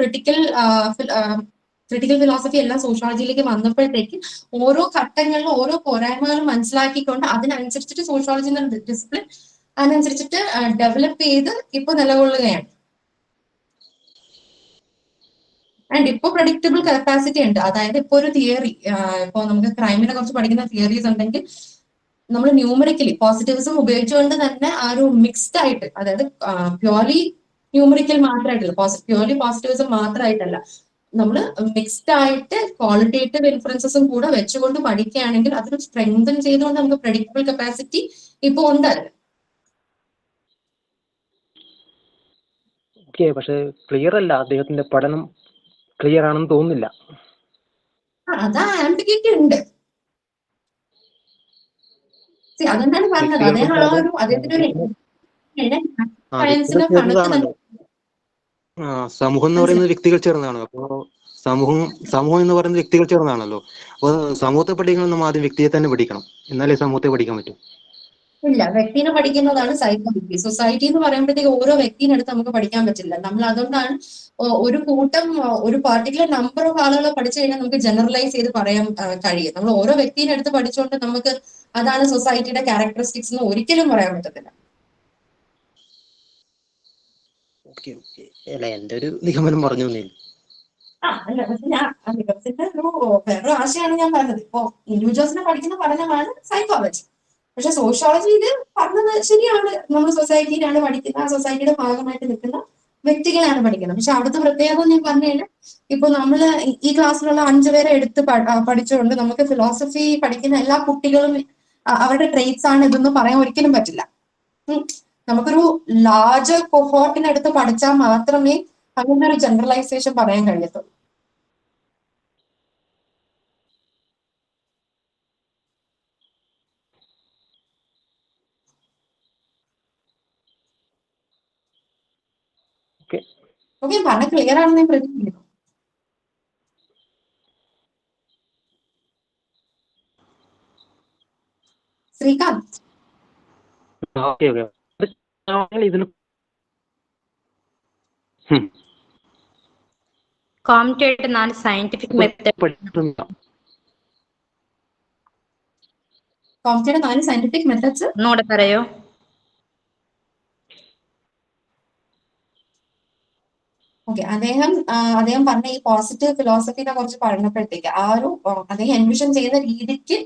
ക്രിട്ടിക്കൽ ഫിലോസഫി എല്ലാം സോഷ്യോളജിയിലേക്ക് വന്നപ്പോഴത്തേക്ക് ഓരോ ഘട്ടങ്ങളിലും ഓരോ പോരായ്മകളും മനസ്സിലാക്കിക്കൊണ്ട് അതിനനുസരിച്ചിട്ട് സോഷ്യോളജി എന്ന ഡിസിപ്ലിൻ അതിനനുസരിച്ചിട്ട് ഡെവലപ്പ് ചെയ്ത് ഇപ്പൊ നിലകൊള്ളുകയാണ്. ആൻഡ് ഇപ്പൊ പ്രഡിക്റ്റബിൾ കപ്പാസിറ്റി ഉണ്ട്. അതായത് ഇപ്പൊ ഒരു തിയറി, ഇപ്പൊ നമുക്ക് ക്രൈമിനെ കുറിച്ച് പഠിക്കുന്ന തിയറീസ് ഉണ്ടെങ്കിൽ നമ്മൾ ന്യൂമറിക്കലി പോസിറ്റിവിസം ഉപയോഗിച്ചുകൊണ്ട് തന്നെ ആ ഒരു മിക്സ്ഡ് ആയിട്ട്, അതായത് പ്യോർലി ന്യൂമറിക്കൽ മാത്രമായിട്ടല്ല, പ്യോർലി പോസിറ്റിവിസം മാത്രമായിട്ടല്ല, നമ്മൾ മിക്സ്ഡ് ആയിട്ട് ക്വാളിറ്റേറ്റീവ് ഇൻഫറൻസസും കൂടെ വെച്ചുകൊണ്ട് പഠിക്കുകയാണെങ്കിൽ അതൊരു സ്ട്രെങ്തൻ ചെയ്തുകൊണ്ട് നമുക്ക് പ്രഡിക്റ്റബിൾ കപ്പാസിറ്റി ഇപ്പൊ ഉണ്ടല്ലോ. പക്ഷെ ക്ലിയർ അല്ല, അദ്ദേഹത്തിന്റെ പഠനം ക്ലിയർ ആണെന്ന് തോന്നുന്നില്ല. അതാ ആംബിഗ്വിറ്റി ഉണ്ട്. അതെന്താണ് പറഞ്ഞത്, അദ്ദേഹം ആ ഒരു അദ്ദേഹത്തിന്റെ ഒരു സമൂഹം എന്ന് പറയുന്നത് വ്യക്തികൾ ചേർന്നതാണ്. അപ്പോ സമൂഹം എന്ന് പറയുന്നത് വ്യക്തികൾ ചേർന്നാണല്ലോ. അപ്പൊ സമൂഹത്തെ പഠിക്കണം, നമ്മൾ ആദ്യം വ്യക്തിയെ തന്നെ പഠിക്കണം, എന്നാലേ സമൂഹത്തെ പഠിക്കാൻ പറ്റും. ഇല്ല, വ്യക്തിനെ പഠിക്കുന്നതാണ് സൈക്കോളജി. സൊസൈറ്റി എന്ന് പറയുമ്പോഴത്തേക്ക് ഓരോ വ്യക്തിനെ എടുത്ത് നമുക്ക് പഠിക്കാൻ പറ്റില്ല. നമ്മൾ അതുകൊണ്ടാണ് ഒരു കൂട്ടം, ഒരു പാർട്ടിക്കുലർ നമ്പർ ഓഫ് ആളുകളെ പഠിച്ചു കഴിഞ്ഞാൽ നമുക്ക് ജനറലൈസ് ചെയ്ത് പറയാൻ കഴിയും. നമ്മൾ ഓരോ വ്യക്തിനെ എടുത്ത് പഠിച്ചുകൊണ്ട് നമുക്ക് അതാണ് സൊസൈറ്റിയുടെ ക്യാരക്ടറിസ്റ്റിക്സ് എന്ന് ഒരിക്കലും പറയാൻ പറ്റത്തില്ല. എന്റെ ഒരു നിഗമനം പറഞ്ഞു. വേറൊരു ആശയമാണ് ഞാൻ പറഞ്ഞത്. ഇപ്പോ ഇൻഡിവിജ്വൽസിനെ പഠിക്കുന്ന പഠനമാണ് സൈക്കോളജി. പക്ഷെ സോഷ്യോളജി ഇത് പറഞ്ഞത് ശരിയാണ്, നമ്മൾ സൊസൈറ്റിയിലാണ് പഠിക്കുന്നത്, ആ സൊസൈറ്റിയുടെ ഭാഗമായിട്ട് നിൽക്കുന്ന വ്യക്തികളാണ് പഠിക്കുന്നത്. പക്ഷെ അവിടുത്തെ പ്രത്യേകത ഞാൻ പറഞ്ഞു കഴിഞ്ഞാൽ, ഇപ്പൊ നമ്മള് ഈ ക്ലാസ്സിലുള്ള 5 പേരെ എടുത്ത് പഠിച്ചുകൊണ്ട് നമുക്ക് ഫിലോസഫി പഠിക്കുന്ന എല്ലാ കുട്ടികളും അവരുടെ ട്രേറ്റ്സ് ആണ് ഇതൊന്നും പറയാൻ ഒരിക്കലും പറ്റില്ല. നമുക്കൊരു ലാർജർ കൊഹോർട്ടിനടുത്ത് പഠിച്ചാൽ മാത്രമേ അങ്ങനെ ഒരു ജനറലൈസേഷൻ പറയാൻ കഴിയത്തുള്ളൂ. ഓക്കെ, പറഞ്ഞ ക്ലിയർ ആണെന്ന് ഞാൻ പ്രതീക്ഷിക്കുന്നു. ശ്രീകാന്ത്, ഇതിന് കോംപ്റ്റഡ് 4 സയന്റിഫിക് മെത്തേഡ്. കോംപ്റ്റഡ് 4 സയന്റിഫിക് മെത്തേഡ്സ് ഒന്നുകൂടെ പറയോ? ഓക്കെ, അദ്ദേഹം പറഞ്ഞ ഈ പോസിറ്റീവ് ഫിലോസഫിനെ കുറിച്ച് പറഞ്ഞപ്പോഴത്തേക്ക് ആ ഒരു അദ്ദേഹം എൻവിഷൻ ചെയ്യുന്ന രീതിക്ക്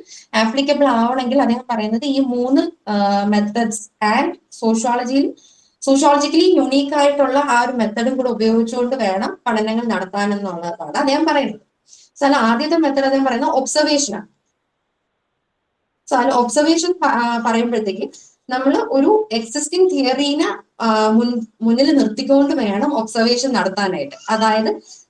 ആപ്ലിക്കബിൾ ആവണമെങ്കിൽ അദ്ദേഹം പറയുന്നത് ഈ 3 മെത്തഡ്സ് ആൻഡ് സോഷ്യോളജിക്കലി യുണീക്ക് ആയിട്ടുള്ള ആ ഒരു മെത്തഡും കൂടെ ഉപയോഗിച്ചുകൊണ്ട് വേണം പഠനങ്ങൾ നടത്താനെന്നുള്ളതാണ് അദ്ദേഹം പറയുന്നത്. സോ അല്ല, ആദ്യത്തെ മെത്തഡ് അദ്ദേഹം പറയുന്നത് ഒബ്സർവേഷനാണ്. സോ അതിൽ ഒബ്സർവേഷൻ പറയുമ്പോഴത്തേക്ക് നമ്മൾ ഒരു എക്സിസ്റ്റിംഗ് തിയറീനെ മുന്നിൽ നിർത്തിക്കൊണ്ട് വേണം ഒബ്സർവേഷൻ നടത്താനായിട്ട്. അതായത്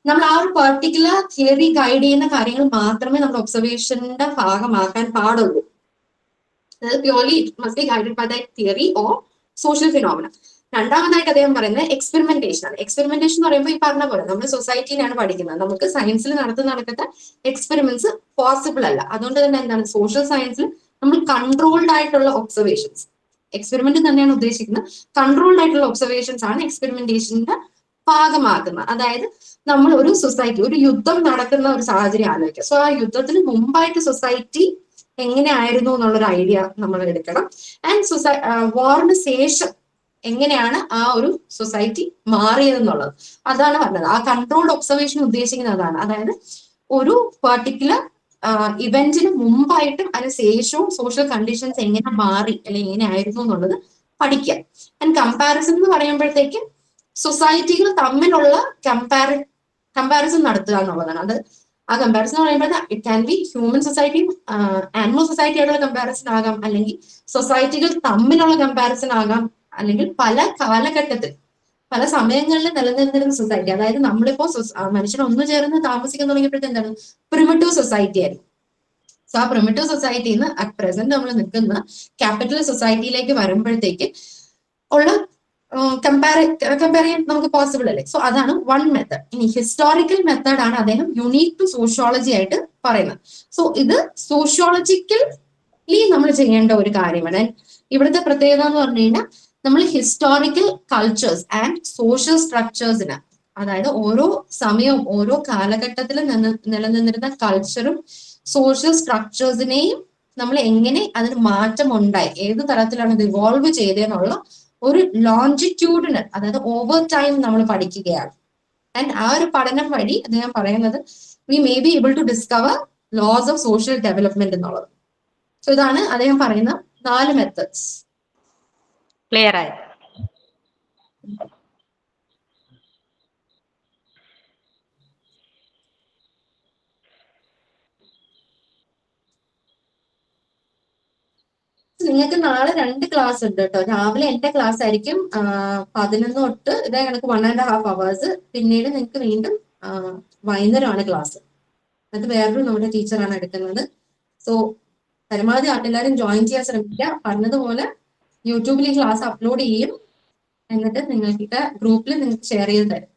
നമ്മൾ ആ ഒരു പെർട്ടിക്കുലർ തിയറി ഗൈഡ് ചെയ്യുന്ന കാര്യങ്ങൾ മാത്രമേ നമ്മൾ ഒബ്സർവേഷന്റെ ഭാഗമാക്കാൻ പാടുള്ളൂ. അതായത് purely it must be guided by that theory or social phenomena. രണ്ടാമതായിട്ട് അദ്ദേഹം പറയുന്നത് എക്സ്പെരിമെന്റേഷൻ ആണ്. എക്സ്പെരിമെന്റേഷൻ എന്ന് പറയുമ്പോൾ ഈ പറഞ്ഞ പോലെ നമ്മൾ സൊസൈറ്റിയിലാണ് പഠിക്കുന്നത്, നമുക്ക് സയൻസിൽ നടക്കത്ത എക്സ്പെരിമെന്റ്സ് പോസിബിൾ അല്ല. അതുകൊണ്ട് തന്നെ എന്താണ് സോഷ്യൽ സയൻസിൽ നമ്മൾ കൺട്രോൾഡ് ആയിട്ടുള്ള ഒബ്സർവേഷൻസ്, എക്സ്പെരിമെന്റ് തന്നെയാണ് ഉദ്ദേശിക്കുന്നത്, കൺട്രോൾഡ് ആയിട്ടുള്ള ഒബ്സർവേഷൻസ് ആണ് എക്സ്പെരിമെന്റേഷന്റെ ഭാഗമാക്കുന്നത്. അതായത് നമ്മൾ ഒരു സൊസൈറ്റി, ഒരു യുദ്ധം നടക്കുന്ന ഒരു സാഹചര്യം ആലോചിക്കുക. സോ ആ യുദ്ധത്തിന് മുമ്പായിട്ട് സൊസൈറ്റി എങ്ങനെയായിരുന്നു എന്നുള്ളൊരു ഐഡിയ നമ്മൾ എടുക്കണം. ആൻഡ് വാറിന് ശേഷം എങ്ങനെയാണ് ആ ഒരു സൊസൈറ്റി മാറിയതെന്നുള്ളത്, അതാണ് പറഞ്ഞത്. ആ കൺട്രോൾഡ് ഒബ്സർവേഷൻ ഉദ്ദേശിക്കുന്നത് അതാണ്. അതായത് ഒരു പെർട്ടിക്കുലർ ഇവന്റിന് മുമ്പായിട്ടും അതിന് ശേഷവും സോഷ്യൽ കണ്ടീഷൻസ് എങ്ങനെ മാറി അല്ലെങ്കിൽ എങ്ങനെ ആയിരുന്നു എന്നുള്ളത് പഠിക്കുക. ആൻഡ് കമ്പാരിസൺ എന്ന് പറയുമ്പോഴത്തേക്ക് സൊസൈറ്റികൾ തമ്മിലുള്ള കമ്പാരിസൺ നടത്തുക എന്നുള്ളതാണ്. അത് ആ കമ്പാരിസൺ എന്ന് പറയുമ്പോൾ ഇറ്റ് ക്യാൻ ബി ഹ്യൂമൻ സൊസൈറ്റിയും ആനിമൽ സൊസൈറ്റി ആയിട്ടുള്ള കമ്പാരിസൺ ആകാം, അല്ലെങ്കിൽ സൊസൈറ്റികൾ തമ്മിലുള്ള കമ്പാരിസൺ ആകാം, അല്ലെങ്കിൽ പല കാലഘട്ടത്തിൽ പല സമയങ്ങളിൽ നിലനിന്നിരുന്ന സൊസൈറ്റി. അതായത് നമ്മളിപ്പോ മനുഷ്യർ ഒന്നു ചേർന്ന് താമസിക്കാൻ തുടങ്ങിയപ്പോഴത്തെ എന്താണ് പ്രിമിറ്റീവ് സൊസൈറ്റി ആയിരുന്നു. സോ ആ പ്രിമിറ്റീവ് സൊസൈറ്റിയിൽ നിന്ന് അറ്റ് പ്രസന്റ് നമ്മൾ നിൽക്കുന്ന ക്യാപിറ്റൽ സൊസൈറ്റിയിലേക്ക് വരുമ്പോഴത്തേക്ക് ഉള്ള കമ്പയർ ചെയ്യാൻ നമുക്ക് പോസിബിൾ അല്ലേ. സോ അതാണ് വൺ മെത്തേഡ്. ഇനി ഹിസ്റ്റോറിക്കൽ മെത്തേഡ് ആണ് അദ്ദേഹം യുണീക് ടു സോഷ്യോളജി ആയിട്ട് പറയുന്നത്. സോ ഇത് സോഷ്യോളജിക്കലി നമ്മൾ ചെയ്യേണ്ട ഒരു കാര്യമാണ്. ഇവിടുത്തെ പ്രത്യേകത എന്ന് പറഞ്ഞു കഴിഞ്ഞാൽ നമ്മൾ ഹിസ്റ്റോറിക്കൽ കൾച്ചേഴ്സ് ആൻഡ് സോഷ്യൽ സ്ട്രക്ചേഴ്സിന്, അതായത് ഓരോ സമയവും ഓരോ കാലഘട്ടത്തിൽ നിലനിന്നിരുന്ന കൾച്ചറും സോഷ്യൽ സ്ട്രക്ചേഴ്സിനെയും നമ്മൾ എങ്ങനെ അതിന് മാറ്റം ഉണ്ടായി, ഏത് തരത്തിലാണ് ഇത് ഇവോൾവ് ചെയ്തതെന്നുള്ള ഒരു ലോഞ്ചിറ്റ്യൂഡിനൽ, അതായത് ഓവർ ടൈം നമ്മൾ പഠിക്കുകയാണ്. ആൻഡ് ആ ഒരു പഠനം വഴി അദ്ദേഹം പറയുന്നത് we may be able to discover laws of social development എന്നുള്ളത്. സോ ഇതാണ് അദ്ദേഹം പറയുന്ന 4 മെത്തേഡ്സ്. ക്ലിയർ ആയി? നിങ്ങൾക്ക് നാളെ 2 ക്ലാസ് ഉണ്ട് കേട്ടോ. രാവിലെ എന്റെ ക്ലാസ് ആയിരിക്കും 11 തൊട്ട് ഇതേ കണക്ക് 1.5 hours. പിന്നീട് നിങ്ങൾക്ക് വീണ്ടും വൈകുന്നേരമാണ് ക്ലാസ്. അത് വേറൊരു നമ്മുടെ ടീച്ചറാണ് എടുക്കുന്നത്. സോ പരമാവധി എല്ലാവരും ജോയിൻ ചെയ്യാൻ ശ്രമിക്കുക. പറഞ്ഞതുപോലെ യൂട്യൂബിൽ ഈ ക്ലാസ് അപ്ലോഡ് ചെയ്യും, എന്നിട്ട് നിങ്ങൾക്ക് ഗ്രൂപ്പിൽ നിങ്ങൾക്ക് ഷെയർ ചെയ്ത് തരും.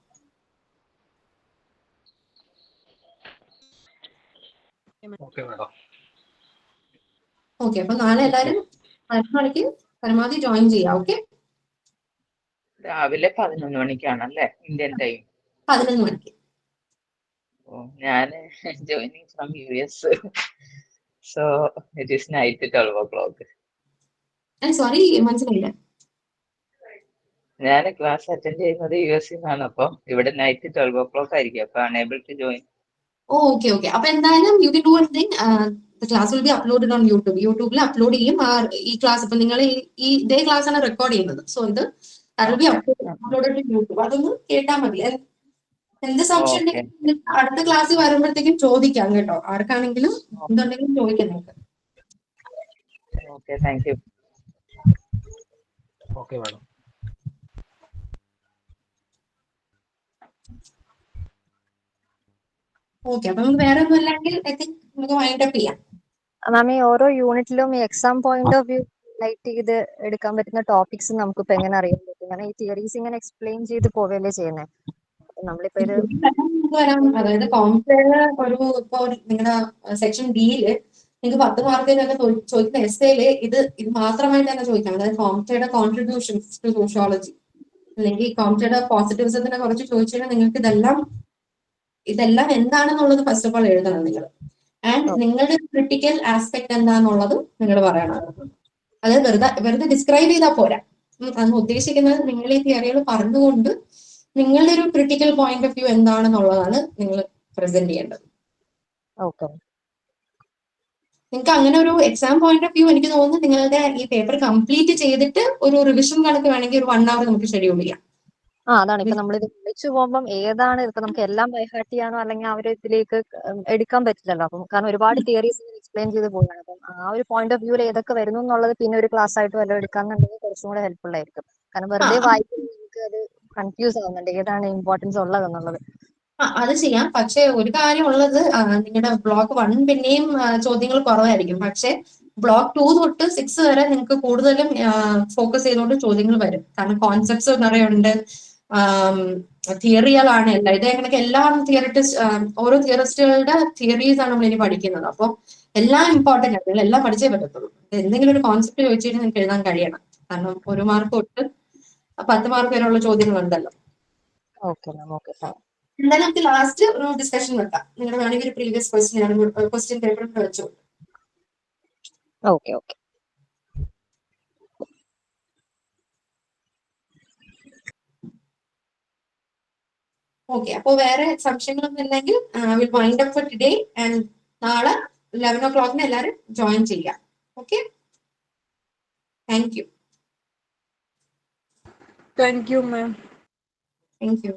ഓക്കെ, അപ്പൊ നാളെ എല്ലാവരും 11 മണിക്ക് പരമാവധി ജോയിൻ ചെയ്യാം. ഓക്കെ, രാവിലെ 11 മണിക്കാണല്ലേ ഇന്ത്യൻ ടൈം? 11 മണിക്ക്. ഓ, ഞാൻ joining from US, so it is night 12 o'clock. Sorry, മനസ്സിലായില്ല. ഞാൻ ക്ലാസ് അറ്റൻഡ് ചെയ്യുന്നത് US നിന്നാണ്. അപ്പം ഇവിടെ നൈറ്റ് 12 o'clock ആയിരിക്കും. അപ്പൊ unable to join. Okay okay, അപ്പൊ എന്തായാലും you can do one thing. The class will be uploaded on YouTube. യൂട്യൂബിൽ അപ്ലോഡ് ചെയ്യും ഈ ക്ലാസ്. ഇപ്പൊ നിങ്ങൾ ഈ ഇതേ ക്ലാസ് ആണ് റെക്കോർഡ് ചെയ്യുന്നത്. സോ ഇത് that will be uploaded to YouTube. അതൊന്ന് കേട്ടാൽ മതി. എന്ത് സംശയം ഉണ്ടെങ്കിൽ അടുത്ത ക്ലാസ്സിൽ വരുമ്പോഴത്തേക്കും ചോദിക്കാം കേട്ടോ. ആർക്കാണെങ്കിലും എന്തുണ്ടെങ്കിലും ചോദിക്കാം നിങ്ങൾക്ക്. Okay, thank you. Okay madam. Okay, അപ്പൊ നമുക്ക് വേറെ ഒന്നും ഇല്ലെങ്കിൽ ഐ തിങ്ക് നമുക്ക് വൈൻഡ് അപ്പ് ചെയ്യാം. മാം ഈ ഓരോ യൂണിറ്റിലും ഈ exam point of view light ചെയ്ത് എടുക്കാൻ പറ്റുന്ന ടോപ്പിക്സ് നമുക്കിപ്പോ എങ്ങനെ അറിയാൻ പറ്റും? കാരണം ഈ തിയറീസ് ഇങ്ങനെ എക്സ്പ്ലെയിൻ ചെയ്ത് പോവല്ലേ ചെയ്യുന്നത്. നമ്മളിപ്പോ ഇത് നമുക്ക് വരാം. അതായത് കോംപ്റ്റേഡ് ഇപ്പൊ നിങ്ങളുടെ സെക്ഷൻ ഡിയില് നിങ്ങൾക്ക് 10 മാർക്കിനൊക്കെ ചോദിക്കുന്ന എസ്സേയില് ഇത് മാത്രമായിട്ട് തന്നെ ചോദിക്കാം. അതായത് കോംപ്റ്റേഡ് കോൺട്രിബ്യൂഷൻസ് ടു സോഷ്യോളജി അല്ലെങ്കിൽ കോംപ്റ്റേഡ് പോസിറ്റിവിസത്തിനെ കുറിച്ച് ചോദിച്ചു കഴിഞ്ഞാൽ നിങ്ങൾക്ക് ഇതെല്ലാം എന്താണെന്നുള്ളത് ഫസ്റ്റ് ഓഫ് ഓൾ എഴുതണം നിങ്ങൾ. ആൻഡ് നിങ്ങളുടെ ക്രിട്ടിക്കൽ ആസ്പെക്ട് എന്താണെന്നുള്ളത് നിങ്ങൾ പറയണം. അതായത് വെറുതെ ഡിസ്ക്രൈബ് ചെയ്താൽ പോരാ. അന്ന് ഉദ്ദേശിക്കുന്നത് നിങ്ങൾ ഈ തിയറികൾ പറഞ്ഞുകൊണ്ട് നിങ്ങളുടെ ഒരു ക്രിട്ടിക്കൽ പോയിന്റ് ഓഫ് വ്യൂ എന്താണെന്നുള്ളതാണ് നിങ്ങൾ പ്രസന്റ് ചെയ്യേണ്ടത്. ഓക്കെ. നിങ്ങൾക്ക് അങ്ങനെ ഒരു എക്സാം പോയിന്റ് ഓഫ് വ്യൂ എനിക്ക് തോന്നുന്നു നിങ്ങളുടെ ഈ പേപ്പർ കംപ്ലീറ്റ് ചെയ്തിട്ട് ഒരു റിവിഷൻ കണക്ക് വേണമെങ്കിൽ ഒരു 1 hour നമുക്ക് ഷെഡ്യൂൾ ചെയ്യാം. അതാണ് ഇപ്പൊ നമ്മളിത് വിളിച്ചു പോകുമ്പോൾ ഏതാണ് ഇപ്പൊ നമുക്ക് എല്ലാം ബൈഹാർട്ട് ചെയ്യാനോ അല്ലെങ്കിൽ ആ ഒരു ഇതിലേക്ക് എടുക്കാൻ പറ്റില്ലല്ലോ. അപ്പം കാരണം ഒരുപാട് തിയറീസ് എക്സ്പ്ലെയിൻ ചെയ്ത് പോവുകയാണ്. അപ്പം ആ ഒരു പോയിന്റ് ഓഫ് വ്യൂവിൽ ഏതൊക്കെ വരുന്നു എന്നുള്ളത് പിന്നെ ഒരു ക്ലാസ് ആയിട്ട് വല്ലതും എടുക്കാന്നുണ്ടെങ്കിൽ കുറച്ചും കൂടെ ഹെൽപ്ഫുൾ ആയിരിക്കും. കാരണം വെറുതെ വായിക്കുമ്പോൾ നമുക്ക് അത് കൺഫ്യൂസ് ആവുന്നുണ്ട് ഏതാണ് ഇമ്പോർട്ടൻസ് ഉള്ളതെന്നുള്ളത്. അത് ചെയ്യാം. പക്ഷെ ഒരു കാര്യം ഉള്ളത്, നിങ്ങളുടെ ബ്ലോക്ക് 1 പിന്നെയും ചോദ്യങ്ങൾ കുറവായിരിക്കും. പക്ഷെ ബ്ലോക്ക് 2 തൊട്ട് 6 വരെ നിങ്ങൾക്ക് കൂടുതലും ഫോക്കസ് ചെയ്തുകൊണ്ട് ചോദ്യങ്ങൾ വരും. കാരണം കോൺസെപ്റ്റ്സ് നിറയുണ്ട്, തിയറികളാണ് എല്ലാം. ഇത് കണക്ക് എല്ലാം ഓരോ തിയറിസ്റ്റുകളുടെ തിയറീസ് ആണ് നമ്മൾ ഇനി പഠിക്കുന്നത്. അപ്പോൾ എല്ലാം ഇമ്പോർട്ടന്റ് ആണ്, നിങ്ങൾ എല്ലാം പഠിച്ചേ പറ്റത്തുള്ളൂ. എന്തെങ്കിലും ഒരു കോൺസെപ്റ്റ് ചോദിച്ചിട്ട് നിങ്ങൾക്ക് എഴുതാൻ കഴിയണം. കാരണം 1 മാർക്ക് തൊട്ട് 10 മാർക്ക് വരെയുള്ള ചോദ്യങ്ങൾ ഉണ്ടല്ലോ. Okay ma'am, okay fine. എന്തായാലും നമുക്ക് ലാസ്റ്റ് ഒരു ഡിസ്കഷൻ വെക്കാം. നിങ്ങൾ വേണമെങ്കിൽ ഒരു പ്രീവിയസ് ക്വസ്റ്റ്യൻ പേപ്പർ വെച്ചു. Okay okay. ഓക്കെ, അപ്പോൾ വേറെ സംശയങ്ങളൊന്നും ഇല്ലെങ്കിൽ will wind up for today. And നാളെ 11 o'clock എല്ലാവരും ജോയിൻ ചെയ്യാം. Okay, thank you. Thank you, ma'am. Thank you.